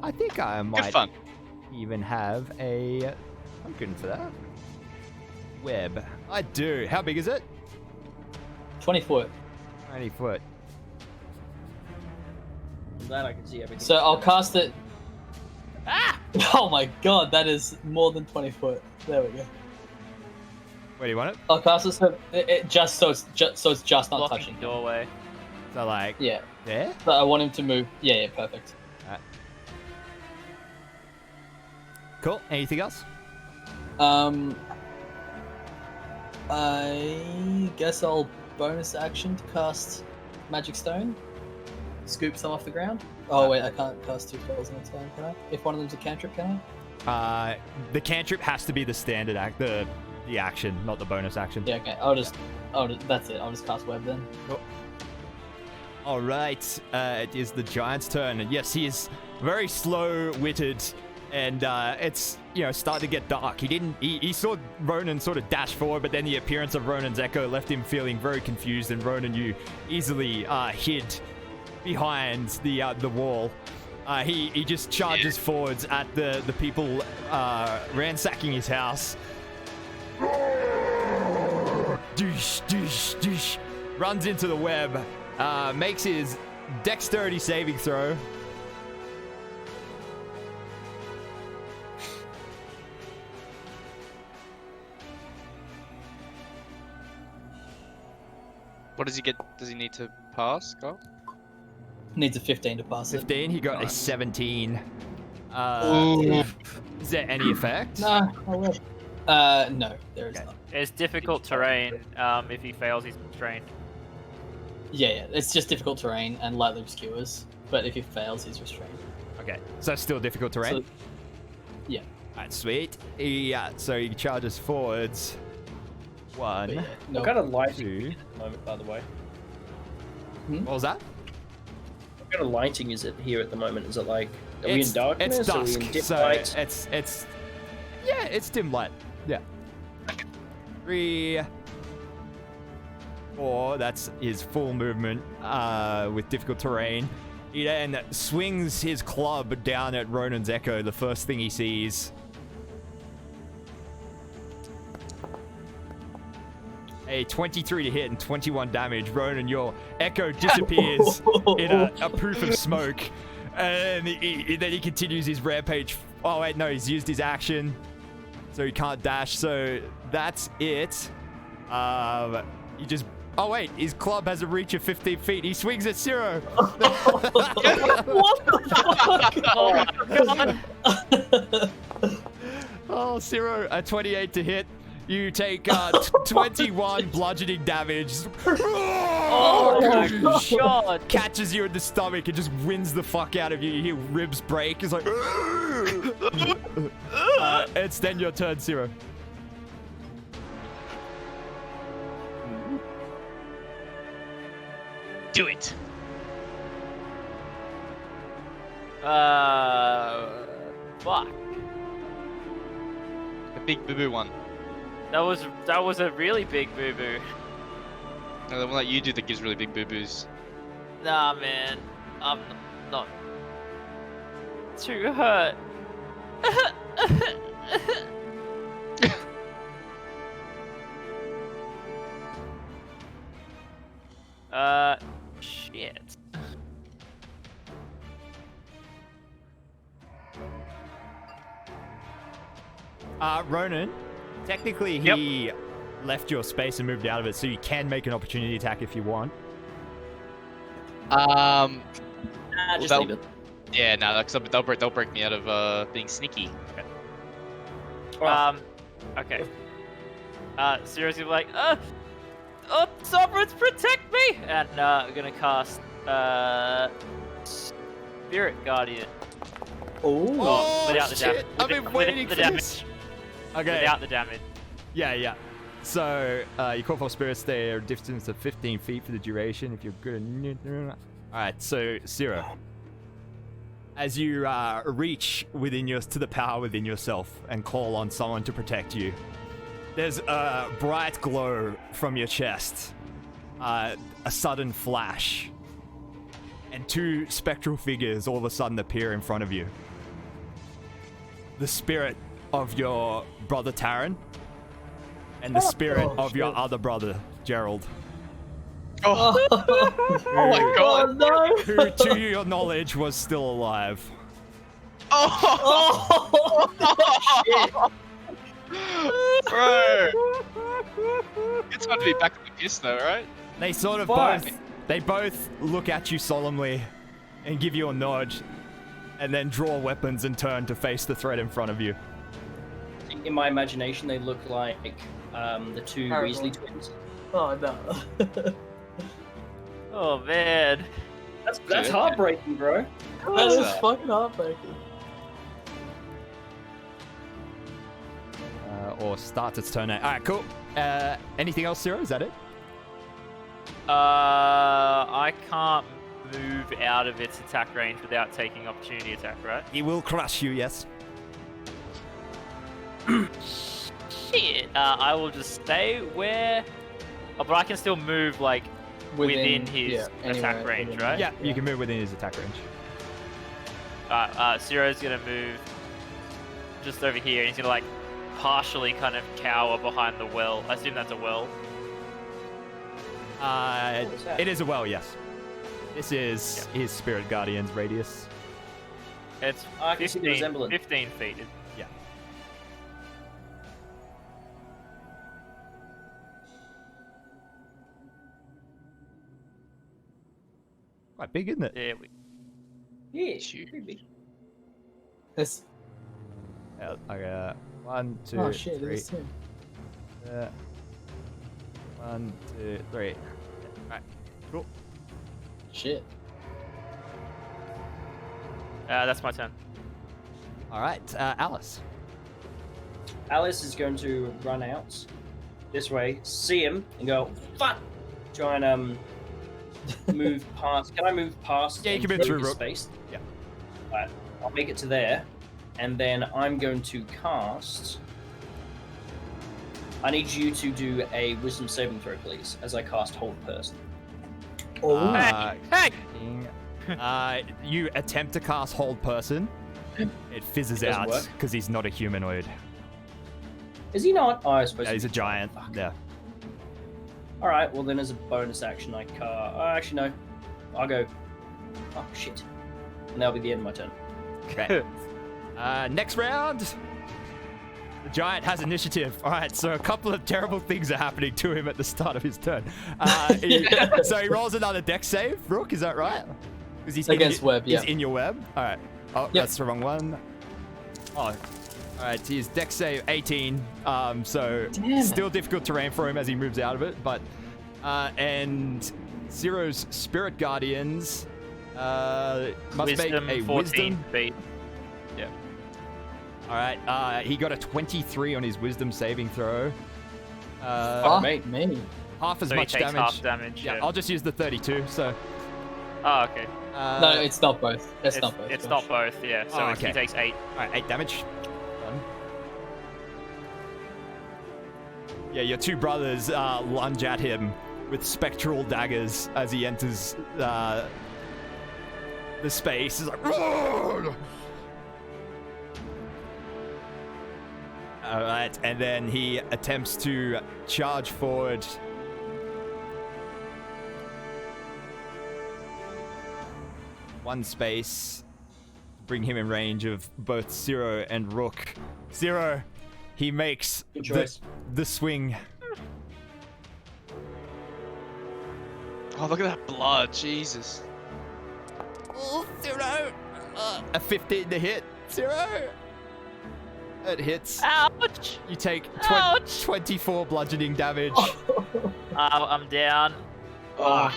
I think I Good might fun. even have a token for that. Web. I do. How big is it? 20 foot. 90 foot. I'm glad I can see everything. So I'll cast it. Ah! Oh my god, that is more than 20 foot. There we go. Where do you want it? I'll cast it so it just so it's just not Blocking touching him. doorway. So like, Yeah. there? So I want him to move. Yeah, perfect. Cool. Anything else? I guess I'll bonus action to cast Magic Stone. Scoop some off the ground. Oh wait, I can't cast 2 spells in a turn, can I? If one of them's a cantrip, can I? The cantrip has to be the standard act, the action, not the bonus action. Yeah, okay. That's it. I'll just cast Web then. Cool. All right, it is the giant's turn. And yes, he is very slow-witted, and it's starting to get dark. He saw Ronan sort of dash forward, but then the appearance of Ronan's echo left him feeling very confused. And Ronan, you easily hid behind the wall. He just charges forwards at the people ransacking his house. Doosh, doosh, doosh. Runs into the web. Makes his dexterity saving throw. What does he get? Does he need to pass? Go. Needs a 15 to pass it. 15. He got a 17. Ooh. Is there any effect? No, I will. No, there is not. It's difficult terrain. If he fails, he's restrained. Yeah, it's just difficult terrain and lightly obscures. But if he fails, he's restrained. Okay, so still difficult terrain. So, yeah. Alright, sweet. So he charges forwards. One. But yeah, no. What kind of lighting Two. is it at the moment, by the way? What was that? What kind of lighting is it here at the moment? Is it like, are we in darkness? It's Are we dusk, in dim so light? it's dim light. Yeah. 3, 4. That's his full movement with difficult terrain. He then swings his club down at Ronan's echo. The first thing he sees. A 23 to hit and 21 damage. Ronan, your echo disappears in a poof of smoke. And then he continues his rampage. Oh, wait, no, he's used his action. So he can't dash. So that's it. He just... Oh, wait, his club has a reach of 15 feet. He swings at Zero. What the fuck? Oh, Zero, a 28 to hit. You take 21 bludgeoning damage. Oh my god! Catches you in the stomach and just wins the fuck out of you. You hear ribs break. It's like... it's then your turn, Zero. Do it. Fuck. The big boo-boo one. That was a really big boo boo. No, the one that you do that gives really big boo-boos. Nah, man, I'm not too hurt. Shit. Ronan, technically he left your space and moved out of it, so you can make an opportunity attack if you want. Just Well, leave it. Yeah, no, because they'll break me out of being sneaky. Okay. Seriously, like, sovereigns protect me! And I'm gonna cast Spirit Guardian. Oh, without the shit. I've been waiting for this. Okay. Without the damage. Yeah. So, you call for spirits, they're a distance of 15 feet for the duration if you're good. Alright, so, Zero. As you reach to the power within yourself and call on someone to protect you, there's a bright glow from your chest, a sudden flash, and 2 spectral figures all of a sudden appear in front of you. the spirit of your brother Taran and the spirit of your other brother Gerald. Oh, oh my god! no! Who, to your knowledge, was still alive. Oh! Bro! It's fun to be back at the piss though, right? They sort of Fuck. both look at you solemnly and give you a nod and then draw weapons and turn to face the threat in front of you. In my imagination, they look like the two Terrible. Weasley twins. Oh no. Oh man. That's heartbreaking, bro. That is fucking heartbreaking. Or starts its turn now. Alright, cool. Anything else, Zero? Is that it? I can't move out of its attack range without taking opportunity attack, right? He will crush you, yes. Shit. I will just stay where. Oh, but I can still move like within his attack anywhere range, within- right? Yeah, you can move within his attack range. Zero's gonna move just over here, and he's gonna like partially kind of cower behind the well. I assume that's a well. What's that? It is a well, yes. This is his Spirit Guardian's radius. It's I can see the 15, resemblance. 15 feet. Yeah. Quite big, isn't it? There we Yeah, pretty big. This. Okay, 1, 2, Oh shit, it 3. is too. 1, 2, 3. Alright, cool. Shit. That's my turn. Alright, Alice. Alice is going to run out this way, see him, and go, fuck! Try and move past. Can I move past? Yeah, you can and move through his Rook. space. Yeah. Alright, I'll make it to there, and then I'm going to cast. I need you to do a Wisdom saving throw, please, as I cast Hold Person. Oh. Hey! You attempt to cast Hold Person. It fizzes It doesn't out work? because he's not a humanoid. Is he not? Oh, I suppose Yeah, he's a giant. Fuck. Yeah. All right. Well, then as a bonus action, I cast. Oh, actually, no. I'll go. Oh shit. And that'll be the end of my turn. Okay. Next round. The giant has initiative. All right, so a couple of terrible things are happening to him at the start of his turn. So he rolls another dex save. Rook, is that right? Because he's Against web, yeah. He's in your web. All right. Oh, that's the wrong one. Oh. All right, so his dex save 18. So Damn still difficult terrain for him as he moves out of it, but and Zero's Spirit Guardians must Wisdom make a 14 wisdom. feet. All right, he got a 23 on his wisdom saving throw. Fuck mate. me. Half as So much he takes damage. half damage. Yeah, I'll just use the 32. So. Oh, okay. No, it's not both. It's not both. It's Josh. not both, yeah. So Oh, he okay. takes 8. All right, 8 damage. Done. Yeah, your two brothers lunge at him with spectral daggers as he enters the space. He's like, "Roar!" All right, and then he attempts to charge forward. One space, bring him in range of both Zero and Rook. Zero, he makes Good choice. the swing. Oh, look at that blood, Jesus. Oh, Zero! A 15 to hit. Zero! It hits. Ouch! You take Ouch! 24 bludgeoning damage. I'm down. Oh.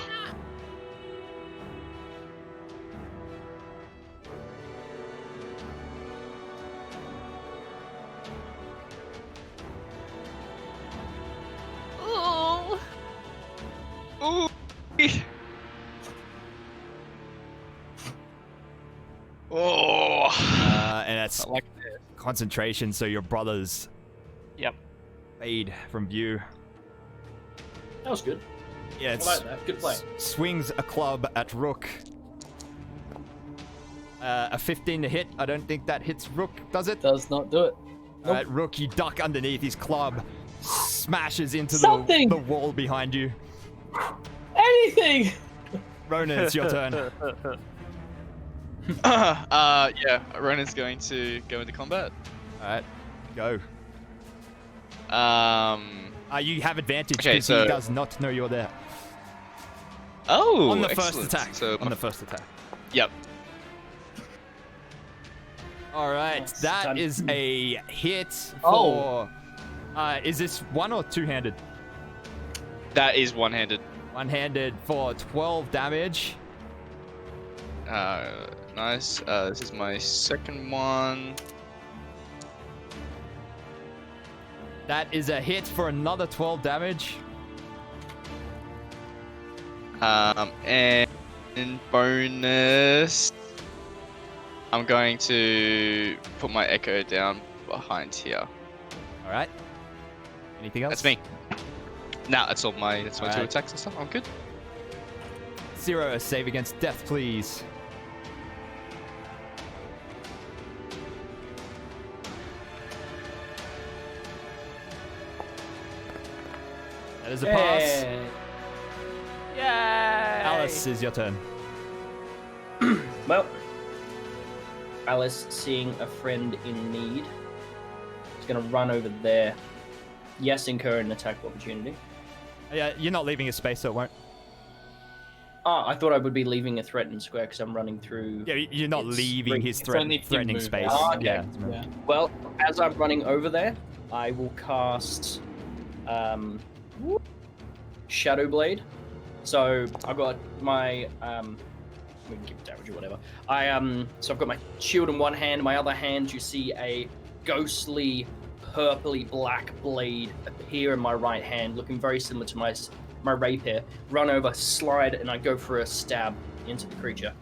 Ooh. Ooh. Oh. And that's I like this. concentration, so your brothers Yep. fade from view. That was good. Yeah, I it's like that. Good play. swings a club at Rook. A 15 to hit. I don't think that hits Rook, does it? Does not do it. All right, Rook, you duck underneath his club, smashes into Something. the wall behind you. Anything. Ronan, it's your turn. Yeah, Ronan's going to go into combat. All right, go. You have advantage Okay, because so- he does not know you're there. Oh, On the excellent. first attack. So, On the first attack. yep. All right, Nice. that Done. is a hit Oh. for... is this one or two-handed? That is one-handed. One-handed for 12 damage. Nice. This is my second one. That is a hit for another 12 damage. And in bonus, I'm going to put my echo down behind here. All right. Anything else? That's me. Nah, that's all my two Alright. attacks and stuff. I'm good. Zero, a save against death, please. That is a pass. Yeah. Yay! Alice, is your turn. Well, Alice, seeing a friend in need, is going to run over there. Yes, incur an attack of opportunity. Yeah, you're not leaving a space, so it won't. Ah, I thought I would be leaving a threatened square because I'm running through. Yeah, you're not It's leaving his it's only if you threatening move space. out. Oh, okay. Yeah. Yeah. Well, as I'm running over there, I will cast Shadow Blade. So I've got my we can give damage or whatever. So I've got my shield in one hand. In my other hand, you see a ghostly, purpley black blade appear in my right hand, looking very similar to my rapier. Run over, slide, and I go for a stab into the creature.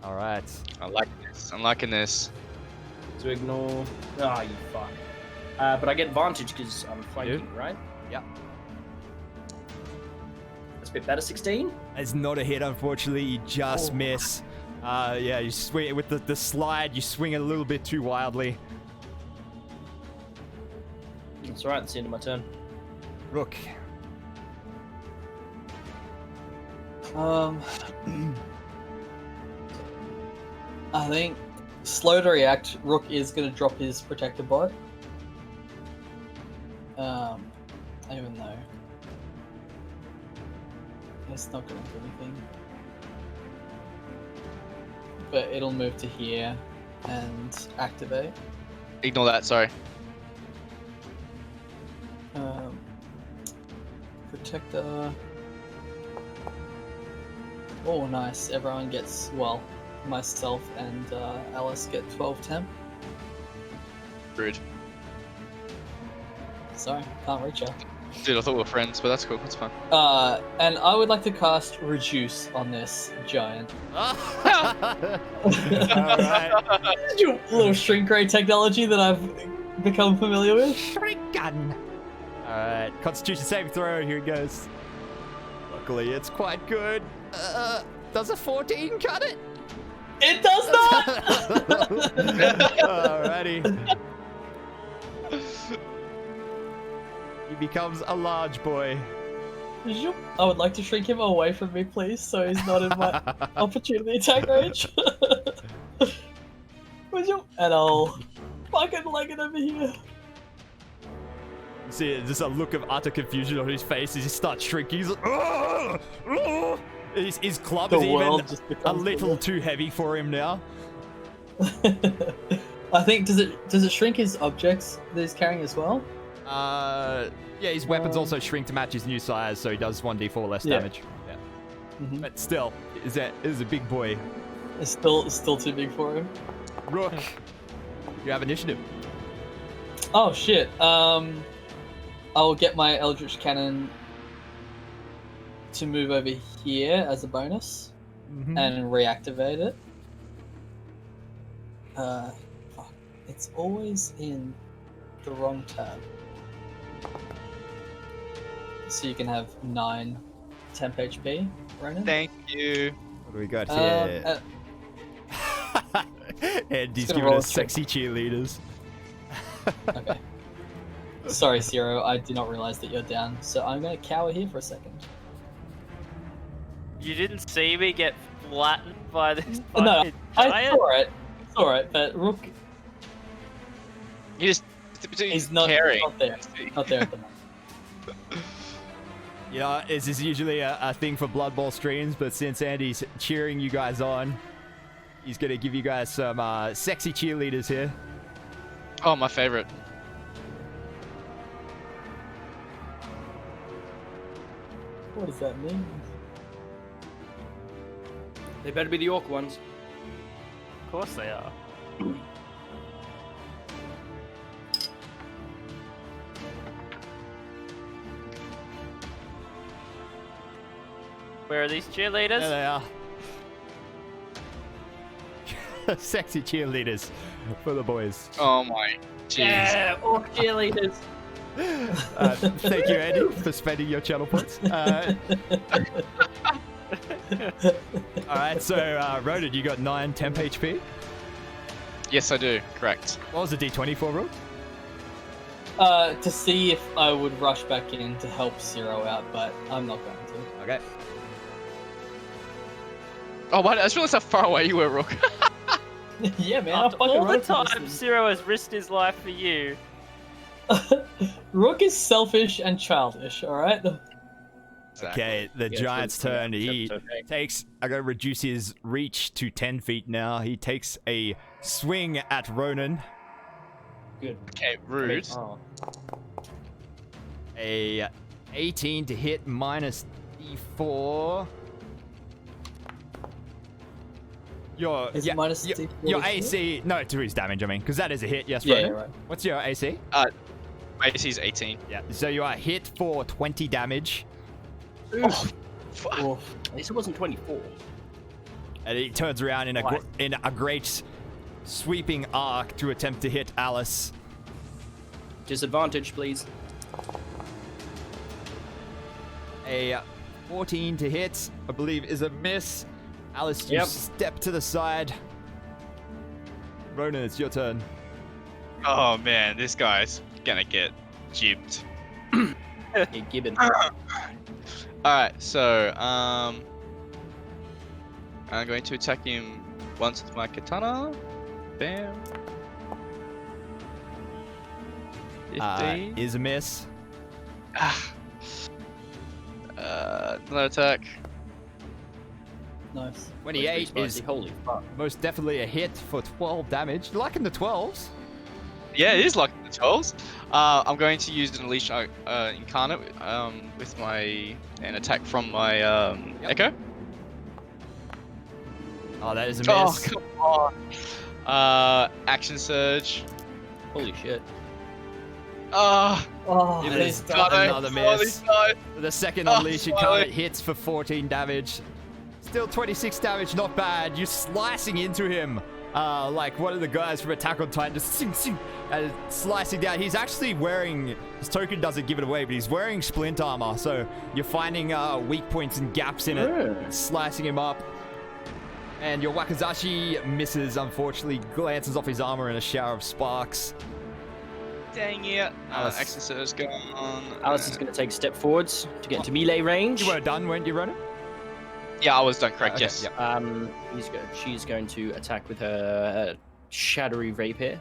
All right. I like this. I'm liking this. To ignore. Ah, you fuck. But I get advantage because I'm flanking, right? Yep. That's a bit better. 16. It's not a hit, unfortunately. You just Oh. miss. Yeah, you swing with the slide. You swing it a little bit too wildly. That's alright. That's the end of my turn. Rook. I think slow to react. Rook is going to drop his protector bot. Even though it's not going to do anything, but it'll move to here and activate. Ignore that. Sorry. Protector. Oh, nice. Everyone gets, well, myself and Alice get 12 temp. Rude. Sorry, can't reach her. Dude, I thought we were friends, but that's cool. That's fine. And I would like to cast Reduce on this giant. Alright. Your little shrink ray technology that I've become familiar with. Shrink gun. Alright. Constitution saving throw. Here it goes. Luckily, it's quite good. Does a 14 cut it? It does not! Alrighty. He becomes a large boy. I would like to shrink him away from me, please, so he's not in my opportunity attack range. And I'll fucking leg it over here. You see just a look of utter confusion on his face as he starts shrinking. He's like, "Ah! Ah!" His club The is world even just a becomes little too heavy for him now. I think does it shrink his objects that he's carrying as well? Yeah, his weapons also shrink to match his new size, so he does 1d4 less Yeah. damage. Yeah. Mhm. But still, is a big boy. It's still too big for him. Rook, you have initiative. Oh shit. I'll get my Eldritch Cannon to move over here as a bonus and reactivate it. Fuck. It's always in the wrong tab. So you can have 9 temp HP, Ronan. Thank you. What do we got Um, here? And he's gonna giving roll us a check. sexy cheerleaders. Okay. Sorry, Zero. I did not realize that you're down, so I'm gonna cower here for a second. You didn't see me get flattened by this No, fucking I giant? saw it. I saw it, but Rook You just is not, caring. not there. Not there at the moment. You know, this is usually a thing for Blood Bowl streams, but since Andy's cheering you guys on, he's gonna give you guys some sexy cheerleaders here. Oh, my favorite. What does that mean? They better be the orc ones. Of course they are. Where are these cheerleaders? There they are. Sexy cheerleaders for the boys. Oh my. Jeez. Yeah, orc cheerleaders. Thank you, Andy, for spending your channel points. Alright, so Ronan, you got 9 temp HP. Yes, I do. Correct. What was the D20 for, Rook? To see if I would rush back in to help Zero out, but I'm not going to. Okay. Oh, wow, I just realized how far away you were, Rook. Yeah, man. After I'll fucking all the run for this time thing. Zero has risked his life for you. Rook is selfish and childish, alright? Okay, the Yeah, giant's it's really- turn. He that's okay. takes. I'm gonna reduce his reach to 10 feet now. He takes a swing at Ronan. Good. Okay, rude. Oh. A 18 to hit minus D4. Your Is it minus your, D4 your to hit? AC. No, to his damage. I mean, because that is a hit. Yes, Yeah, Ronan. yeah, right. What's your AC? My AC's 18. Yeah. So you are hit for 20 damage, Oh, fuck. Oof. At least it wasn't 24. and he turns around in a great sweeping arc to attempt to hit Alice. Disadvantage, please. A 14 to hit, I believe, is a miss. Alice, you Yep. step to the side. Ronan, it's your turn. Oh man, this guy's gonna get jibbed. Yeah, Gibbon. Alright, so I'm going to attack him once with my katana. Bam. 15. Is a miss. Another attack. Nice. 28 is Holy fuck. most definitely a hit for 12 damage. You liking the 12s? Yeah, it is like the 12s. I'm going to use an Unleash Incarnate with an attack from my Echo. Oh, that is a Oh, miss. come on. Action Surge. Holy shit. Ah, Oh, It please is don't. another miss. The second Oh, Unleash sorry. Incarnate hits for 14 damage. Still 26 damage, not bad. You're slicing into him. Like one of the guys from Attack on Titan, just slicing down. He's actually wearing, his token doesn't give it away, but he's wearing splint armor. So you're finding weak points and gaps in it, slicing him up. And your Wakazashi misses, unfortunately, glances off his armor in a shower of sparks. dang it. Alice. Action Surge going on. Alice is going to take a step forwards to get into melee range. You were done, weren't you, Ronan? Yeah, I was done correct, Okay, yes. yep. She's going to attack with her shadowy rapier.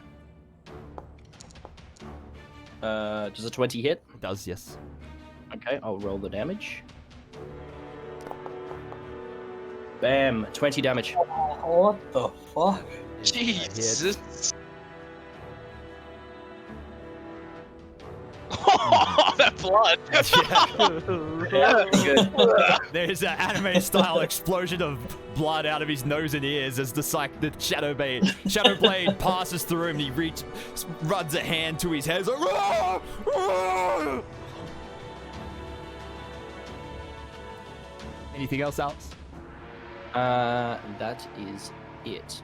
Does a 20 hit? It does, yes. Okay, I'll roll the damage. Bam, 20 damage. What the fuck? Jesus. Oh, that blood. Yeah, good. There's an anime-style explosion of blood out of his nose and ears as the Shadow Blade passes through him. He runs a hand to his head. He's like, "Rah! Rah!" Anything else, Alex? That is it.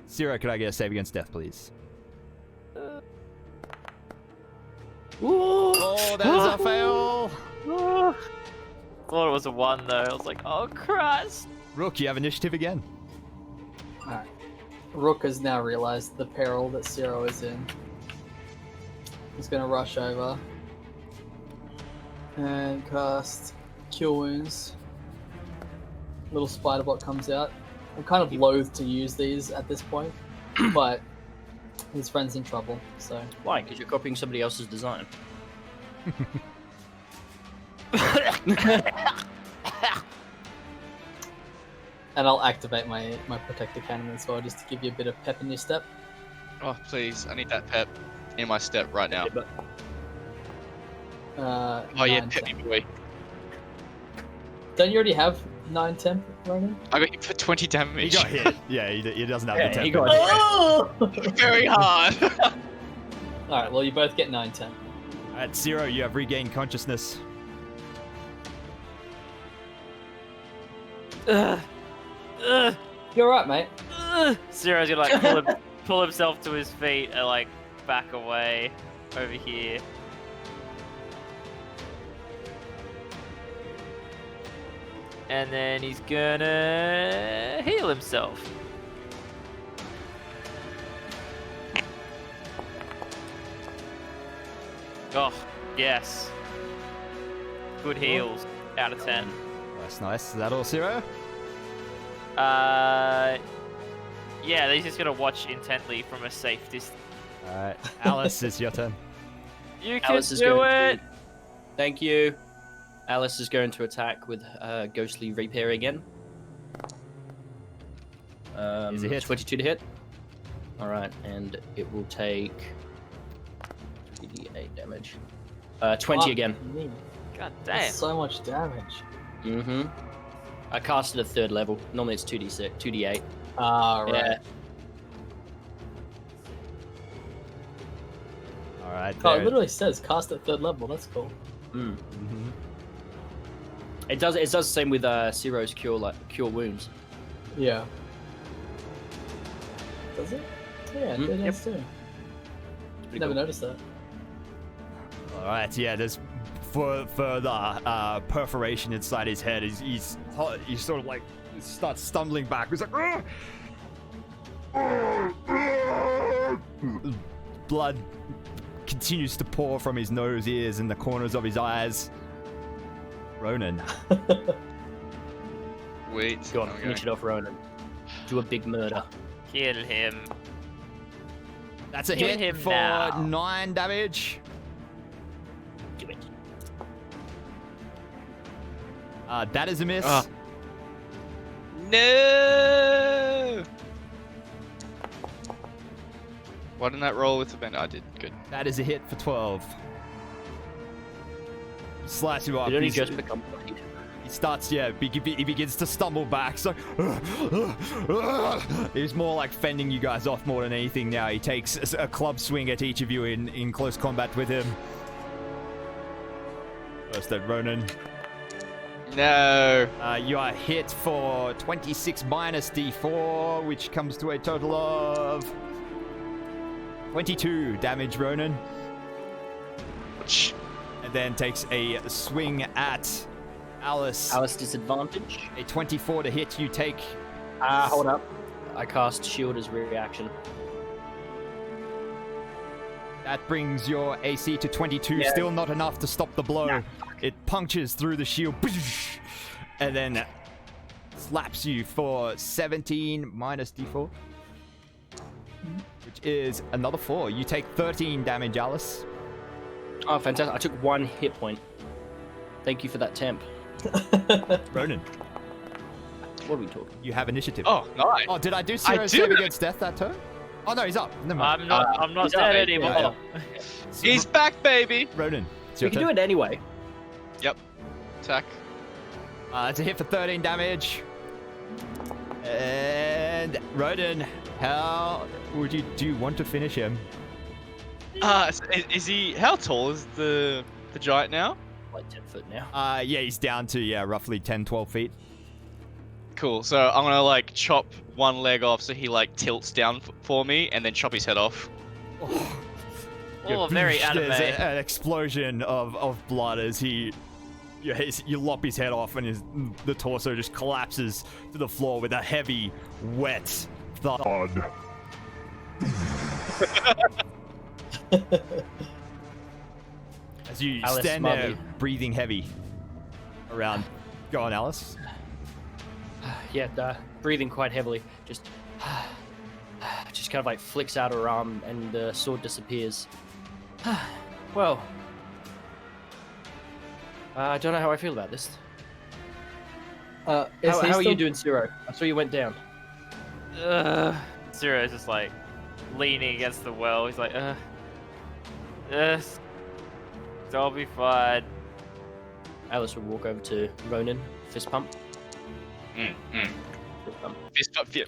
Zero, could I get a save against death, please? Oh, that is a fail. thought it was a 1 though. I was like, oh Christ. Rook, you have initiative again. Alright. Rook has now realized the peril that Zero is in. He's gonna rush over and cast Cure Wounds. Little spider bot comes out. I'm kind of loath to use these at this point, but his friend's in trouble, so. Why? Because you're copying somebody else's design. And I'll activate my Protector Cannon as well, just to give you a bit of pep in your step. Oh, please. I need that pep in my step right now. Oh, yeah, 9 pep me, temp. boy. Don't you already have 9 temp, Ronan? I got you for 20 He damage. got hit. Yeah, he doesn't have the Yeah, temp. he got hit. Very hard. Alright, well, you both get 9 temp. At 0, you have regained consciousness. You're right, mate. Zero's gonna like pull himself to his feet and like back away over here. And then he's gonna heal himself. Oh, yes. Good heals. Out of 10. That's nice. Is that all, 0? Yeah, he's just gonna watch intently from a safe distance. Alright, Alice, it's your turn. You can Alice is do going it! to- Thank you. Alice is going to attack with Ghostly Repair again. Is it hit? 22 to hit. Alright, and it will take 3d8 damage. 20 Fuck again. me. God That's damn. so much damage. Mm-hmm. I cast it at 3rd level. Normally it's 2d6, 2d8. Ah, right. Yeah. Alright, Oh, it there. literally says cast at 3rd level. That's cool. Mm. Mhm. It does the same with Ciro's cure wounds. Yeah. Does it? Yeah, Mm, it does too. Pretty Never cool. noticed that. Alright, yeah, there's further perforation inside his head. He's sort of like starts stumbling back. He's like, "Ugh!" Blood continues to pour from his nose, ears, and the corners of his eyes. Ronan. Wait. Go on, okay. finish it off, Ronan. Do a big murder. Kill him. That's a Kill hit him for now. 9 damage. Do it. That is a miss. Ah. No! Why didn't that roll with the bend? I did. Good. That is a hit for 12. Slice you up. Did only He's- just become bloodied. He starts, he begins to stumble back. So he's more like fending you guys off more than anything now. He takes a club swing at each of you in close combat with him. First at Ronan. No. You are hit for 26 minus D4, which comes to a total of 22 damage, Ronan. Ouch. And then takes a swing at Alice. Alice disadvantage. A 24 to hit, you take... Hold up. I cast shield as reaction. That brings your AC to 22, Yeah. still not enough to stop the blow. Nah, It punctures through the shield, and then slaps you for 17 minus D4, which is another 4. You take 13 damage, Alice. Oh, fantastic. I took 1 hit point. Thank you for that temp. Ronan, What are we talking? you have initiative. Oh, nice. Oh, did I do I Zero do. save against death that turn? Oh no, he's up. Never mind. I'm not he's dead up, anymore. yeah. He's back, baby. Ronan, it's We your can turn. do it anyway. Yep. Attack. It's a hit for 13 damage. And Ronan, how would you do you want to finish him? Is he? How tall is the giant now? Like 10 foot now. Yeah, he's down to roughly 10, 12 feet. Cool. So I'm gonna like chop one leg off so he like tilts down for me, and then chop his head off. Oh, very There's anime. an explosion of blood as he you lop his head off, and the torso just collapses to the floor with a heavy, wet thud. Odd. As you Alice stand there, smartly. breathing heavy around. Go on, Alice. Yeah, breathing quite heavily. Just kind of like flicks out her arm, and the sword disappears. Well, I don't know how I feel about this. How are you doing, Zero? I saw you went down. Zero's just like leaning against the well. He's like, yes, I'll be fine. Alice would walk over to Ronan, fist pump. Fist pump. Fist bump, yeah.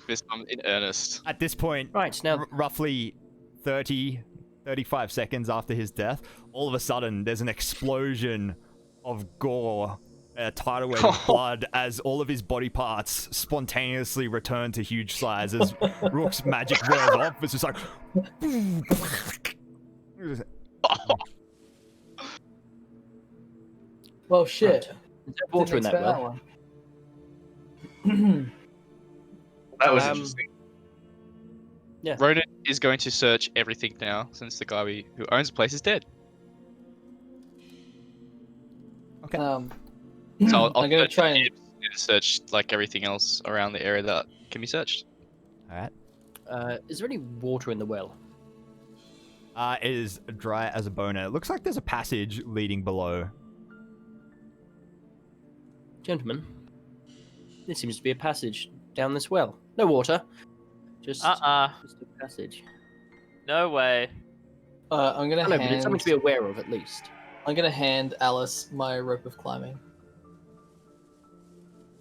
Fist bump in earnest. At this point, Right, now roughly 35 seconds after his death, all of a sudden there's an explosion of gore, a tidal wave of blood, as all of his body parts spontaneously return to huge size as Rook's magic wears off. It's just like... Well, shit. Is there water in Didn't that expect well? one. That was Um, interesting. Ronan is going to search everything now, since the guy who owns the place is dead. Okay. So I'll I'm gonna search try and and search like everything else around the area that can be searched. Alright. Is there any water in the well? It is dry as a bone. It looks like there's a passage leading below. Gentlemen, there seems to be a passage down this well. No water. Just a passage. No way. I'm gonna I know, but it's hand. something to be aware of at least. I'm gonna hand Alice my rope of climbing.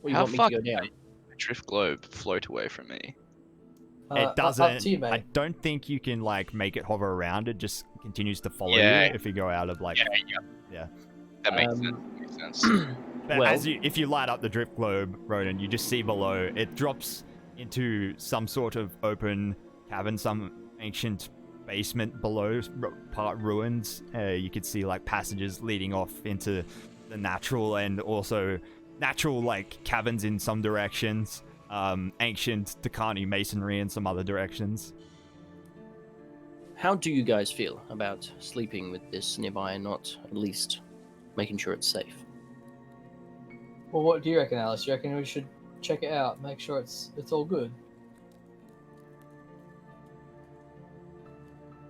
Or you How want me far to go can down? the drift globe float away from me? It doesn't. Up to you, I mate. don't think you can like make it hover around. It just continues to follow Yeah. you if you go out of like. Yeah. That makes Um, sense. Makes sense. But Well- if you light up the drift globe, Ronan, you just see below. It drops into some sort of open cavern, some ancient basement below, part ruins. You could see like passages leading off into the natural, and also natural like caverns in some directions. Ancient Takani masonry in some other directions. How do you guys feel about sleeping with this nearby and not at least making sure it's safe? Well, what do you reckon, Alice? You reckon we should check it out, make sure it's all good?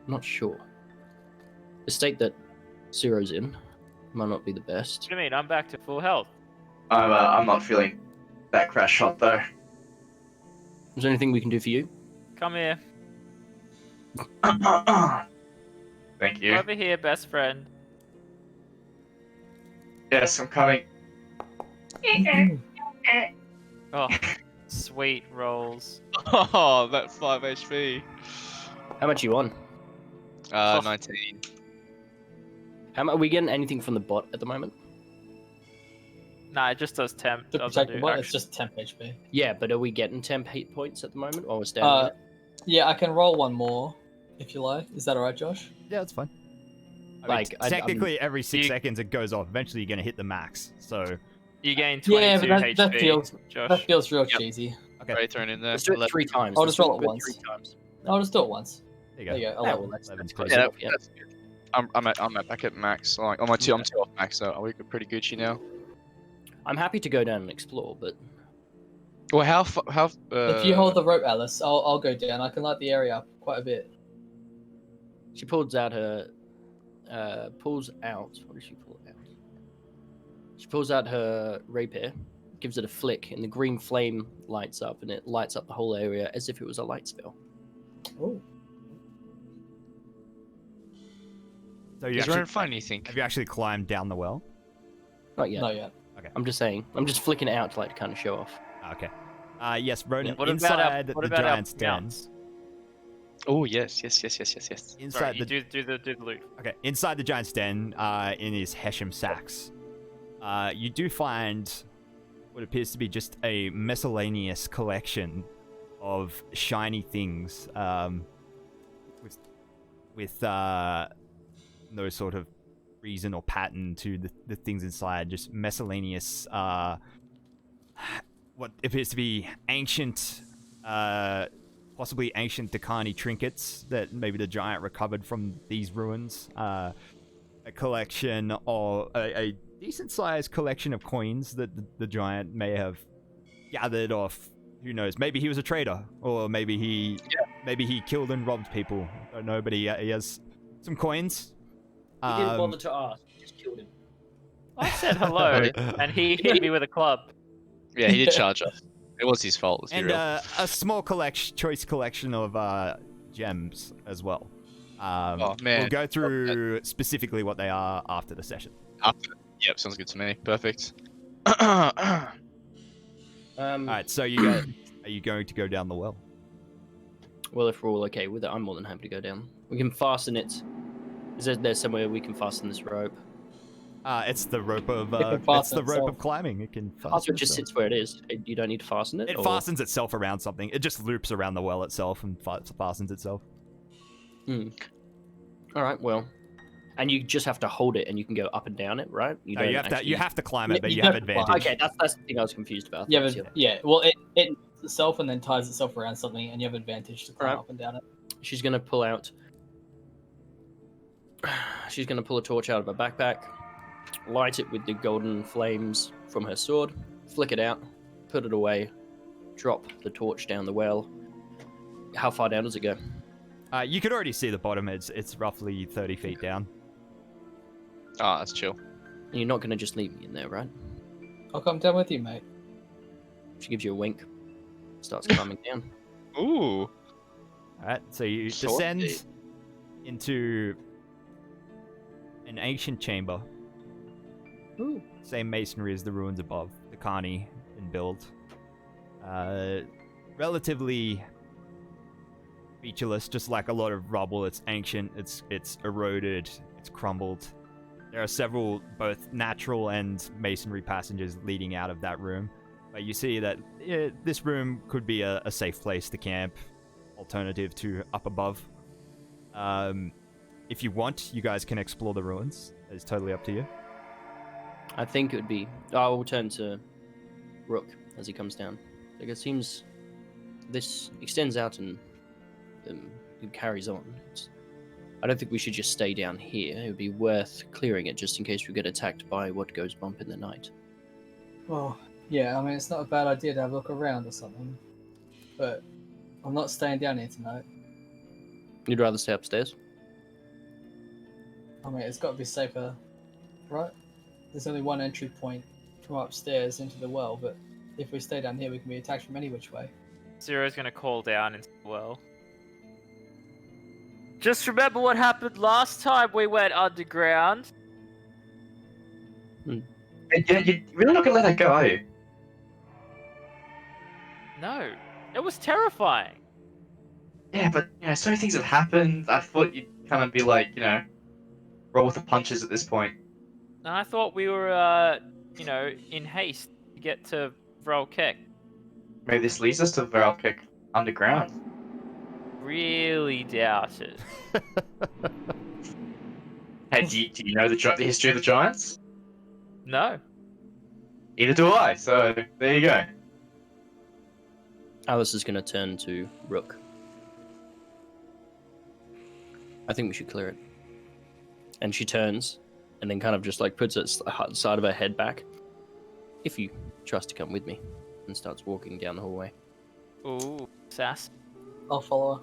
I'm not sure. The state that Zero's in might not be the best. What do you mean? I'm back to full health. I'm not feeling that crash shot though. Is there anything we can do for you? Come here. Thank you. Over here, best friend. Yes, I'm coming. Oh, sweet rolls. Oh, that 5 HP. How much are you on? 19. Are we getting anything from the bot at the moment? Nah, it just does temp. To Doesn't protect the do bot, it's action. just temp HP. Yeah, but are we getting temp hit points at the moment while we're standing? Yeah, I can roll one more if you like. Is that alright, Josh? Yeah, that's fine. I Like, mean, I'm- technically, every 6 You- seconds it goes off. Eventually, you're gonna hit the max. So, You gain Yeah, 22 but HP. that feels Josh. that feels real Yep. cheesy. okay, Already thrown in there. Let's do it 11. 3 times. I'll Let's just roll do it once. 3 times. I'll just do it once. there you There go. you go. Yeah, 11. well, that's 11's close close. Yeah, enough, yeah. that's good. I'm back at max. Like, I'm 2 off max, so we're pretty Gucci now. I'm happy to go down and explore, but Well, how If you hold the rope, Alice, I'll go down. I can light the area up quite a bit. she pulls out her what does she pull out? She pulls out her rapier, gives it a flick, and the green flame lights up, and it lights up the whole area as if it was a light spell. Oh. So you is Ronan actually, fine? You think? have you actually climbed down the well? Not yet. Not yet. I'm just saying. I'm just flicking it out to like kind of show off. Ah, okay. Yes, Ronan, What about inside what the about our giant's den. mounts? Oh yes. Inside Sorry, the you do the loot. Okay, inside the giant's den, in his Hesham sacks, you do find what appears to be just a miscellaneous collection of shiny things, with no sort of reason or pattern to the things inside. Just miscellaneous, what appears to be ancient, possibly ancient Dakani trinkets that maybe the giant recovered from these ruins. A collection of a decent-sized collection of coins that the giant may have gathered off. Who knows? Maybe he was a trader, or maybe he killed and robbed people. I don't know, but he has some coins. He didn't bother to ask. He just killed him. I said hello, and he hit me with a club. Yeah, he did charge us. It was his fault. Let's be And real. a small choice collection of gems as well. Oh man. We'll go through specifically what they are after the session. Yep, sounds good to me. Perfect. All right, so are you going to go down the well? Well, if we're all okay with it, I'm more than happy to go down. We can fasten it. Is there somewhere we can fasten this rope? It's the rope of It can it's fasten the rope itself. of climbing. It can Oh, so fasten it just itself. sits where it is. You don't need to fasten it. It or- fastens itself around something. It just loops around the well itself and fastens itself. All right. Well, and you just have to hold it, and you can go up and down it, right? No, don't you have actually- to climb it, but You you have have to advantage. climb. Okay, that's the thing I was confused about. Yeah, Thanks, but, yeah. Well, it itself and then ties itself around something, and you have advantage to climb Right. up and down it. She's gonna pull out. She's gonna pull a torch out of her backpack, light it with the golden flames from her sword, flick it out, put it away, drop the torch down the well. How far down does it go? You could already see the bottom. It's roughly 30 feet down. Ah, that's chill. And you're not gonna just leave me in there, right? I'll come down with you, mate. She gives you a wink, starts climbing down. Ooh. All right, so you Sorted. descend into an ancient chamber. Ooh. Same masonry as the ruins above, the Kani in build. Relatively featureless, just like a lot of rubble. It's ancient, it's eroded, it's crumbled. There are several both natural and masonry passages leading out of that room. But you see that this room could be a safe place to camp, alternative to up above. If you want, you guys can explore the ruins. It's totally up to you. I think it would be. I will turn to Rook as he comes down. Like it seems this extends out and it carries on. I don't think we should just stay down here. It would be worth clearing it just in case we get attacked by what goes bump in the night. Well, yeah, I mean, it's not a bad idea to have a look around or something. But I'm not staying down here tonight. You'd rather stay upstairs? I mean, it's got to be safer, right? There's only one entry point from upstairs into the well, but if we stay down here, we can be attacked from any which way. Zero's gonna call down into the well. Just remember what happened last time we went underground. You're really not gonna let that go, are you? No, it was terrifying. Yeah, but so many things have happened. I thought you'd kind of be like, roll with the punches at this point. And I thought we were, in haste to get to Vrolkek. Maybe this leads us to Varalkik underground. Really doubt it. Hey, do you know the history of the giants? No. Either do I. So there you go. Alice is going to turn to Rook. I think we should clear it. And she turns, and then kind of just like puts its side of her head back. If you trust to come with me, and starts walking down the hallway. Ooh, sass. I'll follow her.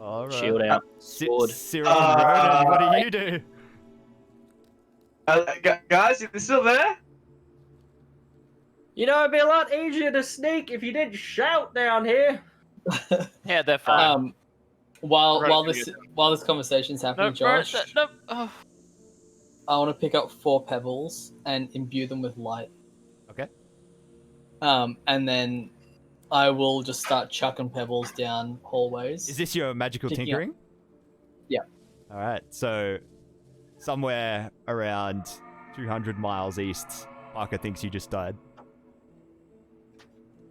All right. Shield out, sword. Cyril and Ronan, what do you do? Guys, you still there? You know, it'd be a lot easier to sneak if you didn't shout down here. Yeah, they're fine. While Right, this conversation's happening, Josh, No. Oh. I want to pick up 4 pebbles and imbue them with light. Okay. And then I will just start chucking pebbles down hallways. Is this your magical Picking up. tinkering? Yeah. All right. So somewhere around 200 miles east, Parker thinks you just died.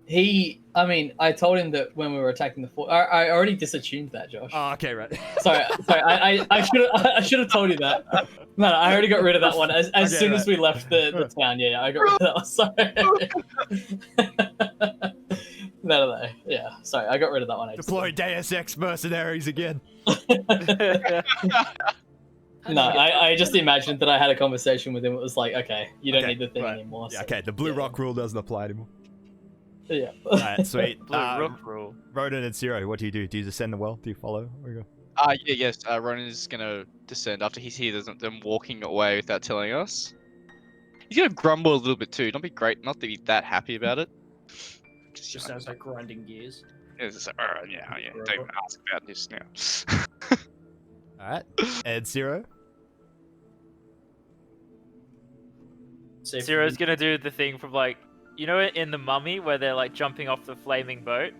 I mean, I told him that when we were attacking the fort. I already disattuned that, Josh. Oh, okay, right. Sorry. I should have told you that. No, I already got rid of that one as Okay, soon as we left the town. Yeah, I got rid of that one. Sorry. No. Yeah, sorry, I got rid of that one. Deploy Deus Ex mercenaries again. No, I just imagined that I had a conversation with him. It was like, okay, you don't Okay, need the thing right. anymore. Yeah, so, okay, the Blue Rock rule doesn't apply anymore. Yeah. Alright, sweet. Blue Rook rule. Ronan and Zero, what do you do? Do you descend the well? Do you follow? Where you go? Yes, Ronan is gonna descend after he sees them walking away without telling us. He's gonna grumble a little bit too. Don't be not to be that happy about it. Just sounds like grinding gears. It's just like, yeah, don't even ask about this now. Alright, and Zero? Zero's gonna do the thing from like, you know, in The Mummy where they're like jumping off the flaming boat,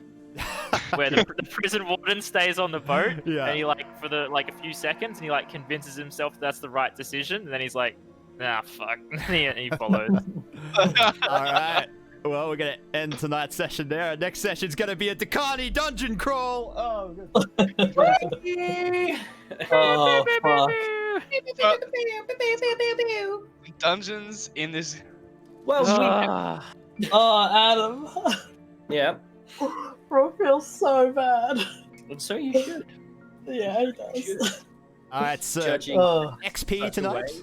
where the prison warden stays on the boat, Yeah. and he like for a few seconds, and he like convinces himself that's the right decision, and then he's like, nah, fuck, and he follows. Alright. Well, we're gonna end tonight's session there. Our next session's gonna be a Dakani dungeon crawl. Oh, good. Oh, fuck. Dungeons in this. Well, Oh, Adam. yeah, Bro feels so bad. and so you should. Yeah, he does. Alright, so Judging Oh. XP such a tonight. way.